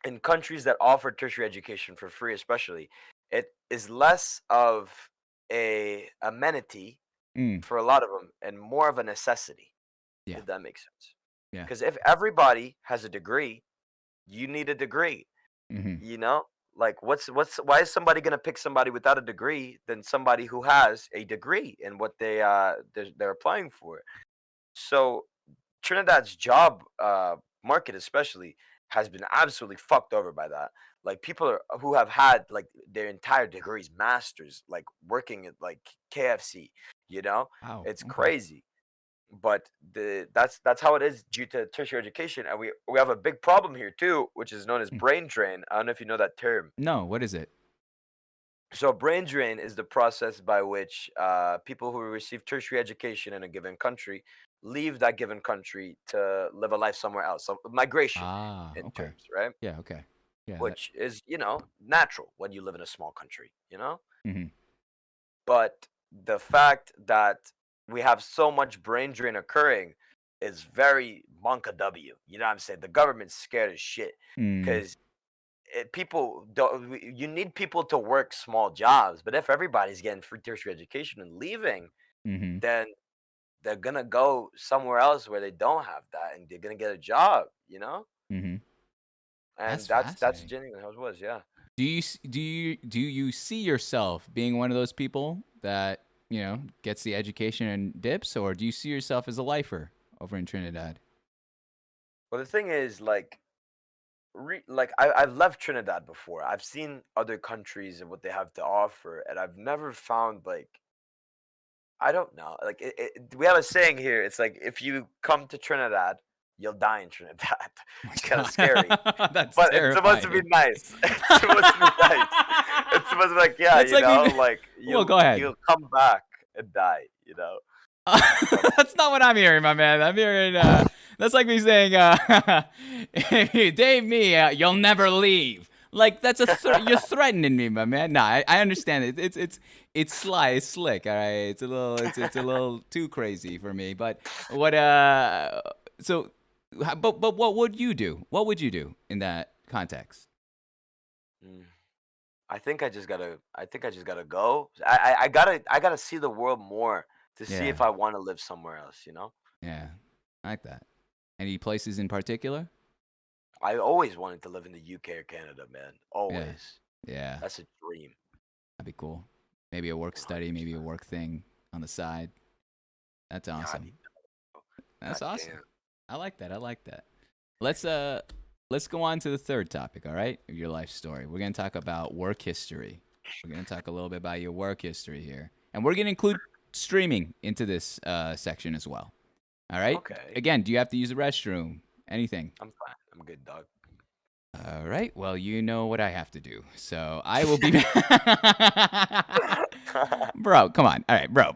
in countries that offer tertiary education for free, especially, it is less of a amenity Mm, for a lot of them and more of a necessity, yeah, if that makes sense. yeah. Because if everybody has a degree, you need a degree. Hmm. You know, like what's why is somebody gonna pick somebody without a degree than somebody who has a degree in what they're applying for? So Trinidad's job market especially has been absolutely fucked over by that. Like people who have had like their entire degrees, masters, like working at like KFC. You know, Wow. it's Okay. crazy. But that's how it is due to tertiary education, and we have a big problem here too, which is known as Hmm. brain drain. I don't know if you know that term. No, what is it? So brain drain is the process by which people who receive tertiary education in a given country leave that given country to live a life somewhere else. So migration Ah, in okay. terms, right? Yeah, okay. Yeah. Which is, natural when you live in a small country. Mhm. But the fact that we have so much brain drain occurring is very Monka W. You know what I'm saying? The government's scared as shit Mm, because people don't. You need people to work small jobs, but if everybody's getting free tertiary education and leaving, mhm, then they're gonna go somewhere else where they don't have that, and they're gonna get a job. mhm. And That's that's fascinating. genuinely how it was. Yeah. Do you see yourself being one of those people that, gets the education and dips, or do you see yourself as a lifer over in Trinidad? Well, the thing is, like I've left Trinidad before. I've seen other countries and what they have to offer, and I've never found like I don't know. Like we have a saying here. It's like if you come to Trinidad, you'll die in Trinidad. Oh It's my kind of scary, God. That's but it's supposed to be terrifying. nice. It's supposed to be nice. It's supposed to be like yeah, That's like like well, you'll go ahead. you'll come back and die. But That's not what I'm hearing, my man. I'm hearing that's like me saying, Dave, me, you'll never leave. Like that's you're threatening me, my man. Nah, I understand it. It's sly, it's slick. All right, it's a little too crazy for me. But what so, but what would you do? What would you do in that context? mm, I think I just gotta go. I gotta see the world more to see Yeah, if I want to live somewhere else. yeah, I like that. Any places in particular? I always wanted to live in the UK or Canada, man. Yeah, Always. yeah. That's a dream. That'd be cool. Maybe a work study, maybe a 100%. work thing on the side. That's God, awesome. That's God awesome. damn. I like that. I like that. Let's go on to the third topic, all right? Of your life story. We're going to talk about work history. We're going to talk a little bit about your work history here. And we're going to include streaming into this section as well. All right? Okay. Again, do you have to use the restroom? Anything? I'm fine. I'm good, dog. All right. Well, you know what I have to do. So I will be Bro, come on. All right, bro.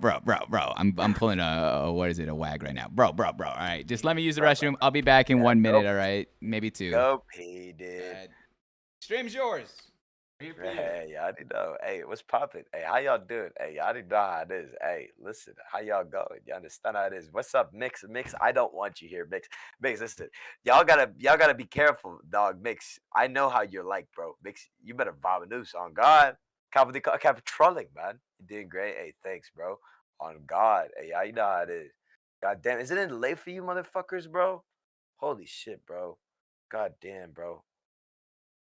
I'm pulling a what is it? A wag right now. Bro. All right. Just let me use the Bro, bro, restroom. I'll be back in yeah, 1 minute, all right? Maybe two. go pee, Go dude. ahead. Stream's yours. Here for you. Hey, y'all already know. Hey, what's poppin'? Hey, how y'all doing? Hey, y'all already know how it is. Hey, listen, how y'all going? You understand how it is? What's up, Mix? Mix, I don't want you here, Mix. Mix, listen, y'all gotta be careful, dog. Mix, I know how you're like, bro. Mix, you better vomit on God. kept trolling, man. You're doing great. Hey, thanks, bro. On God. Hey, you know how it is. God damn, isn't it late for you motherfuckers, bro? Holy shit, bro. God damn, bro.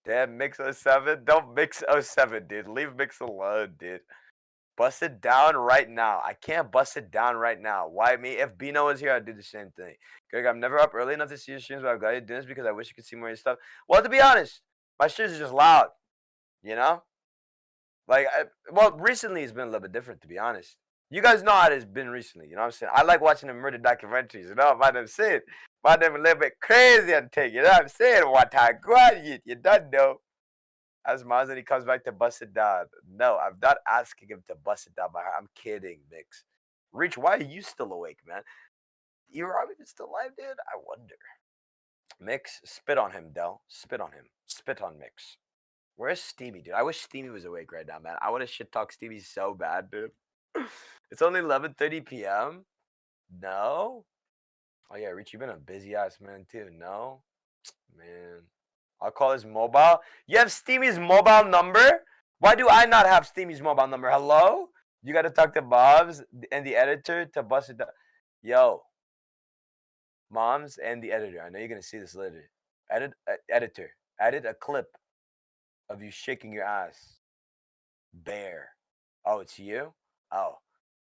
Damn, Mix '07. Don't Mix '07, dude. Leave Mix alone, dude. Bust it down right now. I can't bust it down right now. Why me? If Bino was here, I'd do the same thing. Greg, I'm never up early enough to see your streams, but I'm glad you're doing this because I wish you could see more of your stuff. Well, to be honest, my streams are just loud, you know? Like, well, recently it's been a little bit different, to be honest. You guys know how it's been recently, you know what I'm saying? I like watching the murder documentaries, you know what I'm saying? My name a little bit crazy on take, you know what I'm saying? What I got you don't know. As Maz and he comes back to bust it down. No, I'm not asking him to bust it down by heart. I'm kidding, Mix. Reach, why are you still awake, man? You're even still alive, dude? I wonder. Mix, spit on him, Del. Spit on him. Spit on Mix. Where's Steamy, dude? I wish Steamy was awake right now, man. I want to shit talk Steamy so bad, dude. It's only 11:30 p.m. No. Oh yeah, Rich, you've been a busy ass man too. No, man. I'll call his mobile. You have Steamy's mobile number? Why do I not have Steamy's mobile number? Hello? You got to talk to Bob's and the editor to bust it down. Yo, Moms and the editor. I know you're gonna see this later. Editor. Edit a clip of you shaking your ass. Bear. Oh, it's you? Oh.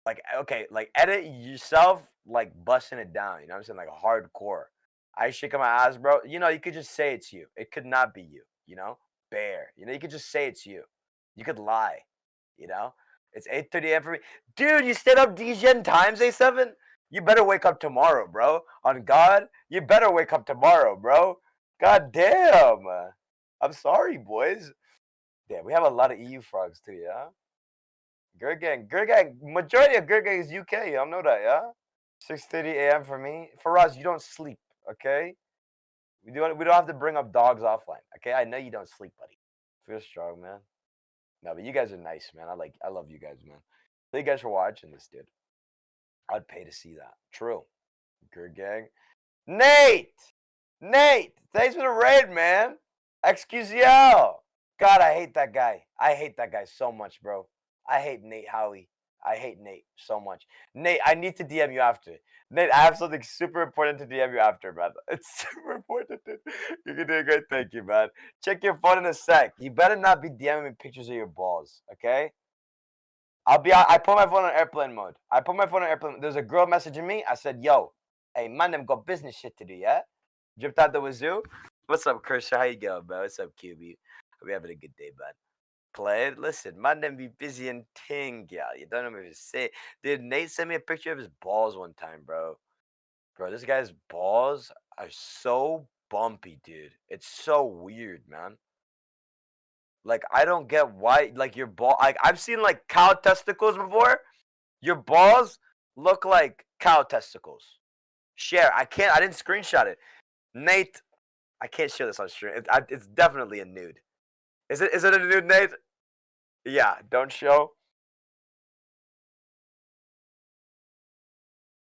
Like, okay, like edit yourself like busting it down, you know what I'm saying? Like hardcore. I shaking my ass, bro. You know, you could just say it's you. It could not be you, you know? Bear. You know, you could just say it's you. You could lie, you know? It's 8:30 a.m. for me. Dude, you stayed up DGen times, A7? You better wake up tomorrow, bro. On God, you better wake up tomorrow, bro. God damn. I'm sorry, boys. Yeah, we have a lot of EU frogs too, yeah? Gergang, majority of Gergang is UK. Y'all know that, yeah? 6:30 a.m. for me. For us, you don't sleep, okay? We don't have to bring up dogs offline, okay? I know you don't sleep, buddy. Feel strong, man. No, but you guys are nice, man. I love you guys, man. Thank you guys for watching this, dude. I'd pay to see that. True. Gergang. Nate! Thanks for the raid, man. XQCL. God, I hate that guy. I hate that guy so much, bro. I hate Nate Howie. I hate Nate so much. Nate, I need to DM you after. Nate, I have something super important to DM you after, man. It's super important, dude. You're doing great. Thank you, man. Check your phone in a sec. You better not be DMing me pictures of your balls, okay? I put my phone on airplane mode. There's a girl messaging me. I said, yo, hey, man, them got business shit to do, yeah? Dripped out the wazoo. What's up, Kershaw? How you going, bro? What's up, QB? Hope you having a good day, bud. Play it. Listen, man, them be busy and ting, yeah. You don't know what to say. Dude, Nate sent me a picture of his balls one time, bro. Bro, this guy's balls are so bumpy, dude. It's so weird, man. Like, I don't get why, like, your ball, like, I've seen, like, cow testicles before. Your balls look like cow testicles. Share. I didn't screenshot it. Nate, I can't share this on stream. It's definitely a nude. Is it a nude, Nate? Yeah, don't show.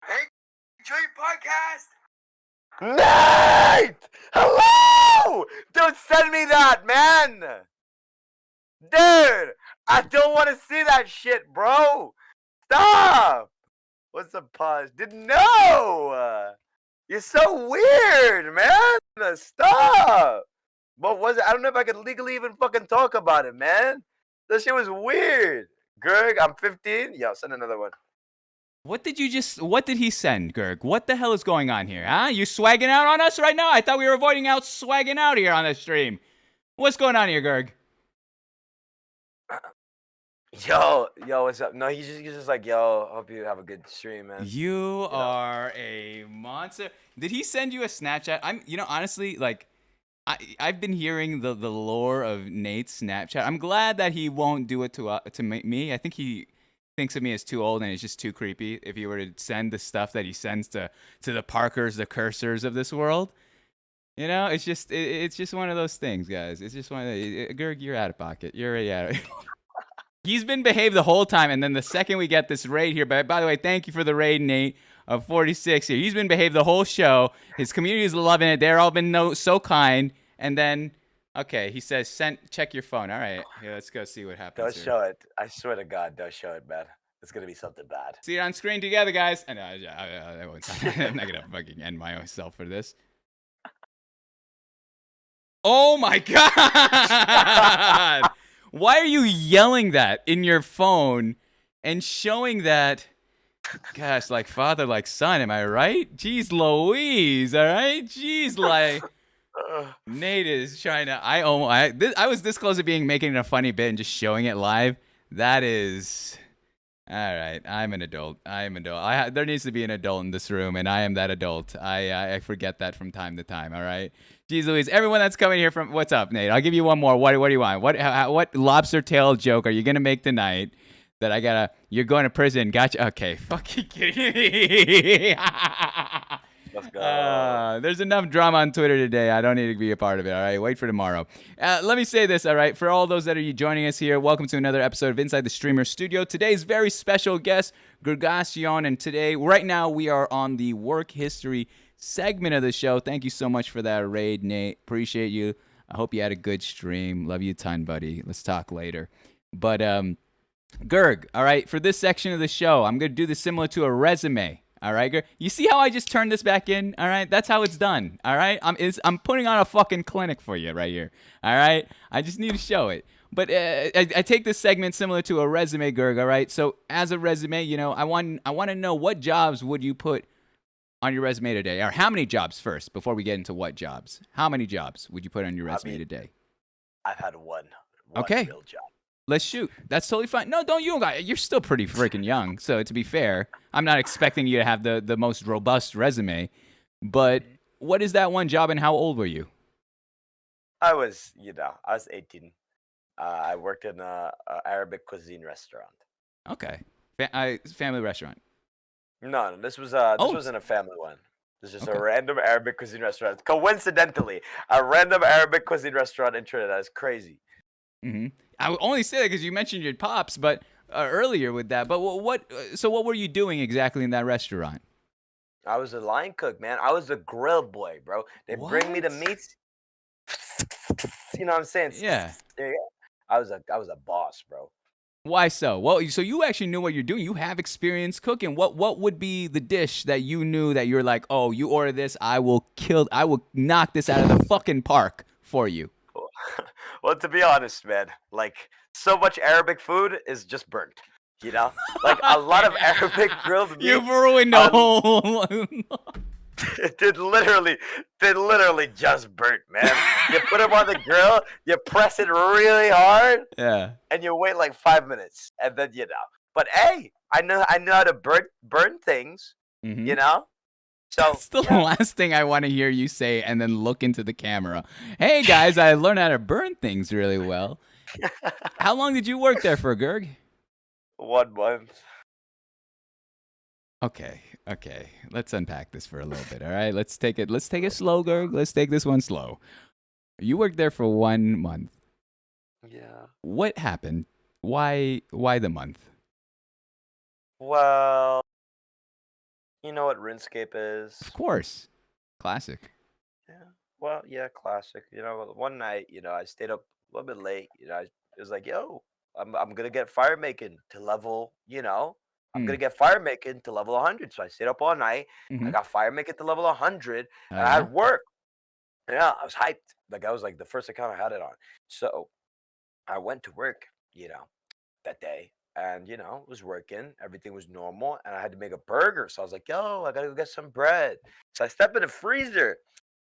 Hey, enjoy your podcast. Nate! Hello! Don't send me that, man! Dude! I don't want to see that shit, bro! Stop! What's the pause? No! You're so weird, man! Stop! What was it? I don't know if I could legally even fucking talk about it, man. That shit was weird. Gerg, I'm 15. Yo, send another one. What did he send, Gerg? What the hell is going on here, huh? You swagging out on us right now? I thought we were avoiding swagging out here on the stream. What's going on here, Gerg? Yo, what's up? No, he's just like, yo, hope you have a good stream, man. You are a monster. Did he send you a Snapchat? Honestly, like, I've been hearing the lore of Nate's Snapchat. I'm glad that he won't do it to me. I think he thinks of me as too old and it's just too creepy if he were to send the stuff that he sends to the Parkers, the Cursors of this world. You know, it's just one of those things, guys. It's just one of the Gerg, you're out of pocket. You're already out of He's been behaved the whole time, and then the second we get this raid here, by the way, thank you for the raid, Nate, of 46 here. He's been behaved the whole show. His community is loving it. They're all been so kind, and then Okay, he says check your phone. All right, here, let's go see what happens Don't here. show it. I swear to God, don't show it, man. It's gonna be something bad. See it on screen together, guys. I know. I won't. I'm not gonna fucking end myself for this. Oh my God! Why are you yelling that in your phone and showing that? Gosh, like father, like son. Am I right? Jeez Louise. All right. Jeez, like. Nate is trying to. I was this close to making it a funny bit and just showing it live. That is. All right, I'm an adult. There needs to be an adult in this room, and I am that adult. I forget that from time to time. All right, jeez Louise, everyone that's coming here from, what's up, Nate? I'll give you one more. What do you want? What lobster tail joke are you gonna make tonight? That you're going to prison. Gotcha. Okay, fucking kidding me. Let's go. There's enough drama on Twitter today. I don't need to be a part of it. All right, wait for tomorrow. Let me say this. All right, for all those that are joining us here, welcome to another episode of Inside the Streamer Studio. Today's very special guest, Gergacion, and right now, we are on the work history segment of the show. Thank you so much for that raid, Nate. Appreciate you. I hope you had a good stream. Love you a ton, buddy. Let's talk later. But Gerg, all right, for this section of the show, I'm gonna do this similar to a resume. All right, you see how I just turned this back in? All right, that's how it's done. All right, I'm putting on a fucking clinic for you right here. All right, I just need to show it. But I take this segment similar to a resume, Gerg. All right, so as a resume, I want to know what jobs would you put on your resume today, or how many jobs first before we get into what jobs. How many jobs would you put on your resume today? I've had one Okay. real job. Let's shoot. That's totally fine. No, don't you? You're still pretty freaking young. So to be fair, I'm not expecting you to have the most robust resume. But what is that one job, and how old were you? I was 18. I worked in a Arabic cuisine restaurant. Okay, family restaurant. No, this was Oh. wasn't a family one. This is just Okay. a random Arabic cuisine restaurant. Coincidentally, a random Arabic cuisine restaurant in Trinidad is crazy. Mm-hmm. I would only say that because you mentioned your pops, but earlier with that. But So what were you doing exactly in that restaurant? I was a line cook, man. I was a grill boy, bro. They bring me the What? meats. You know what I'm saying? Yeah. Yeah. I was a boss, bro. Why so? Well, so you actually knew what you're doing. You have experience cooking. What would be the dish that you knew that you're like, oh, you order this, I will knock this out of the fucking park for you. Well, to be honest, man, like so much Arabic food is just burnt. Like a lot of Arabic grilled meat. You've ruined the whole. It did literally just burnt, man. You put them on the grill, you press it really hard, Yeah. and you wait like 5 minutes, and then But hey, I know how to burn things, Mhm. So That's the last thing I want to hear you say, and then look into the camera. Hey guys, I learned how to burn things really well. How long did you work there for, Gerg? 1 month. Okay. Let's unpack this for a little bit. All right. Let's take it slow, Gerg. Let's take this one slow. You worked there for 1 month. Yeah. What happened? Why the month? Well, you know what RuneScape is? Of course. Classic. Yeah. Well, yeah, classic. One night, I stayed up a little bit late. It was like, yo, I'm gonna get fire making to level. I'm gonna get fire making to level 100. So I stayed up all night. I got fire making to level 100, and I had work. Yeah, I was hyped. Like I was like the first account I had it on. So I went to work, that day. And was working, everything was normal, and I had to make a burger. So I was like, yo, I gotta go get some bread. So I step in the freezer.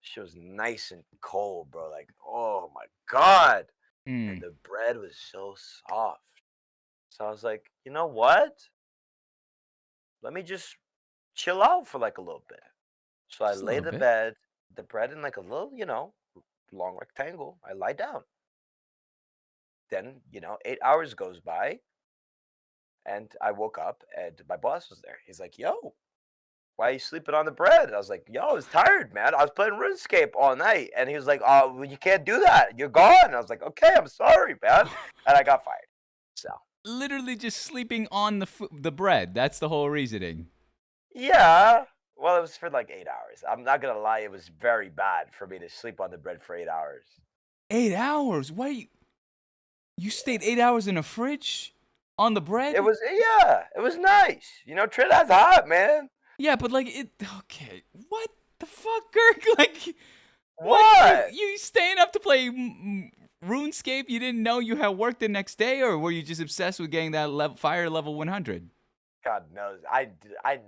She was nice and cold, bro. Like, oh my God. And the bread was so soft. So I was like, you know what? Let me just chill out for like a little bit. So I Just a lay little the bit. the bread in like a little, long rectangle. I lie down. Then, 8 hours goes by. And I woke up and my boss was there. He's like, yo, why are you sleeping on the bread? I was like, yo, I was tired, man. I was playing RuneScape all night. And he was like, oh, well, you can't do that. You're gone. I was like, okay, I'm sorry, man. And I got fired. So. Literally just sleeping on the bread. That's the whole reasoning. Yeah. Well, it was for like 8 hours. I'm not going to lie. It was very bad for me to sleep on the bread for 8 hours. 8 hours? Why you stayed 8 hours in a fridge on the bread? It was nice. You know, Trinidad's hot, man. Yeah, but like it. Okay, what the fuck, Girk? Like, What? you staying up to play RuneScape? You didn't know you had work the next day, or were you just obsessed with getting that fire level 100? God knows, I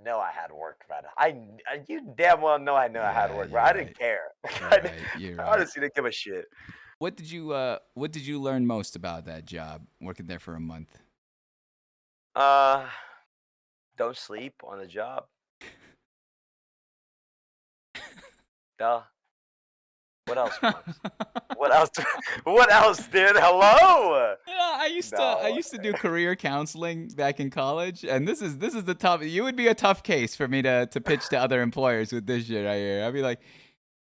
know I had work, man. You damn well know I knew I had work, you're but I didn't right. care. You're I right. honestly didn't give a shit. What did you learn most about that job, working there for a month? Uh, don't sleep on the job. Duh. What else, Marks? What else? What else, dude? Hello. Yeah, I used to do career counseling back in college, and this is the tough. You would be a tough case for me to pitch to other employers with this shit right here. I'd be like,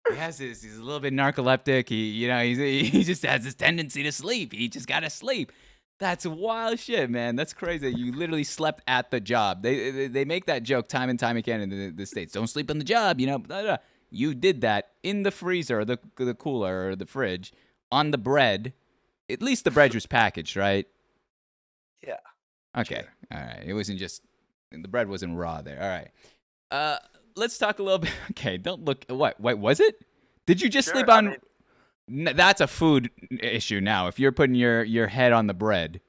he's a little bit narcoleptic. He just has this tendency to sleep. He just gotta sleep. That's wild shit, man. That's crazy. You literally slept at the job. They make that joke time and time again in the States. Don't sleep on the job, Blah, blah. You did that in the freezer, or the cooler, or the fridge, on the bread. At least the bread was packaged, right? Yeah. Okay. Sure. All right. It wasn't just the bread wasn't raw there. All right. Let's talk a little bit. Okay. Don't look. What? Wait. Was it? Did you just Sure, sleep I on? That's a food issue now. If you're putting your head on the bread.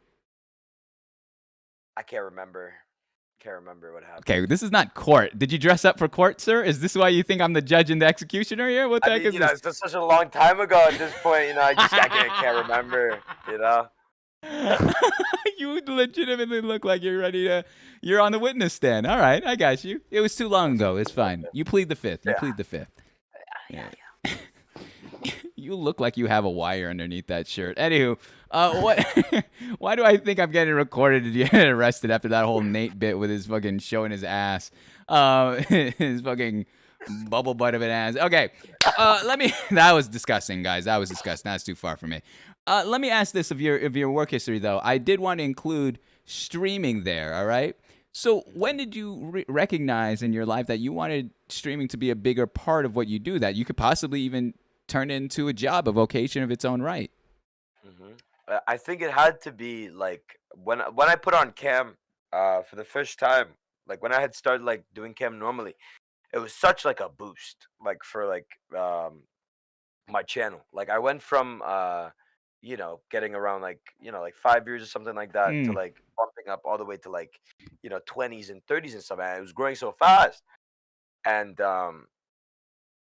I can't remember. Can't remember what happened. Okay, this is not court. Did you dress up for court, sir? Is this why you think I'm the judge and the executioner here? What the heck is this? It's just such a long time ago at this point. I can't remember. You legitimately look like you're on the witness stand. All right, I got you. It was too long though. It's fine. You plead the fifth. You plead the fifth. Yeah. You look like you have a wire underneath that shirt. Anywho, what? Why do I think I'm getting recorded to get arrested after that whole Nate bit with his fucking showing his ass, his fucking bubble butt of an ass? Okay, That was disgusting, guys. That was disgusting. That's too far for me. Let me ask this of your work history though. I did want to include streaming there. All right. So when did you recognize in your life that you wanted streaming to be a bigger part of what you do? That you could possibly even turn into a job, a vocation of its own right? I think it had to be like when I put on cam for the first time, like when I had started like doing cam normally, it was such like a boost, like for like my channel. Like I went from getting around like 5 years or something like that to like bumping up all the way to like 20s and 30s and stuff, and it was growing so fast. And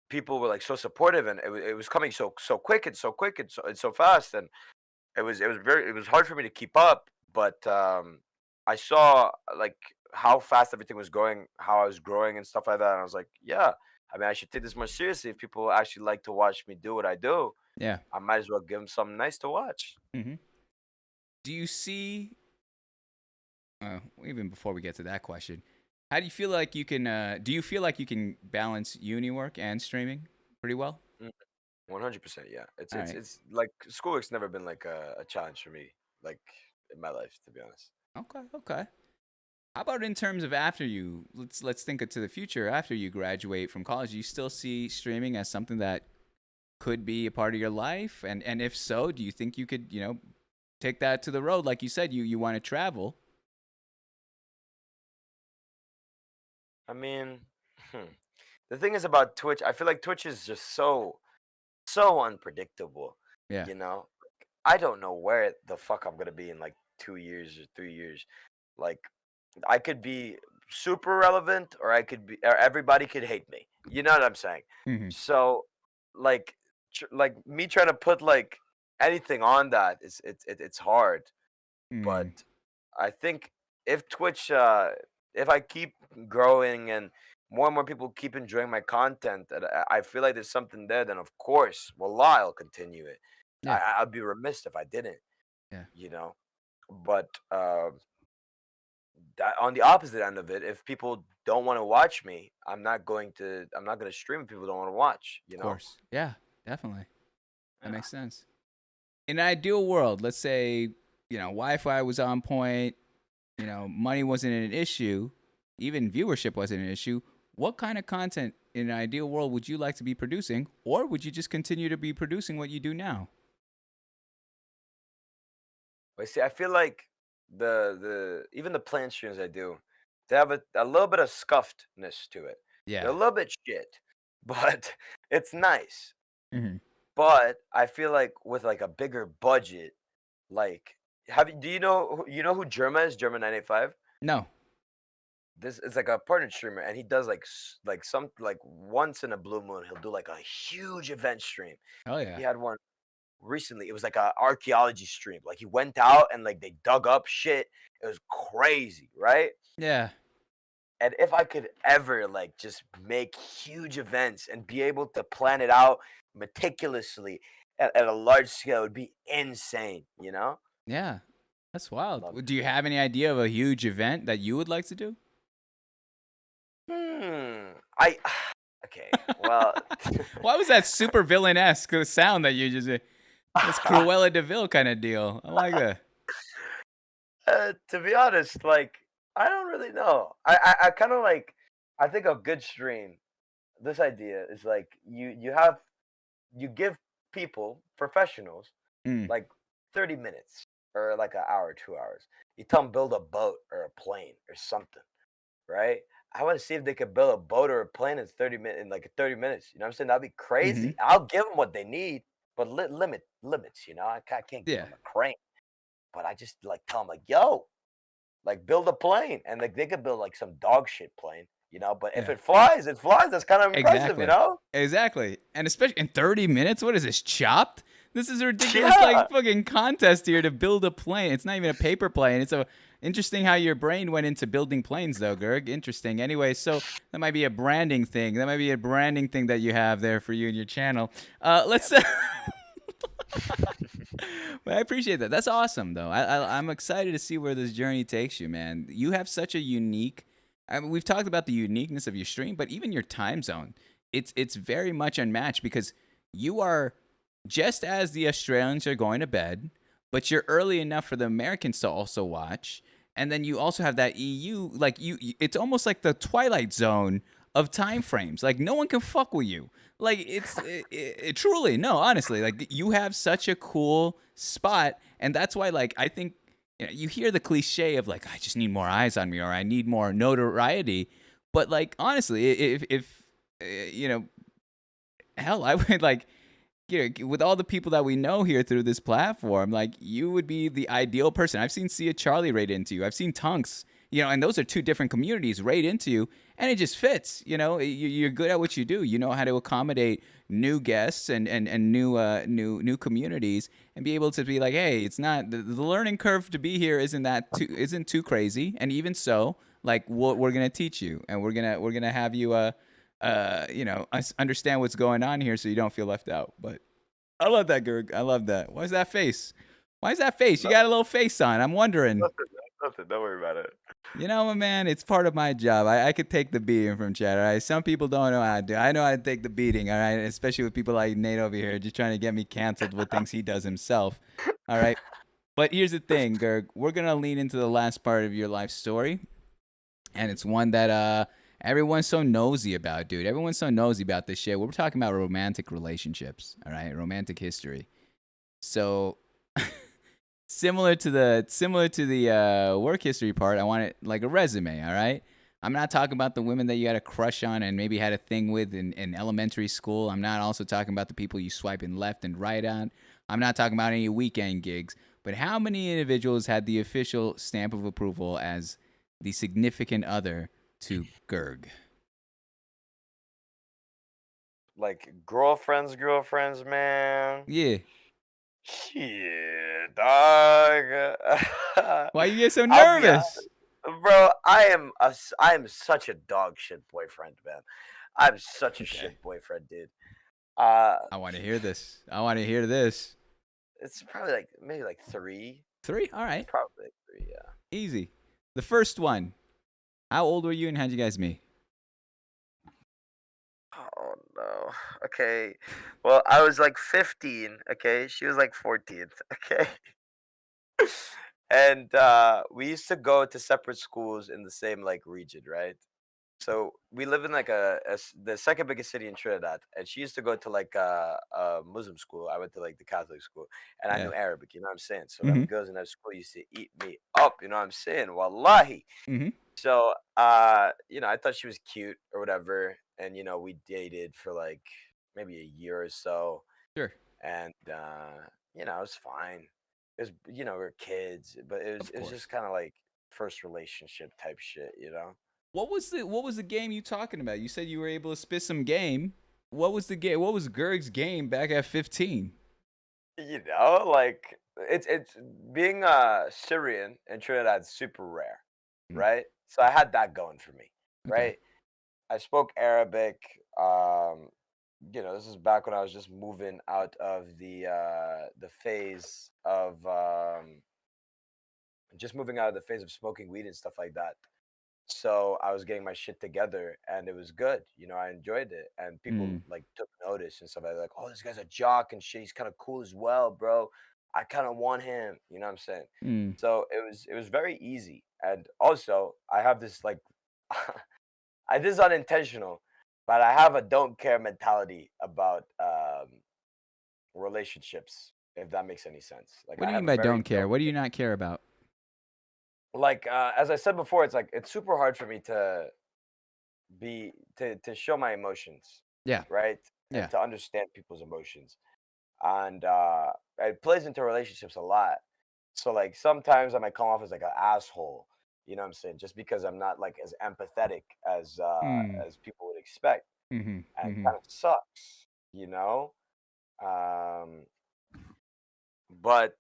people were like so supportive, and it was coming so quick and so quick and so fast, and it was hard for me to keep up. But I saw like how fast everything was going, how I was growing and stuff like that, and I was like, yeah, I mean, I should take this more seriously. If people actually like to watch me do what I do, Yeah. I might as well give them something nice to watch. Mm-hmm. Do you see? Even before we get to that question, how do you feel like you can? Do you feel like you can balance uni work and streaming pretty well? 100%, yeah. It's All it's right. it's like schoolwork's never been like a challenge for me, like in my life, to be honest. Okay. Okay. How about in terms of after you? Let's think to the future. After you graduate from college, do you still see streaming as something that could be a part of your life? And if so, do you think you could take that to the road? Like you said, you want to travel. I mean, the thing is about Twitch, I feel like Twitch is just so unpredictable. Yeah. You know, I don't know where the fuck I'm gonna be in like 2 years or 3 years. Like, I could be super relevant, or or everybody could hate me. You know what I'm saying? Mm-hmm. So, like, like me trying to put like anything on that is it's hard. But Mm. I think if Twitch, if I keep growing and more and more people keep enjoying my content, and I feel like there's something there, then of course, wallah, I'll continue it. Yeah. I'd be remiss if I didn't, Yeah. you know. But that, on the opposite end of it, if people don't want to watch me, I'm not going to stream if people don't want to watch, Of course. Yeah. Definitely. That makes sense. In an ideal world, let's say Wi-Fi was on point, money wasn't an issue, even viewership wasn't an issue. What kind of content in an ideal world would you like to be producing, or would you just continue to be producing what you do now? But see, I feel like the even the plant streams I do, they have a little bit of scuffedness to it. They're Yeah. a little bit shit, but it's nice. Hmm. But I feel like with like a bigger budget, like do you know who Germa is? Germa 985. No. This is like a partner streamer, and he does like like some like once in a blue moon he'll do like a huge event stream. Oh He yeah. had one recently. It was like a archaeology stream. Like he went out and like they dug up shit. It was crazy, right? Yeah. And if I could ever like just make huge events and be able to plan it out meticulously at a large scale, it would be insane, you know? Yeah. That's Love wild. it. Do you have any idea of a huge event that you would like to do? I okay. Well, Why was that super villain-esque sound that you just that's Cruella de Vil kind of deal. I like that. to be honest, like I don't really know. I kind of like. I think a good stream. This idea is like you give people professionals Mm. like 30 minutes or like an hour, 2 hours. You tell them build a boat or a plane or something, right? I want to see if they could build a boat or a plane in 30 minutes. In like 30 minutes, you know what I'm saying? That'd be Hmm. crazy. I'll give them what they need, but limits. You know, I can't give Yeah. them a crane, but I just like tell them like, yo, like build a plane, and like they could build like some dog shit plane, you know. But if Yeah. it flies, it flies. That's kind of impressive, you Exactly. know. Exactly. And especially in 30 minutes, what is this, Chopped? This is a ridiculous Yeah. like fucking contest here to build a plane. It's not even a paper plane. It's a interesting how your brain went into building planes though, Gerg. Interesting. Anyway, so that might be a branding thing. That might be a branding thing that you have there for you and your channel. Let's But I appreciate that. That's awesome, though. I'm excited to see where this journey takes you, man. You have such a unique. I mean, we've talked about the uniqueness of your stream, but even your time zone, it's very much unmatched because you are just as the Australians are going to bed, but you're early enough for the Americans to also watch, and then you also have that EU. Like it's almost like the Twilight Zone of time frames. Like no one can fuck with you. Like it truly no, honestly, like you have such a cool spot, and that's why like I think you hear the cliche of like I just need more eyes on me or I need more notoriety, but like honestly, if you know, hell, I would like with all the people that we know here through this platform, like you would be the ideal person. I've seen Sia Charlie raid into you. I've seen Tunks, and those are two different communities raid into you, and it just fits. You're good at what you do. You know how to accommodate new guests and new communities, and be able to be like, hey, it's not the learning curve to be here isn't too crazy, and even so, like we're gonna teach you, and we're gonna have you understand what's going on here so you don't feel left out. But I love that, Gerg. I love that. Why's that face? Why's that face? You got a little face on. I'm wondering. Nothing. Don't worry about it. My man, it's part of my job. I could take the beating from chat, all right? Some people don't know how to do. I know how to take the beating, all right? Especially with people like Nate over here just trying to get me canceled with things he does himself, all right? But here's the thing, Gerg. We're going to lean into the last part of your life story, and it's one that everyone's so nosy about, dude. Everyone's so nosy about this shit. We're talking about romantic relationships, all right? Romantic history. So similar to the work history part, I want it like a resume, all right? I'm not talking about the women that you had a crush on and maybe had a thing with in elementary school. I'm not also talking about the people you swiping left and right on. I'm not talking about any weekend gigs. But how many individuals had the official stamp of approval as the significant other to Gerg? Like girlfriends, man. Yeah. Shit, dog. Why you get so I'll be nervous? bro. I am such a dog shit boyfriend, man. I'm such a Okay. shit boyfriend, dude. I want to hear this. It's probably like maybe like 3. 3? All right. Probably like 3, yeah. Easy. The first one. How old were you and how'd you guys meet? Oh no. Okay. Well, I was like 15. Okay, she was like 14th. Okay. And we used to go to separate schools in the same like region, right? So we live in like the second biggest city in Trinidad, and she used to go to like a Muslim school. I went to like the Catholic school, and I Yeah. knew Arabic. You know what I'm saying? So them Mm-hmm. girls in that school used to eat me up. You know what I'm saying? Wallahi. Mm-hmm. So I thought she was cute or whatever, and we dated for like maybe a year or so, Sure. and it was fine. It was we were kids, but it was Of it was just course. kind of like first relationship type shit. What was the game you talking about? You said you were able to spit some game. What was the game? What was Gerg's game back at 15? Like it's being Syrian in Trinidad super rare, Mm. right? So I had that going for me, Okay. right? I spoke Arabic. Um, this is back when I was just moving out of the phase of smoking weed and stuff like that. So I was getting my shit together, and it was good. I enjoyed it, and people Mm. like took notice and stuff. Like, oh, this guy's a jock and shit. He's kind of cool as well, bro. I kind of want him. You know what I'm saying? Mm. So it was very easy, and also I have this like, this is unintentional, but I have a don't care mentality about relationships. If that makes any sense, like What do I you mean have a by very don't care? don't What do you not care about? like as I said before, it's like it's super hard for me to show my emotions, Yeah. right? And Yeah. to understand people's emotions. And it plays into relationships a lot. So like sometimes I might come off as like an asshole, you know what I'm saying? Just because I'm not like as empathetic Mm. as people would expect. Mm-hmm. And it Mm-hmm. kind of sucks, you know? Um but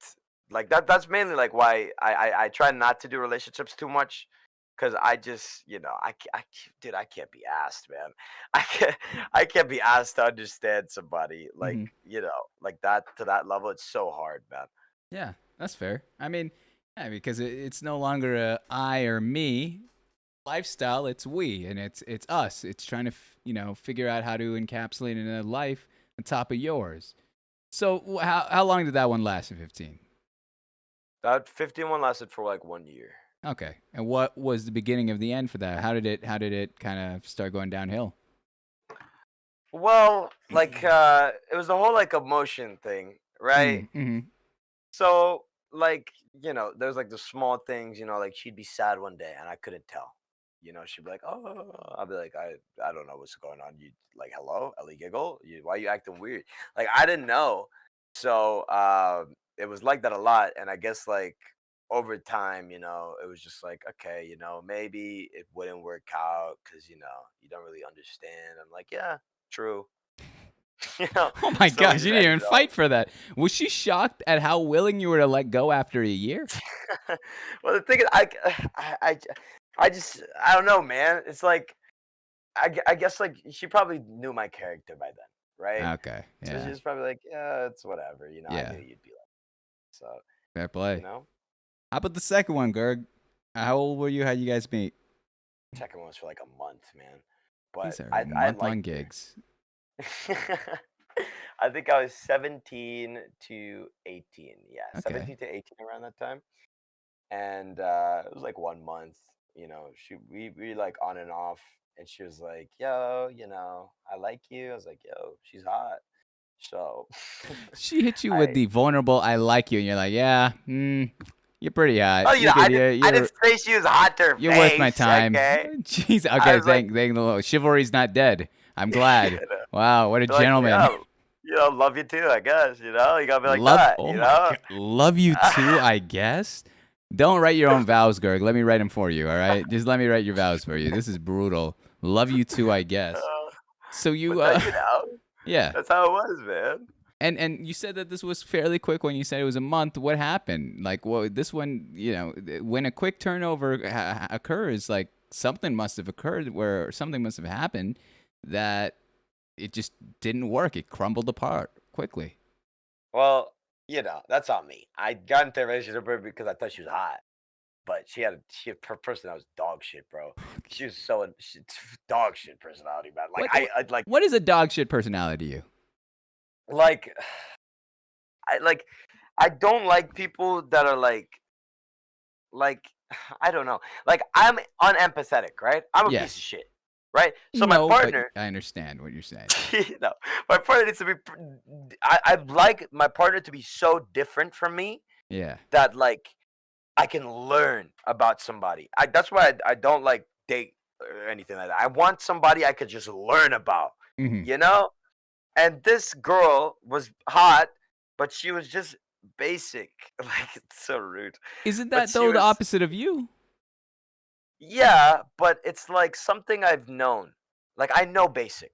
like that's mainly like why I try not to do relationships too much, because I just dude, I can't be asked, man. I can't be asked to understand somebody like Mm-hmm. like that to that level. It's so hard, man. Yeah, that's fair. I mean, yeah, because it's no longer a I or me lifestyle. It's we, and it's us. It's trying to figure out how to encapsulate in a life on top of yours. So how long did that one last at 15? That 15 one lasted for like 1 year. Okay, and what was the beginning of the end for that? How did it kind of start going downhill? Well, like it was the whole like emotion thing, right? Mm-hmm. So like, there's like the small things, like she'd be sad one day and I couldn't tell. She'd be like, "Oh," I'll be like, I don't know what's going on. You like, hello, Ellie Giggle? Why you acting weird? Like I didn't know. So it was like that a lot. And I guess like over time, it was just like, okay, maybe it wouldn't work out because, you don't really understand. I'm like, yeah, true. you know, Oh my so we gosh, you just didn't ended even fight for that. Was she shocked at how willing you were to let go after a year? well, the thing is, I don't know, man. It's like I guess like she probably knew my character by then, right? Okay, So yeah, she's probably like, yeah, it's whatever. I yeah, knew you'd be like, so fair you play. know. How about the second one, Gerg? How old were you? How'd you guys meet? Second one was for like a month, man. But These are I month-long liked gigs. her. I think I was 17 to 18. Yeah, Okay. 17 to 18 around that time. And it was like 1 month. We like on and off, and she was like, "Yo, I like you." I was like, "Yo, she's hot." So She hit you with I the vulnerable "I like you," and you're like, "Yeah, you're pretty hot. oh, You're good. I You're didn't I you're didn't say she was hot to her you're worth my face. time." Okay, Jeez. I Okay. was like, Thank the Lord. Chivalry's not dead. I'm glad. you know, Wow. What a be like, gentleman. yeah, love you too. I guess you gotta be like Love. that. Oh my God. Love you too. I guess. Don't write your own vows, Gerg. Let me write them for you. All right. Just let me write your vows for you. This is brutal. Love you too. I guess. Uh, So but you. that, Yeah. that's how it was, man. And you said that this was fairly quick when you said it was a month. What happened? Like, what this one, when a quick turnover occurs, like something must have occurred where something must have happened that it just didn't work. It crumbled apart quickly. Well, that's on me. I got into a relationship with her because I thought she was hot, but her personality was dog shit, bro. She was dog shit personality, man. Like What I like what is a dog shit personality to you? like I like I don't like people that are like I don't know. Like I'm unempathetic, right? I'm a Yeah. piece of shit. right? So my No, but partner, I understand what you're saying. no, my partner needs to be. I'd like my partner to be so different from me Yeah. that like I can learn about somebody. That's why I don't like date or anything like that. I want somebody I could just learn about, Hmm. you know? And this girl was hot, but she was just basic. Like, it's so rude. Isn't But that she though the was, opposite of you? yeah, but it's like something I've known. Like, I know basic,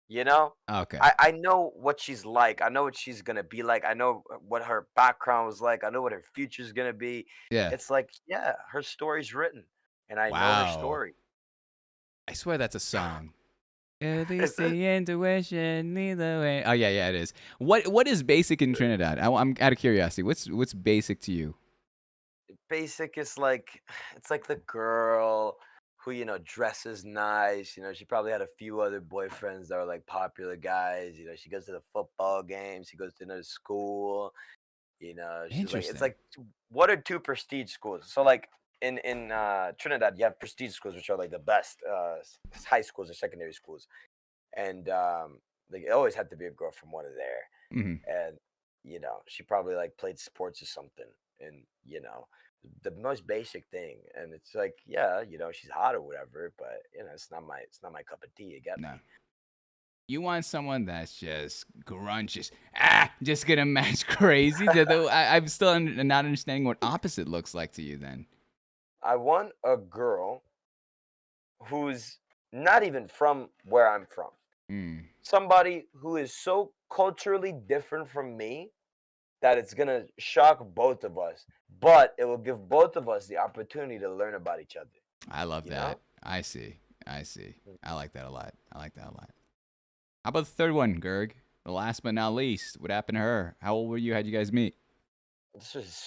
you know? Okay. I know what she's like. I know what she's going to be like. I know what her background was like. I know what her future's going to be. Yeah. It's like, yeah, her story's written, and I know her Wow. story. I swear that's a song. At Is least it? the intuition lead the way. Oh yeah, it is. What is basic in Trinidad? I'm out of curiosity. What's basic to you? Basic is like, it's like the girl who, dresses nice. She probably had a few other boyfriends that were like popular guys. She goes to the football games. She goes to another school. She's like, it's Interesting. like one or two prestige schools. So like in Trinidad, you have prestige schools, which are like the best high schools or secondary schools, and like it always had to be a girl from one of there, Hmm. and she probably like played sports or something, and the most basic thing, and it's like, yeah, she's hot or whatever, but it's not my cup of tea. You get No. me? You want someone that's just grunge, just gonna match crazy. I'm still not understanding what opposite looks like to you. Then. I want a girl who's not even from where I'm from. Mm, Somebody who is so culturally different from me that it's gonna shock both of us, but it will give both of us the opportunity to learn about each other. I love You that. know? I see. I see. I like that a lot. I like that a lot. How about the third one, Gerg? The last but not least. What happened to her? How old were you? How'd you guys meet? This is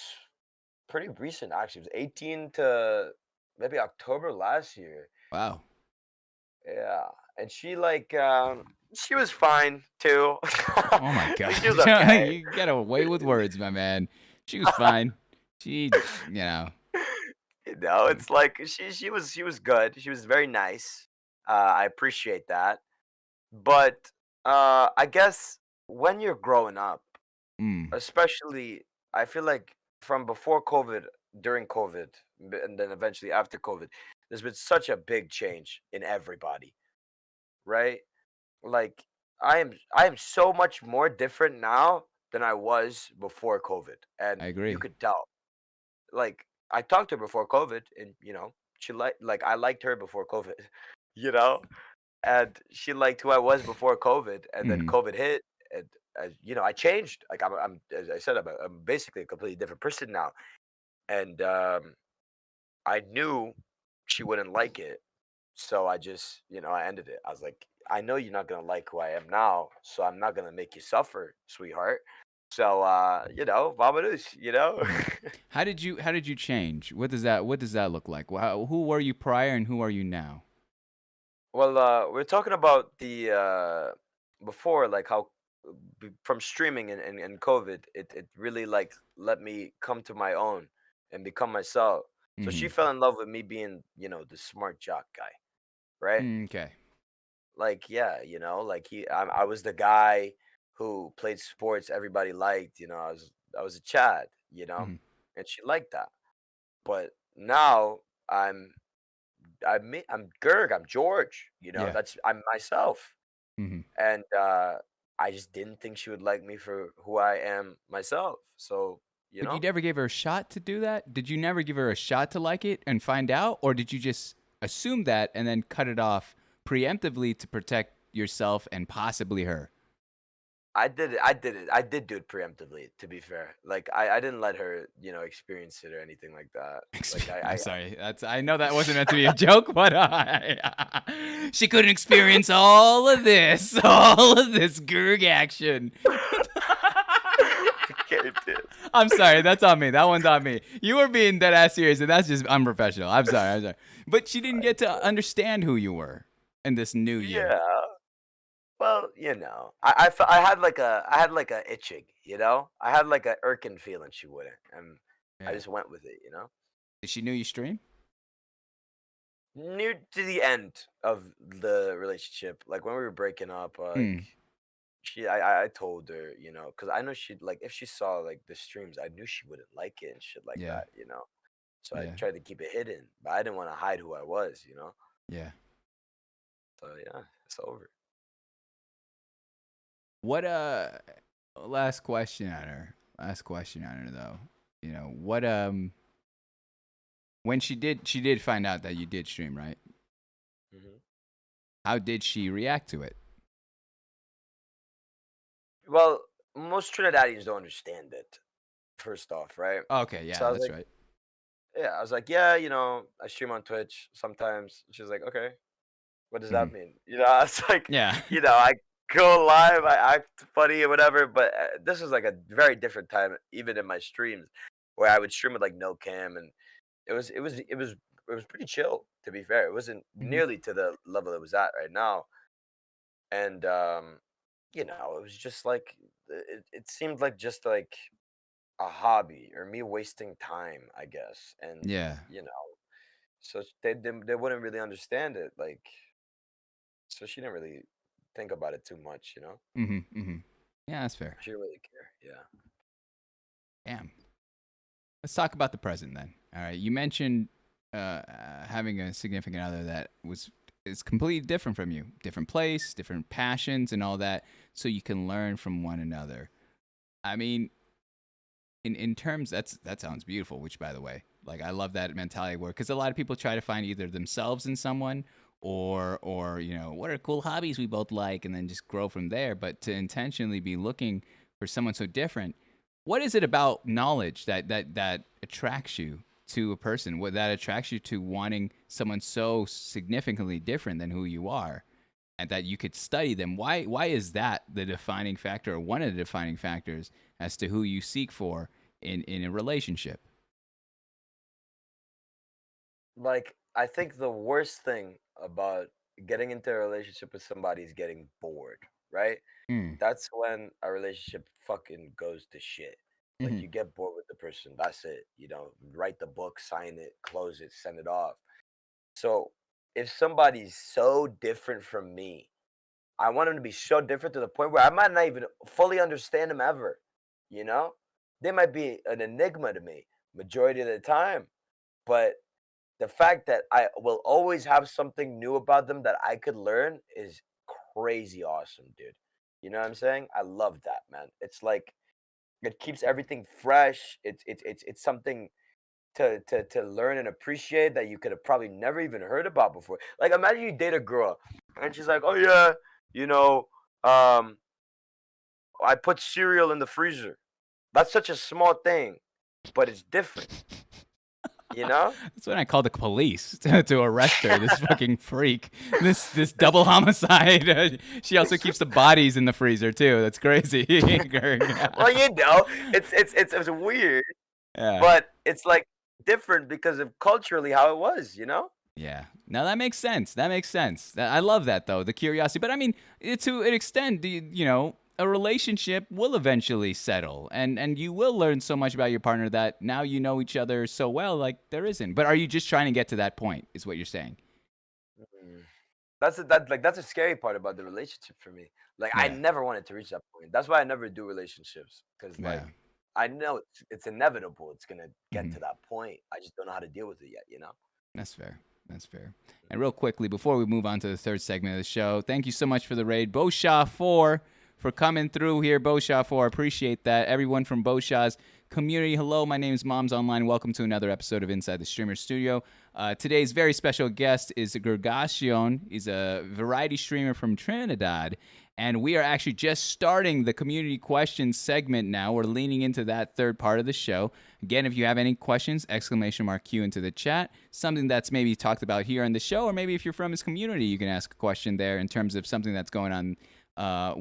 pretty recent, actually. It was 18 to maybe October last year. Wow. Yeah, and she was fine too. Oh my god. She was okay. You get away with words, my man. She was fine. She, you know. It's like she was good. She was very nice. I appreciate that. But I guess when you're growing up, Mm, especially, I feel like from before COVID, during COVID, and then eventually after COVID, there's been such a big change in everybody, right? Like I am so much more different now than I was before COVID, and I you agree. could tell. Like I talked to her before COVID, and she like I liked her before COVID, you know, and she liked who I was before COVID, and then Hmm. COVID hit, and I changed. Like I'm as I said, I'm basically a completely different person now, and I knew she wouldn't like it, so I just I ended it. I was like, I know you're not gonna like who I am now, so I'm not gonna make you suffer, sweetheart. So vamonos, Hmm. How did you change? What does that look like? Who were you prior and who are you now? Well, we're talking about the before, like how from streaming and COVID, it really like let me come to my own and become myself. So she Hmm. fell in love with me being, the smart jock guy, right? Okay. Like, yeah, like I was the guy who played sports everybody liked. I was a Chad, Hmm. and she liked that. But now I'm Gerg, I'm George. Yeah. I'm myself, Hmm. and I just didn't think she would like me for who I am myself. So But you never gave her a shot to do that? Did you never give her a shot to like it and find out? Or did you just assume that and then cut it off preemptively to protect yourself and possibly her? I did it. I did it. I did do it preemptively. To be fair, like I didn't let her, experience it or anything like that. Like I'm sorry. I know that wasn't meant to be a joke, but she couldn't experience all of this, Gerg action. Okay, dude. I'm sorry. That's on me. That one's on me. You were being dead ass serious, and that's just unprofessional. I'm sorry. I'm sorry. But she didn't get to understand who you were in this new you. Yeah. Well, I had like a itching, I had like a irking feeling she wouldn't, and I Yeah. just went with it. Did she know you stream? near to the end of the relationship, like when we were breaking up, like Mm, I told her, because I know she'd like if she saw like the streams, I knew she wouldn't like it and shit like yeah, that. So I yeah, tried to keep it hidden, but I didn't want to hide who I was. yeah. So yeah, it's over. What last question on her. Last question on her though. What when she did find out that you did stream, right? Hmm. How did she react to it? Well, most Trinidadians don't understand it. First off, right? Okay, So yeah, I was that's like, right. yeah, I was like, yeah, I stream on Twitch sometimes. She's like, okay, what does Hmm. that mean? It's like, Yeah. I go live, I act funny or whatever, but this is like a very different time, even in my streams, where I would stream with like no cam, and it was pretty chill. To be fair, it wasn't Hmm. nearly to the level it was at right now, and it was just like it seemed like just like a hobby or me wasting time, I guess, and Yeah. you know, so they wouldn't really understand it, like, so she didn't really think about it too much. Hmm. Hmm. Yeah, that's fair. She didn't really care. Yeah. Damn. Let's talk about the present then. All right. You mentioned having a significant other that is completely different from you, different place, different passions, and all that, so you can learn from one another. I mean, in terms that sounds beautiful. Which, by the way, like I love that mentality where because a lot of people try to find either themselves in someone or what are cool hobbies we both like, and then just grow from there. But to intentionally be looking for someone so different, what is it about knowledge that attracts you to a person? What that attracts you to wanting someone so significantly different than who you are? And that you could study them. Why is that the defining factor or one of the defining factors as to who you seek for in a relationship? Like, I think the worst thing about getting into a relationship with somebody is getting bored, right? Mm. That's when a relationship fucking goes to shit. Like, Hmm. you get bored with the person, that's it. Write the book, sign it, close it, send it off. So if somebody's so different from me, I want them to be so different to the point where I might not even fully understand them ever. You know, they might be an enigma to me majority of the time, but the fact that I will always have something new about them that I could learn is crazy awesome, dude. You know what I'm saying? I love that, man. It's like it keeps everything fresh. It's something to learn and appreciate that you could have probably never even heard about before. Like imagine you date a girl and she's like, "Oh yeah, you know, um, I put cereal in the freezer." That's such a small thing, but it's different, you know? That's when I called the police to arrest her. This fucking freak. This double homicide. She also keeps the bodies in the freezer too. That's crazy. Well, it's weird, Yeah. but it's like different because of culturally how it was. Yeah. Now that makes sense. That makes sense. I love that though, the curiosity. But I mean, to an extent, a relationship will eventually settle, and you will learn so much about your partner that now you know each other so well. Like there isn't. But are you just trying to get to that point? Is what you're saying? Mm. That's a scary part about the relationship for me. Like I Yeah. never wanted to reach that point. That's why I never do relationships because Yeah. like I know it's inevitable. It's gonna get Hmm. to that point. I just don't know how to deal with it yet. That's fair. That's fair. And real quickly, before we move on to the third segment of the show, thank you so much for the raid, Bosha 4, for coming through here. Bosha 4, appreciate that. Everyone from Bosha's community, hello. My name is Moms Online. Welcome to another episode of Inside the Streamer Studio. Today's very special guest is Gergacion. He's a variety streamer from Trinidad. And we are actually just starting the community questions segment now. We're leaning into that third part of the show. Again, if you have any questions, exclamation mark Q into the chat. Something that's maybe talked about here on the show, or maybe if you're from his community, you can ask a question there in terms of something that's going on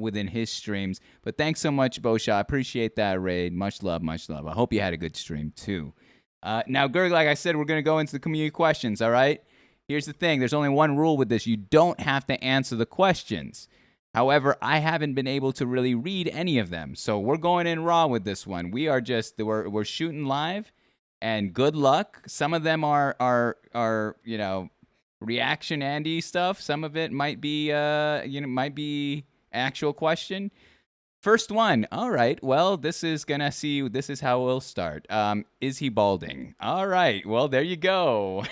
within his streams. But thanks so much, Bosha. I appreciate that raid. Much love, much love. I hope you had a good stream too. Now, Gerg, like I said, we're going to go into the community questions, all right? Here's the thing. There's only one rule with this. You don't have to answer the questions. However, I haven't been able to really read any of them. So we're going in raw with this one. We're shooting live, and good luck. Some of them are reaction Andy stuff. Some of it might be might be actual question. First one. All right. Well, this is how we'll start. Is he balding? All right. Well, there you go.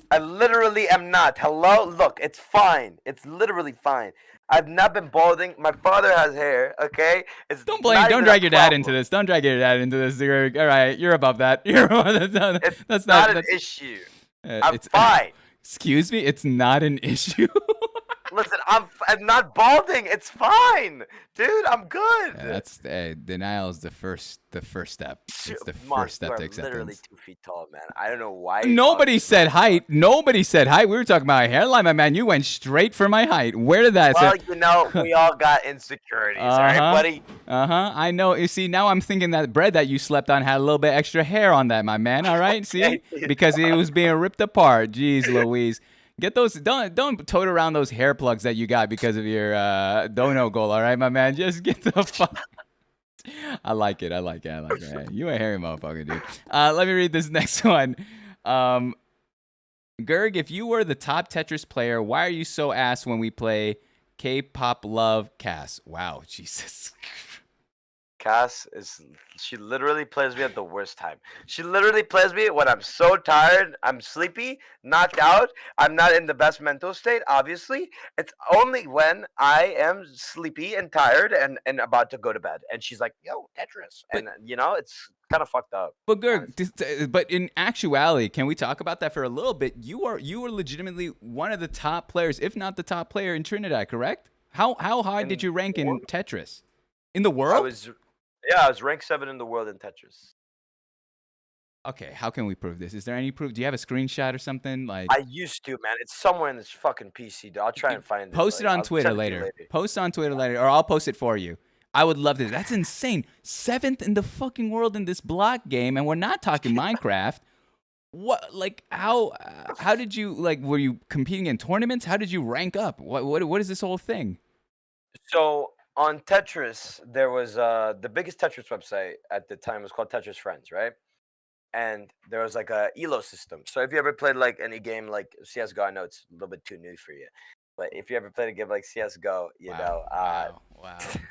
I literally am not. Hello? Look, it's fine. It's literally fine. I've not been balding. My father has hair, okay? It's Don't not don't even drag a your dad problem. into this. Don't drag your dad into this. All right, you're above that. It's That's not an that's, issue. I'm it's fine. excuse me, it's not an issue. Listen, I'm not balding. It's fine, dude. I'm good. Yeah, that's denial is the first step. It's the Mon, first step to you are literally acceptance. 2 feet tall, man. I don't know why. You're Nobody talking said about height. Nobody said height. We were talking about hairline, my man. You went straight for my height. Where did that Well, say? you know, we all got insecurities, all right, buddy? I know. You see, now I'm thinking that bread that you slept on had a little bit extra hair on that, my man. All right, see, because it was being ripped apart. Jeez, Louise. Get those. Don't tote around those hair plugs that you got because of your dono goal. All right, my man. Just get the fuck. I like it. Hey, you a hairy motherfucker, dude. Let me read this next one. Gerg, if you were the top Tetris player, why are you so ass when we play K-pop Love Cass? Wow, Jesus. Cass she literally plays me at the worst time. She literally plays me when I'm so tired, I'm sleepy, knocked out, I'm not in the best mental state, obviously. It's only when I am sleepy and tired and about to go to bed. And she's like, yo, Tetris. And, it's kind of fucked up. But Gerg, but in actuality, can we talk about that for a little bit? You are legitimately one of the top players, if not the top player in Trinidad, correct? How high did you rank in Tetris? In the world? I was ranked 7 in the world in Tetris. Okay, how can we prove this? Is there any proof? Do you have a screenshot or something? Like I used to, man. It's somewhere in this fucking PC, dude. I'll try and find it. Post it on I'll Twitter send it to you later. Post on Twitter later, or I'll post it for you. I would love this. That's insane. 7th in the fucking world in this block game, and we're not talking Minecraft. What? Like how did you were you competing in tournaments? How did you rank up? What is this whole thing? So on Tetris, there was the biggest Tetris website at the time was called Tetris Friends, right? And there was like a elo system. So if you ever played like any game like CS:GO, I know it's a little bit too new for you, but if you ever played a game like CS:GO,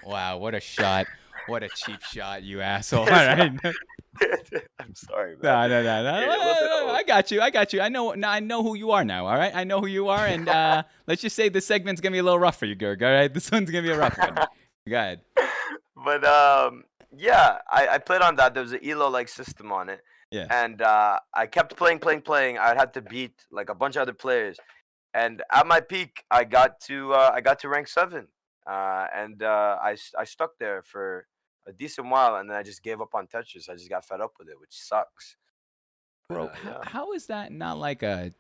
Wow, what a shot. What a cheap shot, you asshole. All right. I'm sorry, man. No. I got you. I know who you are now, all right? I know who you are, and let's just say this segment's going to be a little rough for you, Gerg, all right? This one's going to be a rough one. Go ahead. But yeah, I played on that. There was an elo system on it. Yeah. And I kept playing. I had to beat like a bunch of other players. And at my peak, I got to rank 7. And I stuck there for a decent while, and then I just gave up on Tetris. I just got fed up with it, which sucks. Bro, how is that not like a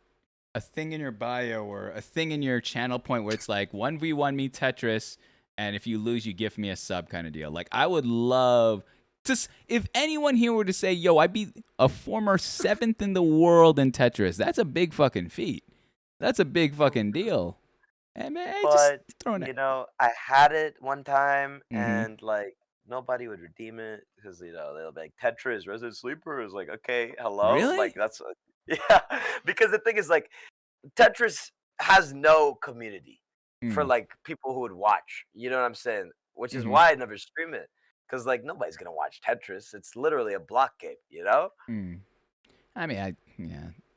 thing in your bio or a thing in your channel point where it's like 1v1 me Tetris, and if you lose, you gift me a sub kind of deal? Like, I would love if anyone here were to say, yo, I beat a former 7th in the world in Tetris, that's a big fucking feat. That's a big fucking deal. And man, But just throwing it. I had it one time, Mhm. and nobody would redeem it because they'll be like Tetris Resident Sleeper is like, okay, hello, Really? like that's yeah. Because the thing is Tetris has no community for Mm. people who would watch. You know what I'm saying? Which is Mhm. why I never stream it, because nobody's gonna watch Tetris. It's literally a block game. Mm. I mean,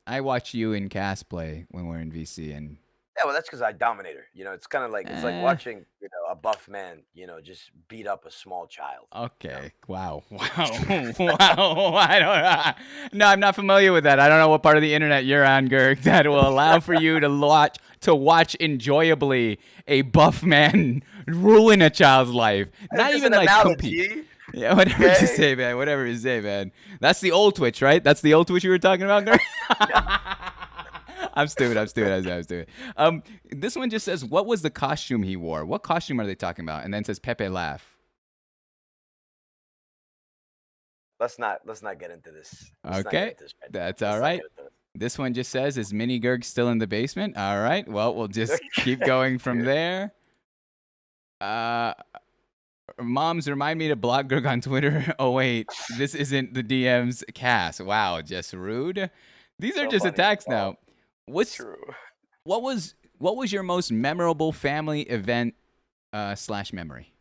I watch you and Cass play when we're in VC, and Yeah, well, that's because I dominate her. It's kind of it's like watching a buff man, just beat up a small child. okay. Wow. Wow. I don't. No, I'm not familiar with that. I don't know what part of the internet you're on, Gerg, that will allow for you to watch enjoyably a buff man ruling a child's life. Not It's even an compete. analogy. Yeah, whatever you Okay. say, man. Whatever you say, man. That's the old Twitch, right? That's the old Twitch you were talking about, Gerg? I'm stupid. This one just says, what was the costume he wore? What costume are they talking about? And then says Pepe laugh. Let's not get into this. Let's not get Okay, into this right now. that's Let's all not right. get into this. This one just says, is Mini Gerg still in the basement? All right. Well, we'll just keep going from there. Moms, remind me to block Gerg on Twitter. Oh, wait. This isn't the DM's cast. Wow, just rude. These are So just funny. attacks Wow. now. What's True. what was your most memorable family event / memory?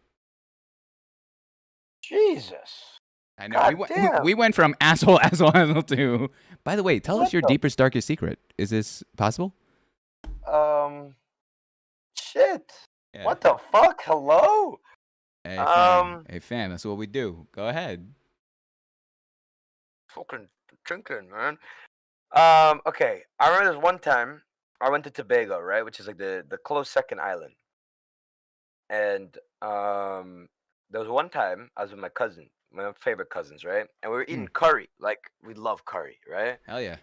Jesus. I know God damn. we went from asshole asshole to. By the way, tell us What your the deepest darkest secret. Is this possible? um shit. Yeah. What the fuck? Hello? Hey fam. That's what we do. Go ahead. Fucking drinking, man. Okay. I remember this one time I went to Tobago, right? Which is like the close second island. And there was one time I was with my cousin, my favorite cousins, right? And we were eating curry. Like we love curry, right? Hell yeah.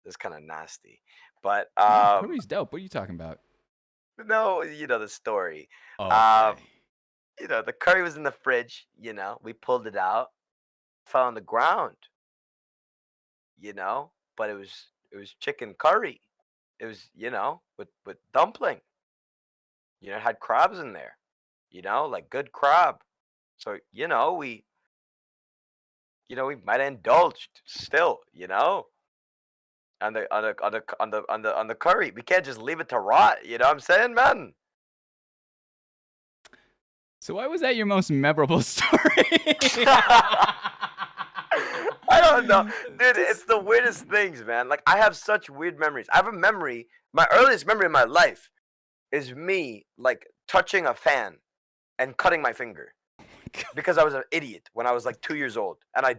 It's kind of nasty. But No, curry's dope. What are you talking about? no, you know the story. Um, Okay. the curry was in the fridge, we pulled it out, fell on the ground, but it was chicken curry. It was, with dumpling. It had crabs in there, like good crab. So, we might have indulged still, on the curry. We can't just leave it to rot, you know what I'm saying, man? So why was that your most memorable story? I don't know. Dude, it's the weirdest things, man. Like I have such weird memories. I have a memory, my earliest memory in my life is me like touching a fan and cutting my finger. Because I was an idiot when I was like 2 years old, and I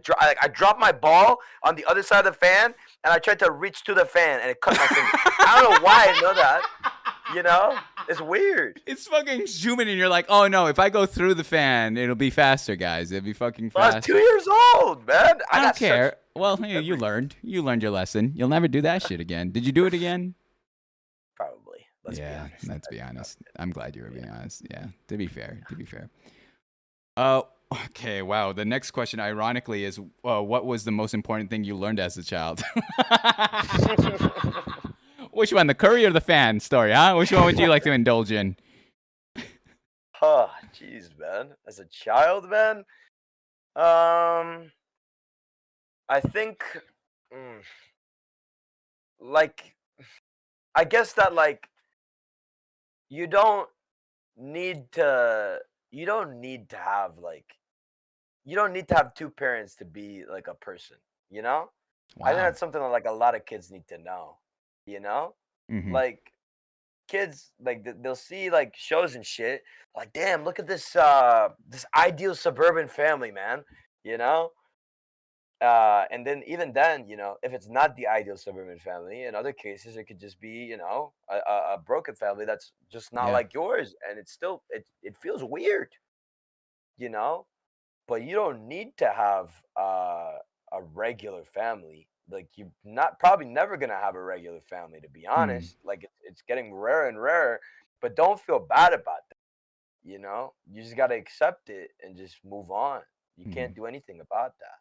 dropped my ball on the other side of the fan, and I tried to reach to the fan, and it cut my finger. I don't know why I know that. It's weird. It's fucking zooming, and you're like, oh no, if I go through the fan, it'll be faster, guys. It'll be fucking But I was fast. 2 years old, man. I don't got care. such Well, hey, you learned. You learned your lesson. You'll never do that shit again. Did you do it again? Probably. Let's be honest. Let's be honest. I'm glad you were being honest. Yeah, to be fair. Okay, wow. The next question, ironically, is what was the most important thing you learned as a child? Which one, the curry or the fan story, huh? Which one would you like to indulge in? Oh, jeez, man. As a child, man, I think, mm, like, I guess that like you don't need to, you don't need to have like, you don't need to have two parents to be like a person. You know, I think Wow. that's something that like a lot of kids need to know. You know, Mm-hmm. like kids like they'll see like shows and shit like damn look at this ideal suburban family, man, you know and then even then, if it's not the ideal suburban family, in other cases it could just be, a broken family that's just not Yeah. like yours, and it's still it feels weird, you know but you don't need to have a regular family. Like you're not probably never gonna have a regular family, to be Mm. honest. Like it's getting rarer and rarer, but don't feel bad about that. You just gotta accept it and just move on. You Mm. can't do anything about that.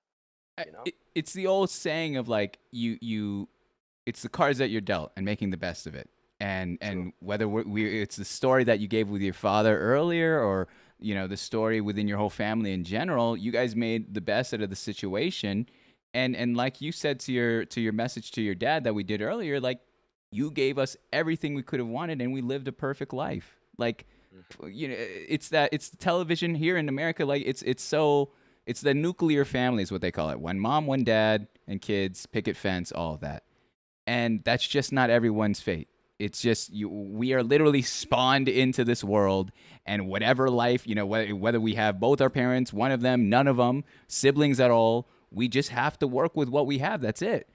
It's the old saying of like it's the cards that you're dealt and making the best of it. And True. whether it's the story that you gave with your father earlier, or the story within your whole family in general, you guys made the best out of the situation. And like you said to your message to your dad that we did earlier, like you gave us everything we could have wanted, and we lived a perfect life. Like Mhm. it's the television here in America. Like it's the nuclear family is what they call it. One mom, one dad, and kids, picket fence, all of that. And that's just not everyone's fate. It's just we are literally spawned into this world, and whatever life, whether we have both our parents, one of them, none of them, siblings at all, we just have to work with what we have. That's it.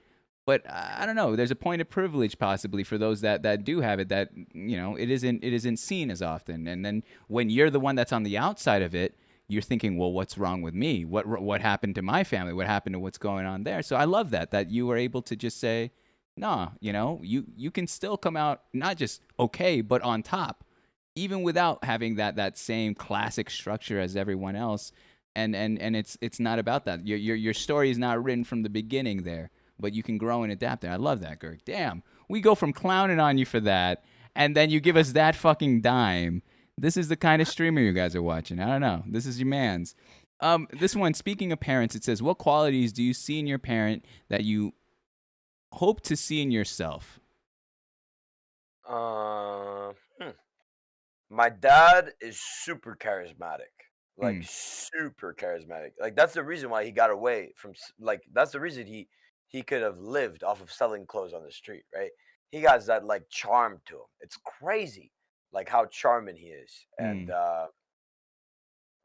But I don't know. There's a point of privilege possibly for those that do have it, that it isn't seen as often. And then when you're the one that's on the outside of it, you're thinking, well, what's wrong with me? What happened to my family? What happened to what's going on there? So I love that you were able to just say, nah, you can still come out not just okay, but on top, even without having that same classic structure as everyone else. And it's not about that. Your story is not written from the beginning there, but you can grow and adapt there. I love that, Gerg. Damn, we go from clowning on you for that, and then you give us that fucking dime. This is the kind of streamer you guys are watching. I don't know. This is your man's. This one, speaking of parents, it says, what qualities do you see in your parent that you hope to see in yourself? Uh, hmm. My dad is super charismatic, like Mm, super charismatic. Like that's the reason why he got away from like that's the reason he could have lived off of selling clothes on the street, right? He has that like charm to him. It's crazy, like how charming he is, and mm.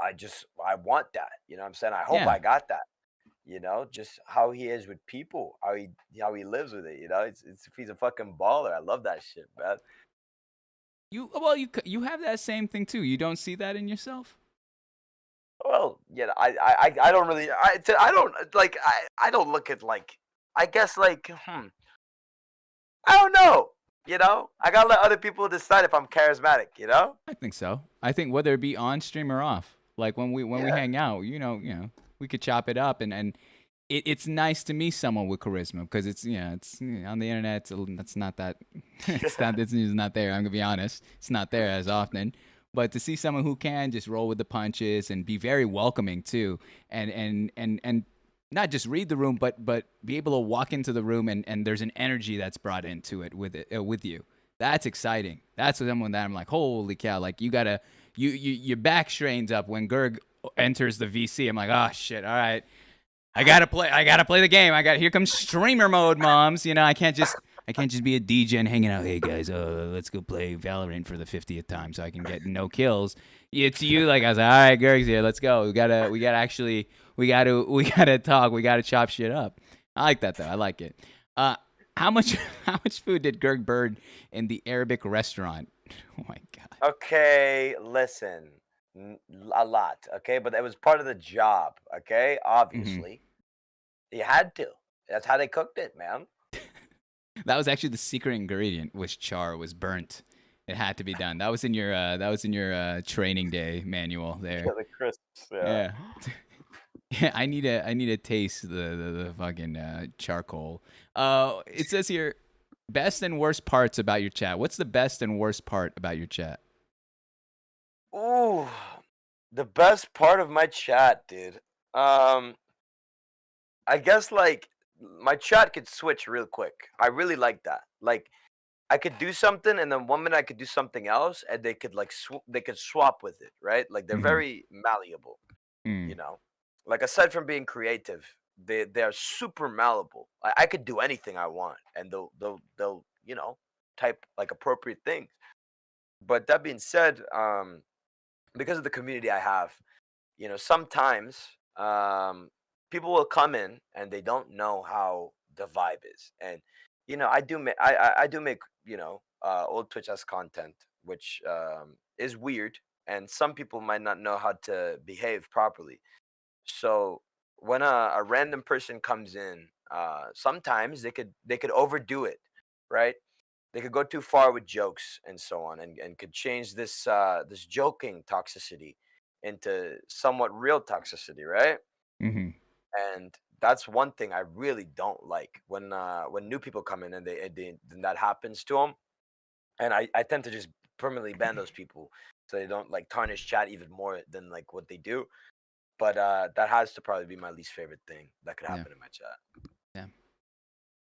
I want that. You know what I'm saying? I hope Yeah. I got that. Just how he is with people, how he lives with it. He's a fucking baller. I love that shit, man. You have that same thing too. You don't see that in yourself? Well, I don't really, I don't like, I don't look at like, I guess like, I don't know. I gotta let other people decide if I'm charismatic. I think so. I think whether it be on stream or off, like when we Yeah. hang out, we could chop it up, and it's nice to meet someone with charisma because it's on the internet. That's not that. It's not there. I'm gonna be honest. It's not there as often. But to see someone who can just roll with the punches and be very welcoming too, and not just read the room, but be able to walk into the room and there's an energy that's brought into it with you. That's exciting. That's someone that I'm like, holy cow! Like your back strains up when Gerg enters the VC. I'm like, oh shit! All right, I gotta play. I gotta play the game. Here comes streamer mode, moms. I can't just be a DJ and hanging out. Hey guys, let's go play Valorant for the 50th time so I can get no kills. It's you. Like I was like, all right, Gerg's here. Let's go. We gotta talk. We gotta chop shit up. I like that though. I like it. How much how much food did Gerg burn in the Arabic restaurant? Oh my god. Okay, listen, a lot. Okay, but it was part of the job. Okay, Hmm. obviously, you had to. That's how they cooked it, man. That was actually the secret ingredient. Was char was burnt. It had to be done. That was in your training day manual there. Yeah, the crisps. Yeah. Yeah. Yeah, I need to taste the fucking charcoal. It says here best and worst parts about your chat. What's the best and worst part about your chat? Ooh, the best part of my chat, dude. Um, I guess like my chat could switch real quick. I really like that. Like I could do something, and then 1 minute I could do something else, and they could like they could swap with it, right? Like they're Mm-hmm. very malleable, Mm, you know. Like aside from being creative, they are super malleable. I could do anything I want, and they'll type like appropriate things. But that being said, because of the community I have, sometimes people will come in and they don't know how the vibe is, and I do make old Twitch as content, which is weird, and some people might not know how to behave properly. So when a random person comes in, sometimes they could overdo it, right? They could go too far with jokes and so on, and could change this joking toxicity into somewhat real toxicity, right? mm-hmm. And that's one thing I really don't like when new people come in and then that happens to them, and I tend to just permanently ban those people so they don't like tarnish chat even more than like what they do. But that has to probably be my least favorite thing that could Yeah. happen in my chat.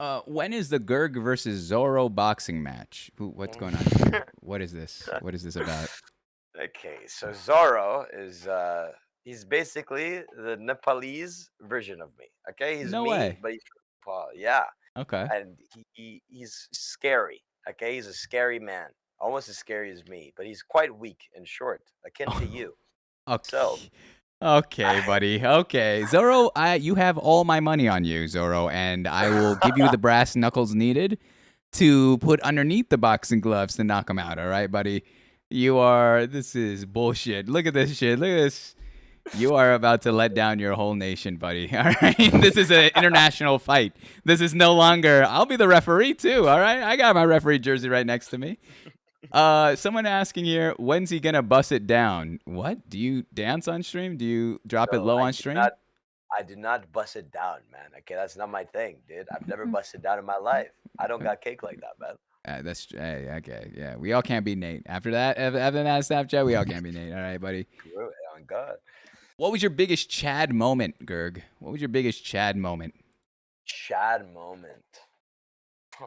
Yeah. When is the Gerg versus Zorro boxing match? What's going on here? What is this? What is this about? Okay, so Zorro is he's basically the Nepalese version of me. Okay, he's No me, way. but he's from Nepal. Yeah, Okay. and he's scary. Okay, he's a scary man, almost as scary as me, but he's quite weak and short, akin to you. So, Okay. Okay, buddy. Okay. Zorro, you have all my money on you, Zorro, and I will give you the brass knuckles needed to put underneath the boxing gloves to knock him out, all right, buddy? This is bullshit. Look at this shit. Look at this. You are about to let down your whole nation, buddy. All right. This is an international fight. This is no longer, I'll be the referee too, all right? I got my referee jersey right next to me. Someone asking here, when's he gonna bust it down? What? Do you dance on stream? Do you drop it so low I on do stream? not, I do not bust it down, man. Okay, that's not my thing, dude. I've never busted down in my life. I don't got cake like that, man. Hey, okay, yeah. We all can't be Nate. After that, after that Snapchat, we all can't be Nate. All right, buddy. True, on God. What was your biggest Chad moment, Gerg? What was your biggest Chad moment? Chad moment. Huh.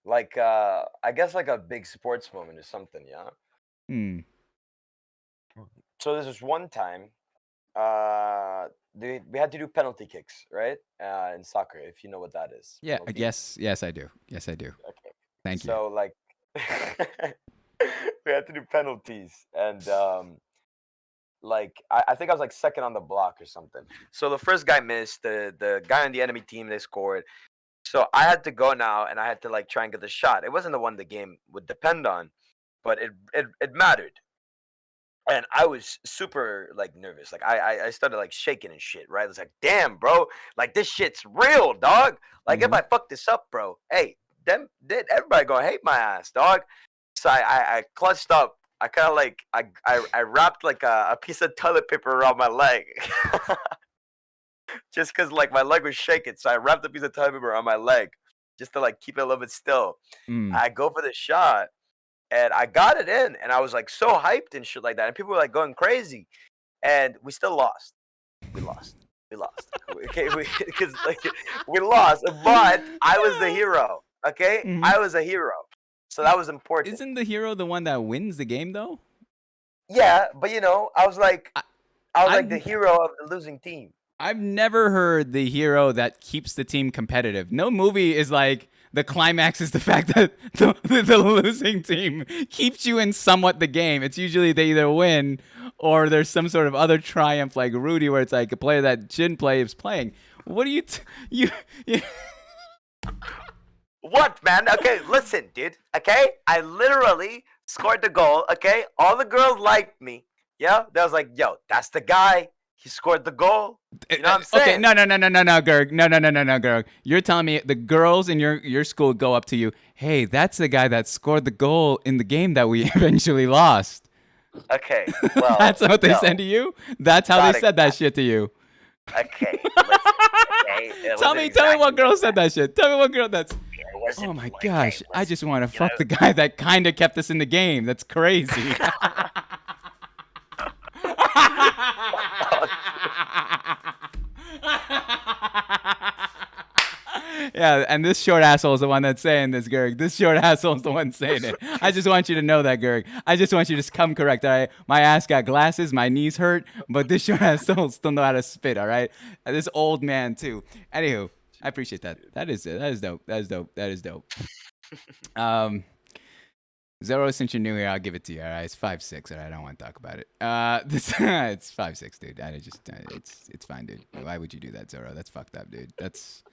Like I guess like a big sports moment or something, yeah. Hmm. So there's this one time, uh, we had to do penalty kicks, right? In soccer, if you know what that is, Yeah. penalty. Yes, I do. Yes, I do. Okay. Thank you. So like, we had to do penalties, and like I think I was like second on the block or something. So the first guy missed. The guy on the enemy team, they scored. So I had to go now, and I had to like try and get the shot. It wasn't the one the game would depend on, but it mattered. And I was super like nervous. Like I started like shaking and shit, right? I was like, damn, bro, like this shit's real, dog. Like if Mhm. I fuck this up, bro, hey, then everybody gonna hate my ass, dog. So I clutched up. I kind of like I wrapped like a piece of toilet paper around my leg, just cause like my leg was shaking. So I wrapped a piece of toilet paper around my leg, just to like keep it a little bit still. Mm. I go for the shot, and I got it in, and I was like so hyped and shit like that, and people were like going crazy, and we still lost. We lost. We lost. Okay, because like we lost, but I was the hero. Okay, Mhm. I was a hero, so that was important. Isn't the hero the one that wins the game though? Yeah, but you know, I, I was like the I've hero of the losing team. I've never heard the hero that keeps the team competitive. No movie is like the climax is the fact that the losing team keeps you in somewhat the game. It's usually they either win or there's some sort of other triumph like Rudy where it's like a player that shouldn't play is playing. What do you What, man? Okay, listen, dude. Okay, I literally scored the goal. Okay, all the girls liked me. Yeah, they was like, "Yo, that's the guy. He scored the goal." You know what I'm Okay, saying? no, Gerg. No, Gerg. You're telling me the girls in your school go up to you, hey, that's the guy that scored the goal in the game that we eventually lost. Okay, well, That's what they no, said to you? That's how they not said that exactly. shit to you. Okay, listen. Okay, it Tell wasn't me, tell me what exactly girl like said that. that shit. Tell me what girl that's. It Oh wasn't my like, hey, gosh, I listen. just want to You know. fuck the guy that kind of kept us in the game. That's crazy. Yeah, and this short asshole is the one that's saying this, Gerg. This short asshole is the one saying it. I just want you to know that, Gerg. I just want you to come correct. All right, my ass got glasses, my knees hurt, but this short asshole still know how to spit. All right, and this old man too. Anywho, I appreciate that. That is it. That is dope. That is dope. That is dope. Um, Zoro, since you're new here, I'll give it to you. All right, it's 5'6". All right, I don't want to talk about it. This it's 5'6", dude. It's fine, dude. Why would you do that, Zoro? That's fucked up, dude. That's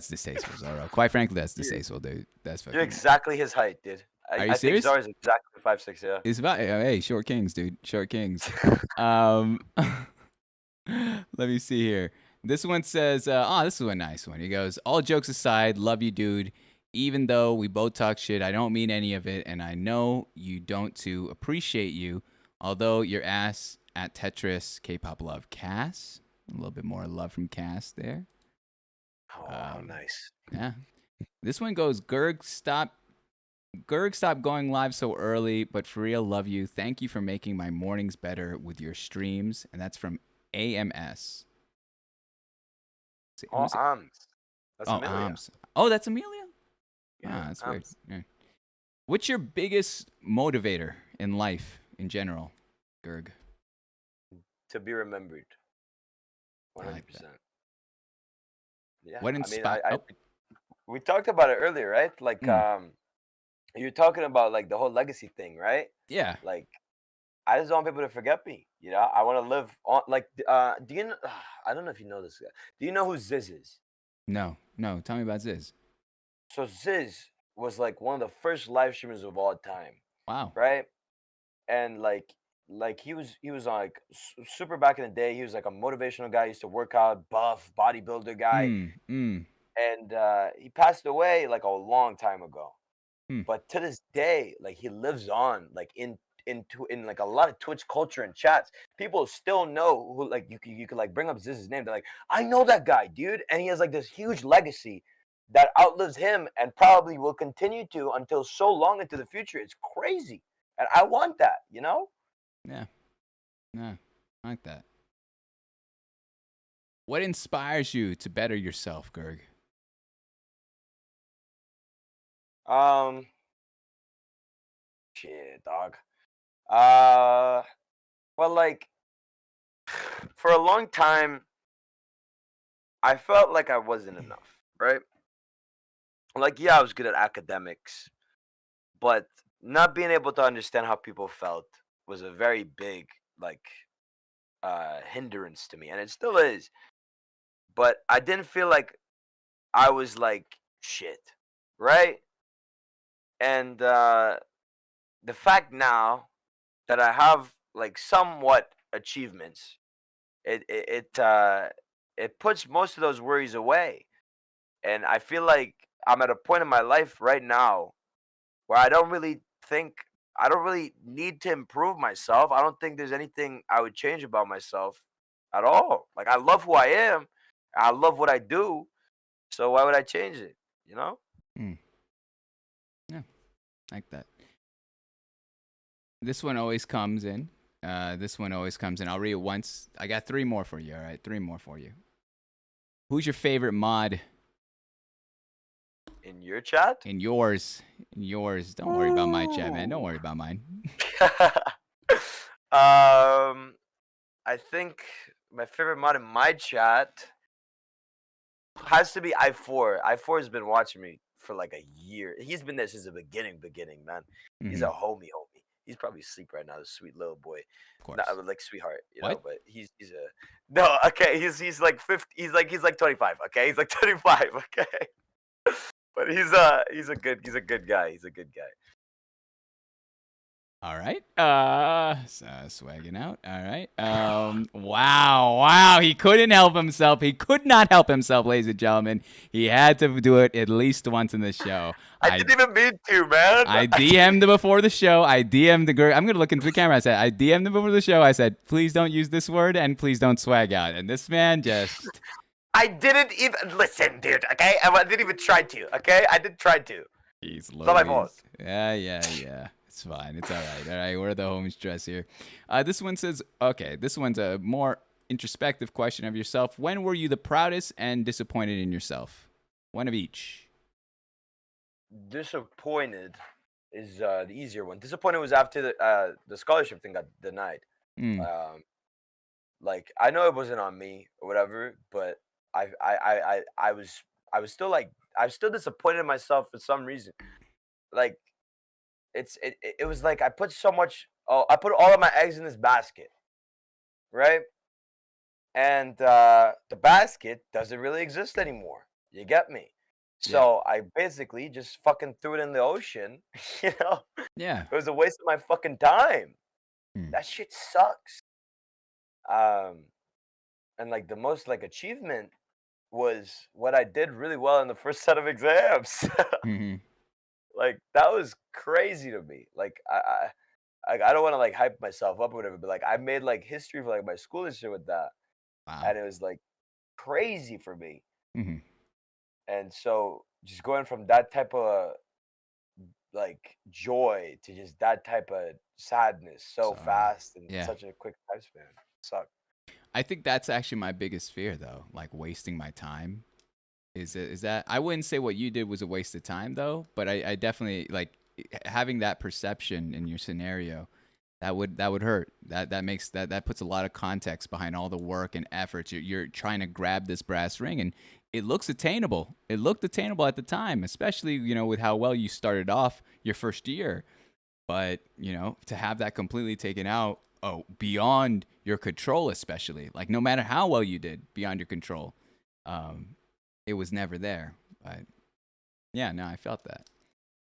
distasteful, Zoro. Quite frankly, that's distasteful, dude. That's You're fucking. exactly his height, dude. Are you I think serious? Zara's exactly 5'6". Yeah. It's about hey, short kings, dude. Short kings. Um, let me see here. This one says, this is a nice one. He goes, all jokes aside, love you, dude. Even though we both talk shit, I don't mean any of it, and I know you don't too. Appreciate you. Although your ass at Tetris, K-pop love, Cass. A little bit more love from Cass there. Oh, nice. Yeah. This one goes, Gerg, stop going live so early, but for real, love you. Thank you for making my mornings better with your streams. And that's from AMS. Oh, arms. That's Oh, Amelia. Arms. Oh, that's Amelia? Yeah, That's weird. arms. Yeah. What's your biggest motivator in life in general, Gerg? To be remembered. I like that. 100%. Yeah. What I mean, inspired? Oh, we talked about it earlier, right? Like, you're talking about like the whole legacy thing, right? yeah. Like, I just don't want people to forget me. You know, I want to live on. Like, do you know? I don't know if you know this guy. Do you know who Ziz is? No. Tell me about Ziz. So Ziz was like one of the first live streamers of all time, Wow. right? And like he was like super back in the day. He was like a motivational guy. He used to work out, buff, bodybuilder guy, and he passed away like a long time ago. Hmm. But to this day, like he lives on, like in like a lot of Twitch culture and chats. People still know who, like you could like bring up Ziz's name. They're like, I know that guy, dude, and he has like this huge legacy that outlives him and probably will continue to until so long into the future. It's crazy, and I want that, you know. Yeah. Yeah. I like that. What inspires you to better yourself, Gerg? Um, shit, dog. Uh, well, like for a long time, I felt like I wasn't enough, right? Like, yeah, I was good at academics, but not being able to understand how people felt was a very big, like, hindrance to me, and it still is. But I didn't feel like I was like shit, right? And the fact now that I have like somewhat achievements, it puts most of those worries away, and I feel like I'm at a point in my life right now where think I don't really need to improve myself. I don't think there's anything I would change about myself at all. Like I love who I am. I love what I do. So why would I change it? You know? Mm, yeah, like that. This one always comes in. This one always comes in. I'll read it once. I got three more for you. All right, three more for you. Who's your favorite mod In your chat? in yours? In yours. Don't worry about my chat, man. Don't worry about mine. I think my favorite mod in my chat has to be I4. I4 has been watching me for like a year. He's been there since the beginning, man. He's a Mhm, homie. He's probably asleep right now, this sweet little boy. of Not course. like sweetheart, What? but he's a no, okay, he's like 50, he's like 25, okay? He's like 25, okay? But he's a good guy. He's a good guy. All right. Swagging out. All right. Wow. He couldn't help himself. He could not help himself, ladies and gentlemen. He had to do it at least once in the show. I didn't even mean to, man. I DM'd him before the show. I DM'd the girl. I'm gonna look into the camera. I DM'd him before the show. I said, please don't use this word and please don't swag out. And this man just. I didn't even listen, dude. Okay, I didn't even try to. Okay, I didn't try to. He's It's not my fault. Yeah. It's fine. It's all right. All right. We're the home stress here. This one says, okay, this one's a more introspective question of yourself. When were you the proudest and disappointed in yourself? One of each. Disappointed is the easier one. Disappointed was after the scholarship thing got denied. Mm, Um, like I know it wasn't on me or whatever, but I was still like I was still disappointed in myself for some reason. Like it was like I put so much. Oh, I put all of my eggs in this basket, right? And the basket doesn't really exist anymore. You get me? yeah. So I basically just fucking threw it in the ocean. You know, Yeah. it was a waste of my fucking time. Mm, That shit sucks. Um, and like the most like achievement was what I did really well in the first set of exams. mhm. Like that was crazy to me. Like I don't want to like hype myself up or whatever, but like I made like history for like my school and shit with that, Wow. and it was like crazy for me. Mhm. And so just going from that type of like joy to just that type of sadness so Sorry. fast in Yeah. such a quick time span sucked. I think that's actually my biggest fear, though. Like wasting my time. Is that I wouldn't say what you did was a waste of time though, but I definitely like having that perception in your scenario. That would hurt. That makes that puts a lot of context behind all the work and efforts. You're trying to grab this brass ring, and it looks attainable. It looked attainable at the time, especially with how well you started off your first year. But to have that completely taken out, beyond your control, especially like no matter how well you did, beyond your control. Um, it was never there. But yeah, no, I felt that.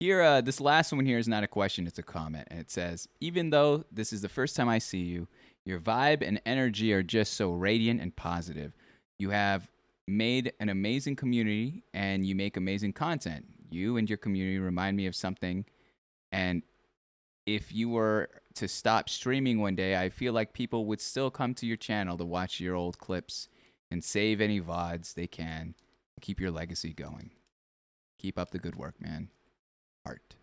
Here, this last one here is not a question, it's a comment. And it says, even though this is the first time I see you, your vibe and energy are just so radiant and positive. You have made an amazing community and you make amazing content. You and your community remind me of something. And if you were to stop streaming one day, I feel like people would still come to your channel to watch your old clips and save any VODs they can. Keep your legacy going. Keep up the good work, man. Art.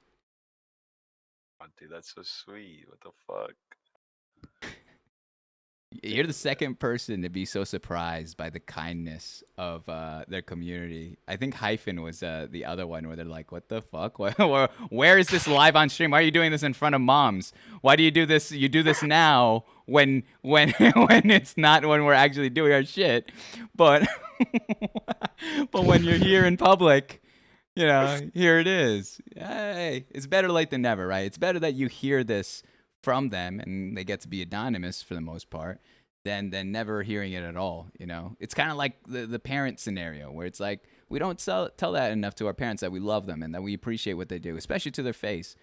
Oh, dude, that's so sweet. What the fuck? You're the second person to be so surprised by the kindness of their community. I think Hyphen was the other one where they're like, "What the fuck? Where is this live on stream? Why are you doing this in front of moms? Why do you do this? You do this now when when it's not when we're actually doing our shit, but but when you're here in public." Here it is. Hey, it's better late than never, right? It's better that you hear this from them and they get to be anonymous for the most part than never hearing it at all. It's kind of like the parent scenario where it's like we don't tell that enough to our parents that we love them and that we appreciate what they do, especially to their face.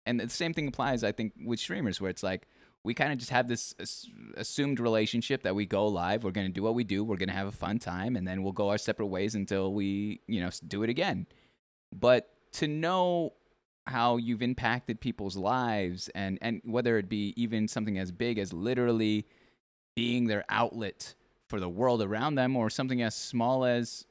And the same thing applies, I think, with streamers, where it's like we kind of just have this assumed relationship that we go live, we're going to do what we do, we're going to have a fun time, and then we'll go our separate ways until we do it again. But to know how you've impacted people's lives and whether it be even something as big as literally being their outlet for the world around them, or something as small as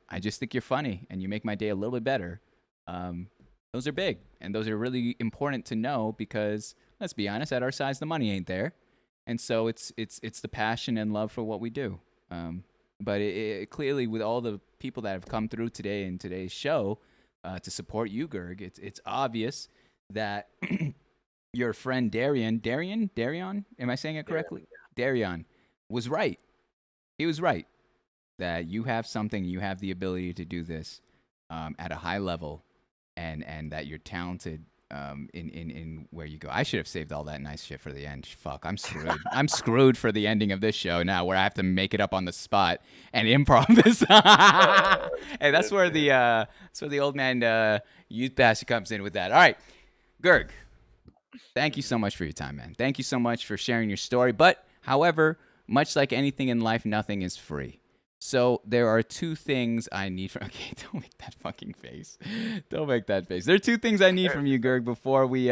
I just think you're funny and you make my day a little bit better. Those are big, and those are really important to know because, let's be honest, at our size, the money ain't there. And so it's the passion and love for what we do. But it clearly, with all the people that have come through today in today's show, to support you, Gerg, it's obvious that your friend Darion, am I saying it correctly? Darion was right. He was right that you have something, you have the ability to do this at a high level, and that you're talented in where you go. I should have saved all that nice shit for the end. Fuck, I'm screwed. I'm screwed for the ending of this show now, where I have to make it up on the spot and improv this. Hey, that's where the old man youth pastor comes in with that. All right, Gerg, thank you so much for your time, man. Thank you so much for sharing your story. But, however, much like anything in life, nothing is free. So there are two things I need from. Okay, don't make that fucking face. Don't make that face. There are two things I need from you, Gerg, before we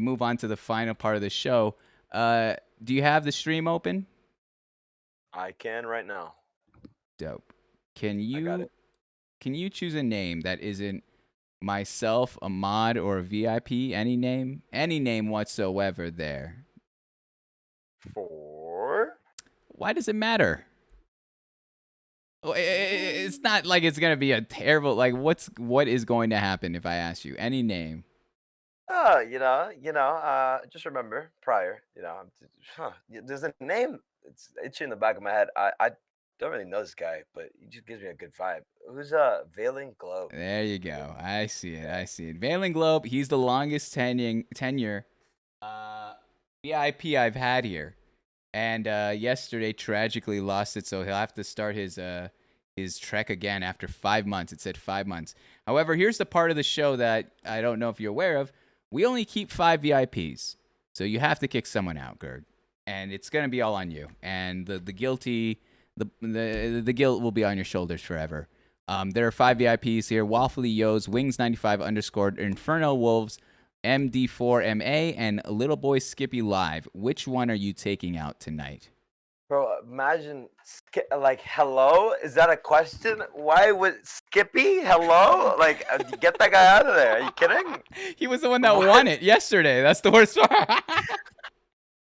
move on to the final part of the show. Do you have the stream open? I can right now. Dope. Can I got it. you choose a name that isn't myself, a mod, or a VIP? Any name whatsoever there. For? Why does it matter? It's not like it's gonna be a terrible. Like, what is going to happen if I ask you any name? Just remember prior. There's a name. It's itching in the back of my head. I don't really know this guy, but he just gives me a good vibe. Who's Veiling Globe? There you go. I see it. Veiling Globe. He's the longest tenure VIP I've had here. And yesterday tragically lost it, so he'll have to start his trek again after 5 months. It said 5 months. However, here's the part of the show that I don't know if you're aware of. We only keep 5 VIPs, so you have to kick someone out, Gerg, and it's gonna be all on you. And the guilty, the guilt will be on your shoulders forever. There are 5 VIPs here: Waffly Yo's, Wings95 _ Inferno Wolves, MD4MA, and Little Boy Skippy Live. Which one are you taking out tonight? Bro, imagine hello? Is that a question? Why would Skippy? Hello? Get that guy out of there. Are you kidding? He was the one that won it yesterday. That's the worst part.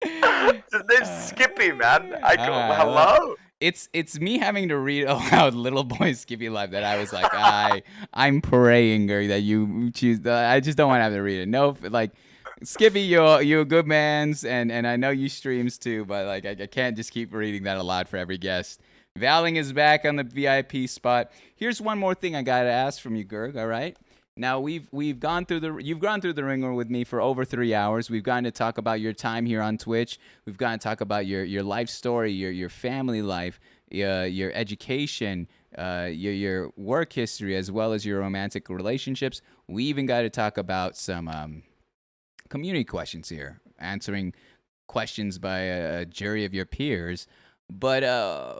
His name's Skippy, man. Hello? It's me having to read aloud Little Boy Skippy Live that I was like, I'm praying, Gerg, that you choose. I just don't want to have to read it. No, Skippy, you're a good man's, and I know you streams too, but I can't just keep reading that aloud for every guest. Valing is back on the VIP spot. Here's one more thing I gotta ask from you, Gerg. All right. Now you've gone through the ringer with me for over 3 hours. We've gotten to talk about your time here on Twitch. We've gotten to talk about your life story, your family life, your education, your work history, as well as your romantic relationships. We even got to talk about some community questions here, answering questions by a jury of your peers. But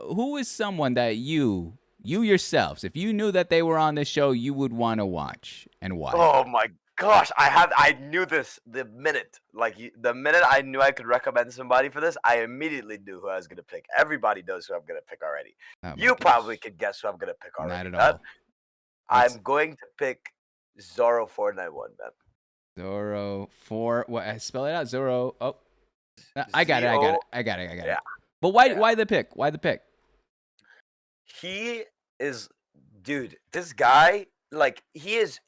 who is someone that you yourselves, if you knew that they were on this show, you would want to watch, and why? Oh my gosh, I knew this the minute. The minute I knew I could recommend somebody for this, I immediately knew who I was gonna pick. Everybody knows who I'm gonna pick already. You probably could guess who I'm gonna pick already. Not at all. I'm going to pick Zoro491, man. Zoro 4. What? Spell it out. Zoro. Oh, I got it. Z-O. I got it. Yeah. But why Yeah. why the pick? Why the pick? He is, dude. This guy, like, he's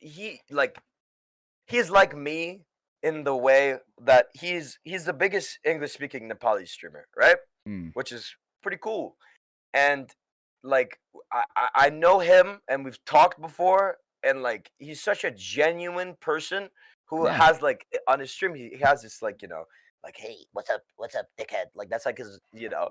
like me in the way that he's the biggest English speaking Nepali streamer, right? Mm. Which is pretty cool. And like I know him and we've talked before, and like he's such a genuine person who Yeah. has like on his stream he has this like, like, hey, what's up, dickhead? Like that's like his,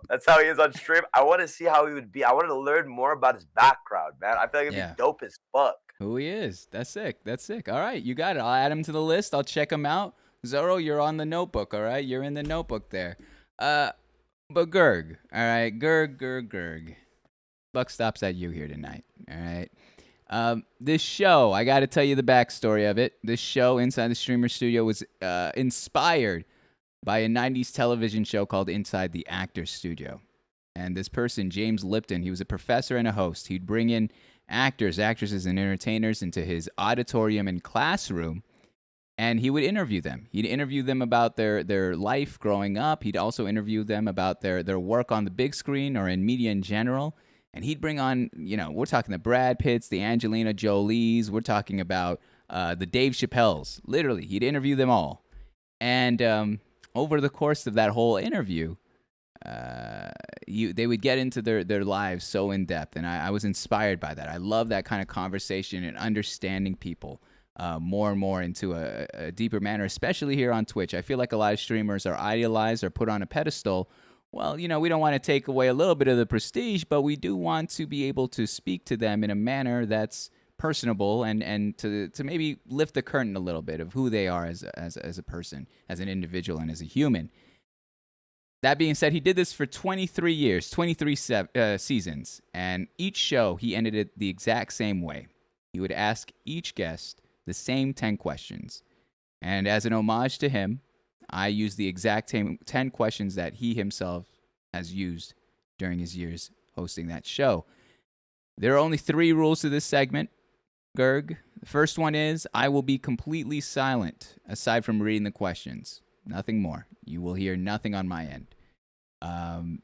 that's how he is on stream. I want to see how he would be. I wanted to learn more about his background, man. I feel like it'd Yeah. be dope as fuck. Who he is. That's sick. That's sick. All right, you got it. I'll add him to the list. I'll check him out. Zoro, you're on the notebook, all right? You're in the notebook there. But Gerg, all right? Gerg. Buck stops at you here tonight, all right? This show, I got to tell you the backstory of it. This show, Inside the Streamer Studio, was inspired by a 90s television show called Inside the Actors Studio. And this person, James Lipton, he was a professor and a host. He'd bring in actors, actresses, and entertainers into his auditorium and classroom, and he would interview them. He'd interview them about their life growing up. He'd also interview them about their work on the big screen or in media in general. And he'd bring on, we're talking the Brad Pitts, the Angelina Jolies. We're talking about the Dave Chappelles. Literally, he'd interview them all. And over the course of that whole interview, they would get into their lives so in depth, and I was inspired by that. I love that kind of conversation and understanding people more and more into a deeper manner, especially here on Twitch. I feel like a lot of streamers are idealized or put on a pedestal. Well, we don't want to take away a little bit of the prestige, but we do want to be able to speak to them in a manner that's personable and to maybe lift the curtain a little bit of who they are as a person, as an individual, and as a human. That being said, he did this for 23 years, 23 seasons, and each show he ended it the exact same way. He would ask each guest the same 10 questions. And as an homage to him, I used the exact same 10 questions that he himself has used during his years hosting that show. There are only 3 rules to this segment, Gerg. The first one is I will be completely silent aside from reading the questions. Nothing more. You will hear nothing on my end. I'm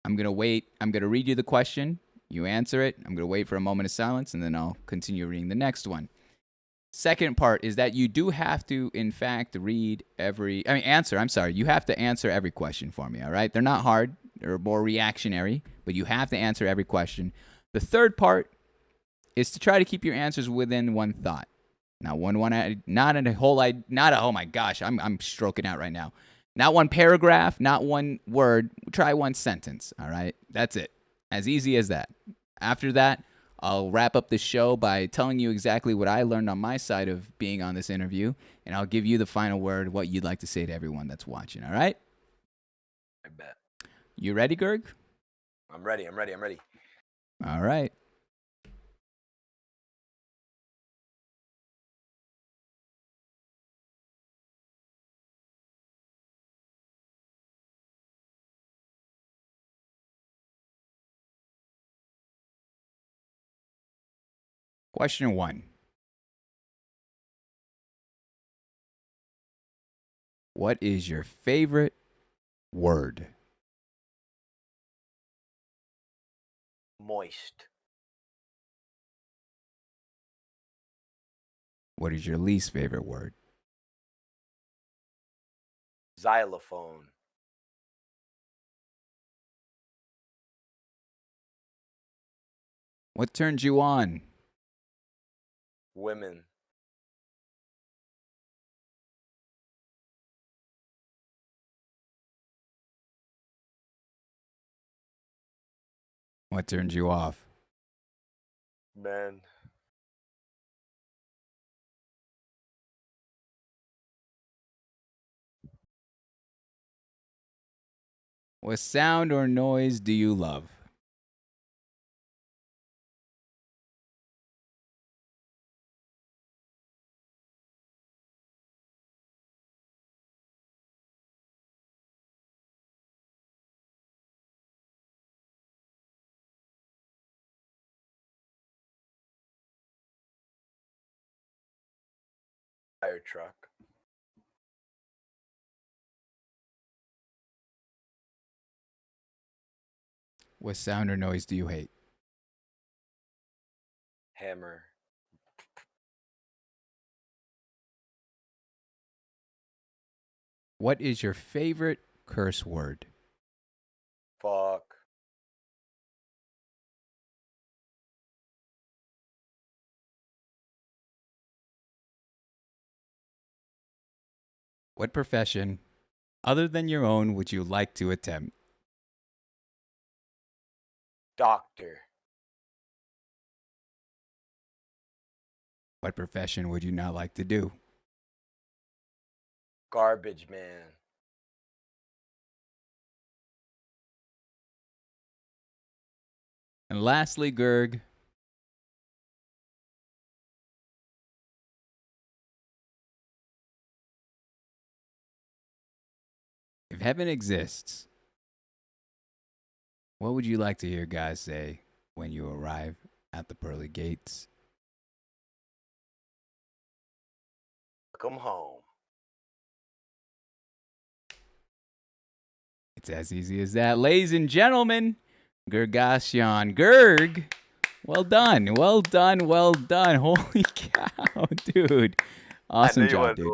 going to wait. I'm going to read you the question. You answer it. I'm going to wait for a moment of silence, and then I'll continue reading the next one. Second part is that you do have to, in fact, answer. I'm sorry. You have to answer every question for me, all right? They're not hard. They're more reactionary, but you have to answer every question. The third part is to try to keep your answers within one thought. Not oh my gosh, I'm stroking out right now. Not one paragraph, not one word. Try one sentence, all right? That's it. As easy as that. After that, I'll wrap up the show by telling you exactly what I learned on my side of being on this interview, and I'll give you the final word, what you'd like to say to everyone that's watching, all right? I bet. You ready, Gerg? I'm ready. All right. Question 1. What is your favorite word? Moist. What is your least favorite word? Xylophone. What turns you on? Women. What turns you off? Men. What sound or noise do you love? Fire truck. What sound or noise do you hate? Hammer. What is your favorite curse word? Fuck. What profession, other than your own, would you like to attempt? Doctor. What profession would you not like to do? Garbage man. And lastly, Gerg, if heaven exists, what would you like to hear God say when you arrive at the pearly gates? Come home. It's as easy as that. Ladies and gentlemen, Gergacion. Gerg, well done. Well done. Well done. Holy cow, dude. Awesome job, dude.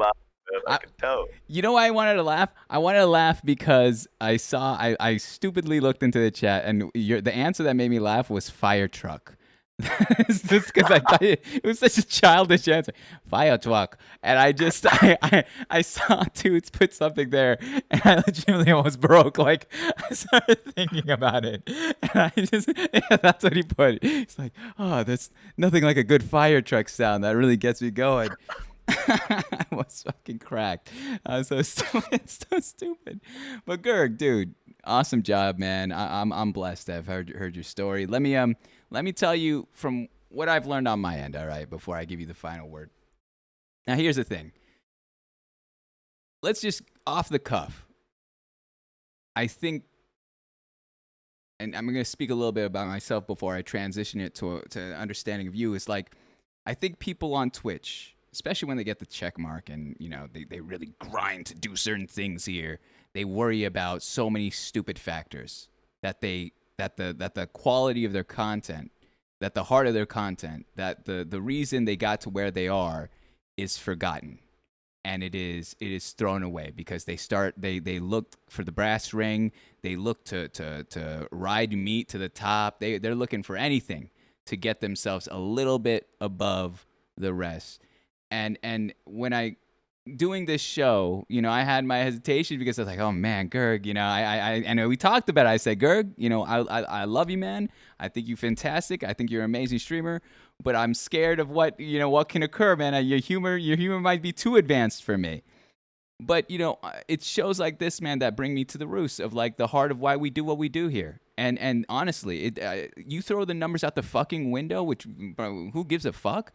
I could tell. You know why I wanted to laugh? I wanted to laugh because I stupidly looked into the chat, and the answer that made me laugh was fire truck. It's just because I thought it was such a childish answer. Fire truck. And I saw Toots put something there, and I legitimately almost broke. Like, I started thinking about it, and that's what he put. He's like, oh, that's nothing like a good fire truck sound. That really gets me going. I was fucking cracked. I was so stupid, so stupid. But Gerg, dude, awesome job, man. I'm blessed to have heard your story. Let me tell you from what I've learned on my end. All right, before I give you the final word. Now, here's the thing. Let's just off the cuff. I think, and I'm gonna speak a little bit about myself before I transition it to an understanding of you. It's like, I think people on Twitch, especially when they get the check mark and, you know, they really grind to do certain things here, they worry about so many stupid factors that the quality of their content, that the heart of their content, that the reason they got to where they are is forgotten. And it is thrown away because they look for the brass ring, they look to ride meat to the top. They're looking for anything to get themselves a little bit above the rest. And when I doing this show, you know, I had my hesitation because I was like, oh man, Gerg, you know, I know we talked about it. I said, Gerg, you know, I love you, man. I think you're fantastic. I think you're an amazing streamer, but I'm scared of what can occur, man. Your humor might be too advanced for me. But, you know, it's shows like this, man, that bring me to the roots of like the heart of why we do what we do here. And honestly, you throw the numbers out the fucking window, which, bro, who gives a fuck?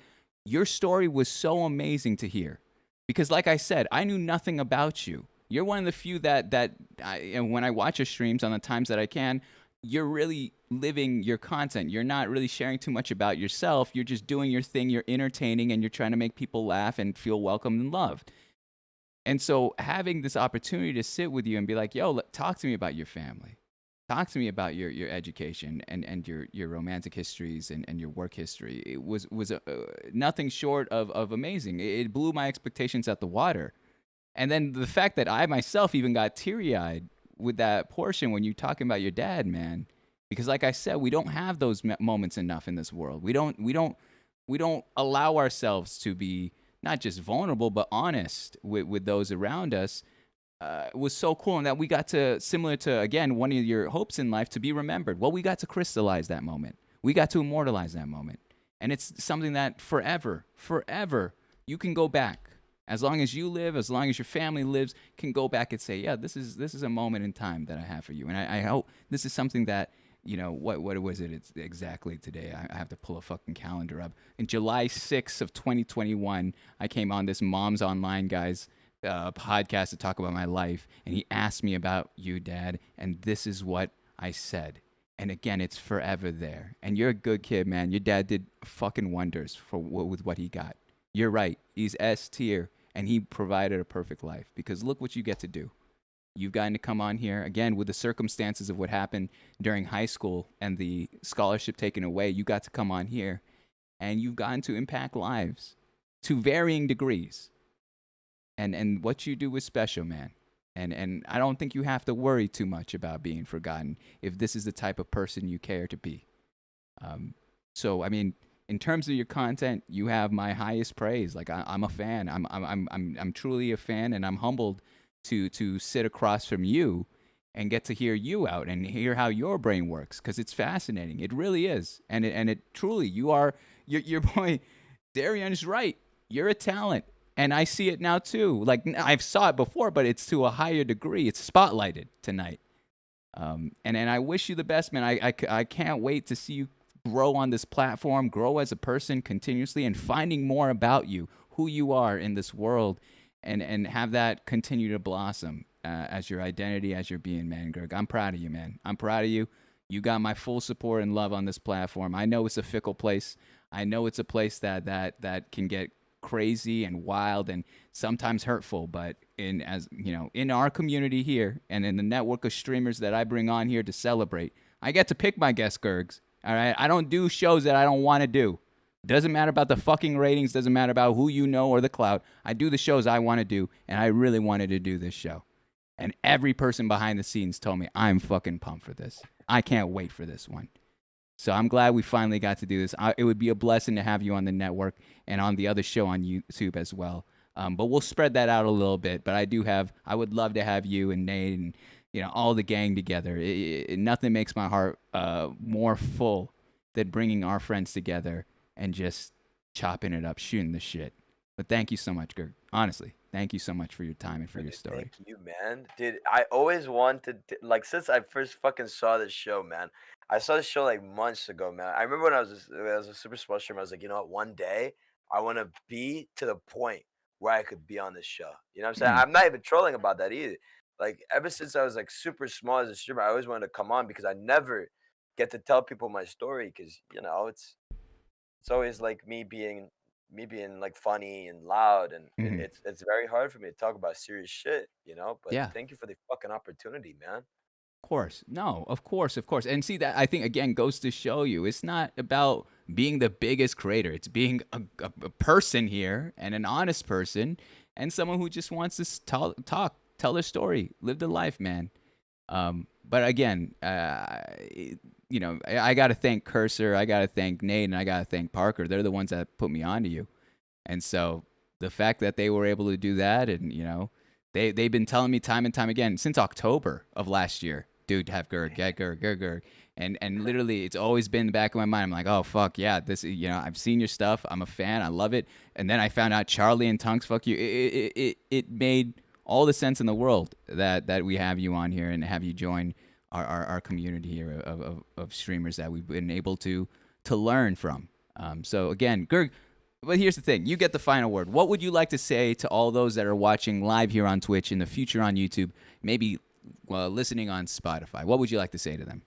Your story was so amazing to hear. Because like I said, I knew nothing about you. You're one of the few that and when I watch your streams on the times that I can, you're really living your content. You're not really sharing too much about yourself. You're just doing your thing. You're entertaining, and you're trying to make people laugh and feel welcome and loved. And so having this opportunity to sit with you and be like, yo, talk to me about your family. Talk to me about your education and your romantic histories and your work history. It was nothing short of amazing. It blew my expectations out the water. And then the fact that I myself even got teary-eyed with that portion when you're talking about your dad, man. Because like I said, we don't have those moments enough in this world. We don't allow ourselves to be not just vulnerable, but honest with those around us. Was so cool, and that we got to, similar to, again, one of your hopes in life, to be remembered. Well, we got to crystallize that moment. We got to immortalize that moment. And it's something that forever, you can go back. As long as you live, as long as your family lives, can go back and say, yeah, this is a moment in time that I have for you. And I hope this is something that, you know, what was it? It's exactly today. I have to pull a fucking calendar up. In July 6th of 2021, I came on this Moms Online, guys, podcast to talk about my life, and he asked me about you, Dad, and this is what I said. And again, it's forever there. And you're a good kid, man. Your dad did fucking wonders with what he got. You're right. He's S tier, and he provided a perfect life, because look what you get to do. You've gotten to come on here again with the circumstances of what happened during high school and the scholarship taken away. You got to come on here, and you've gotten to impact lives to varying degrees. And what you do is special, man. And I don't think you have to worry too much about being forgotten if this is the type of person you care to be. So I mean, in terms of your content, you have my highest praise. Like I'm a fan. I'm truly a fan, and I'm humbled to sit across from you and get to hear you out and hear how your brain works, because it's fascinating. It really is, and it truly, you are your boy Darian is right. You're a talent. And I see it now too. Like I've saw it before, but it's to a higher degree. It's spotlighted tonight. And I wish you the best, man. I can't wait to see you grow on this platform, grow as a person continuously, and finding more about you, who you are in this world, and have that continue to blossom as your identity, as your being, man. Gerg, I'm proud of you, man. I'm proud of you. You got my full support and love on this platform. I know it's a fickle place. I know it's a place that can get crazy and wild and sometimes hurtful, but in our community here and in the network of streamers that I bring on here to celebrate, I get to pick my guest, Gergs. All right, I don't do shows that I don't want to do. Doesn't matter about the fucking ratings, doesn't matter about who you know or the clout. I do the shows I want to do, and I really wanted to do this show. And every person behind the scenes told me I'm fucking pumped for this. I can't wait for this one. So I'm glad we finally got to do this. It would be a blessing to have you on the network and on the other show on YouTube as well. But we'll spread that out a little bit. But I would love to have you and Nate and all the gang together. Nothing makes my heart more full than bringing our friends together and just chopping it up, shooting the shit. But thank you so much, Gerg. Honestly, thank you so much for your time and for your story. Thank you, man. Dude, I always wanted to, like, since I first fucking saw this show, man. I saw this show like months ago, man. I remember when I was a super small streamer, I was like, you know what, one day I want to be to the point where I could be on this show. You know what I'm saying? I'm not even trolling about that either. Like, ever since I was like super small as a streamer, I always wanted to come on because I never get to tell people my story because, it's always like me being like funny and loud, and it's very hard for me to talk about serious shit, but Yeah. thank you for the fucking opportunity, man. Of course. No, of course. And see, that I think again goes to show you it's not about being the biggest creator. It's being a person here, and an honest person, and someone who just wants to tell their story, live the life, man. But again, I got to thank Cursor, I got to thank Nate, and I got to thank Parker. They're the ones that put me onto you. And so the fact that they were able to do that, and, they've been telling me time and time again since October of last year, dude, have Gerg, get Gerg. And literally, it's always been in the back of my mind. I'm like, oh, fuck, yeah, this, I've seen your stuff. I'm a fan. I love it. And then I found out Charlie and Tunks, fuck you. It made all the sense in the world that we have you on here and have you join our community here of streamers that we've been able to learn from. So again, Gerg, but here's the thing. You get the final word. What would you like to say to all those that are watching live here on Twitch, in the future on YouTube, maybe listening on Spotify? What would you like to say to them?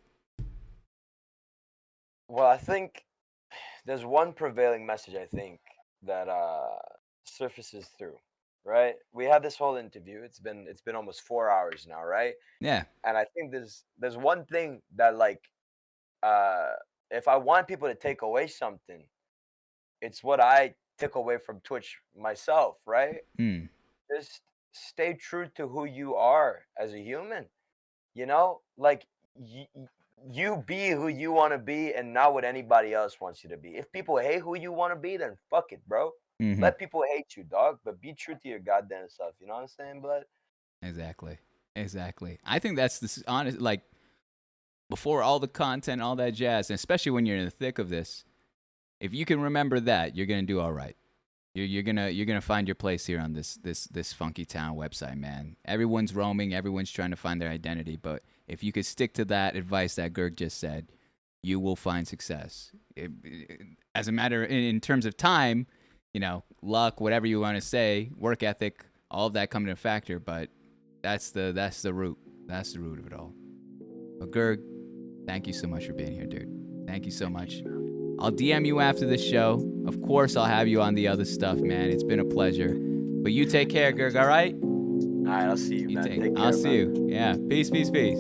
Well, I think there's one prevailing message, I think, that surfaces through, right? We had this whole interview. It's been almost 4 hours now, right? Yeah. And I think there's one thing that, like, if I want people to take away something, it's what I took away from Twitch myself, right? Just stay true to who you are as a human. Like, you be who you want to be and not what anybody else wants you to be. If people hate who you want to be, then fuck it, bro. Let people hate you, dog, but be true to your goddamn self. You know what I'm saying, blood? Exactly. I think that's this honest, like, before all the content, all that jazz, and especially when you're in the thick of this, if you can remember that, you're gonna do all right. You're gonna find your place here on this funky town website, man. Everyone's roaming, everyone's trying to find their identity, but if you could stick to that advice that Gerg just said, you will find success. As a matter in terms of time, luck, whatever you want to say, work ethic, all of that come into factor, but that's the root. That's the root of it all. But Gerg, thank you so much for being here, dude. Thank you so much. I'll DM you after the show. Of course, I'll have you on the other stuff, man. It's been a pleasure. But you take care, Gerg, all right? All right, I'll see you, man. Take care, I'll man. see you. Yeah. Peace, peace, peace.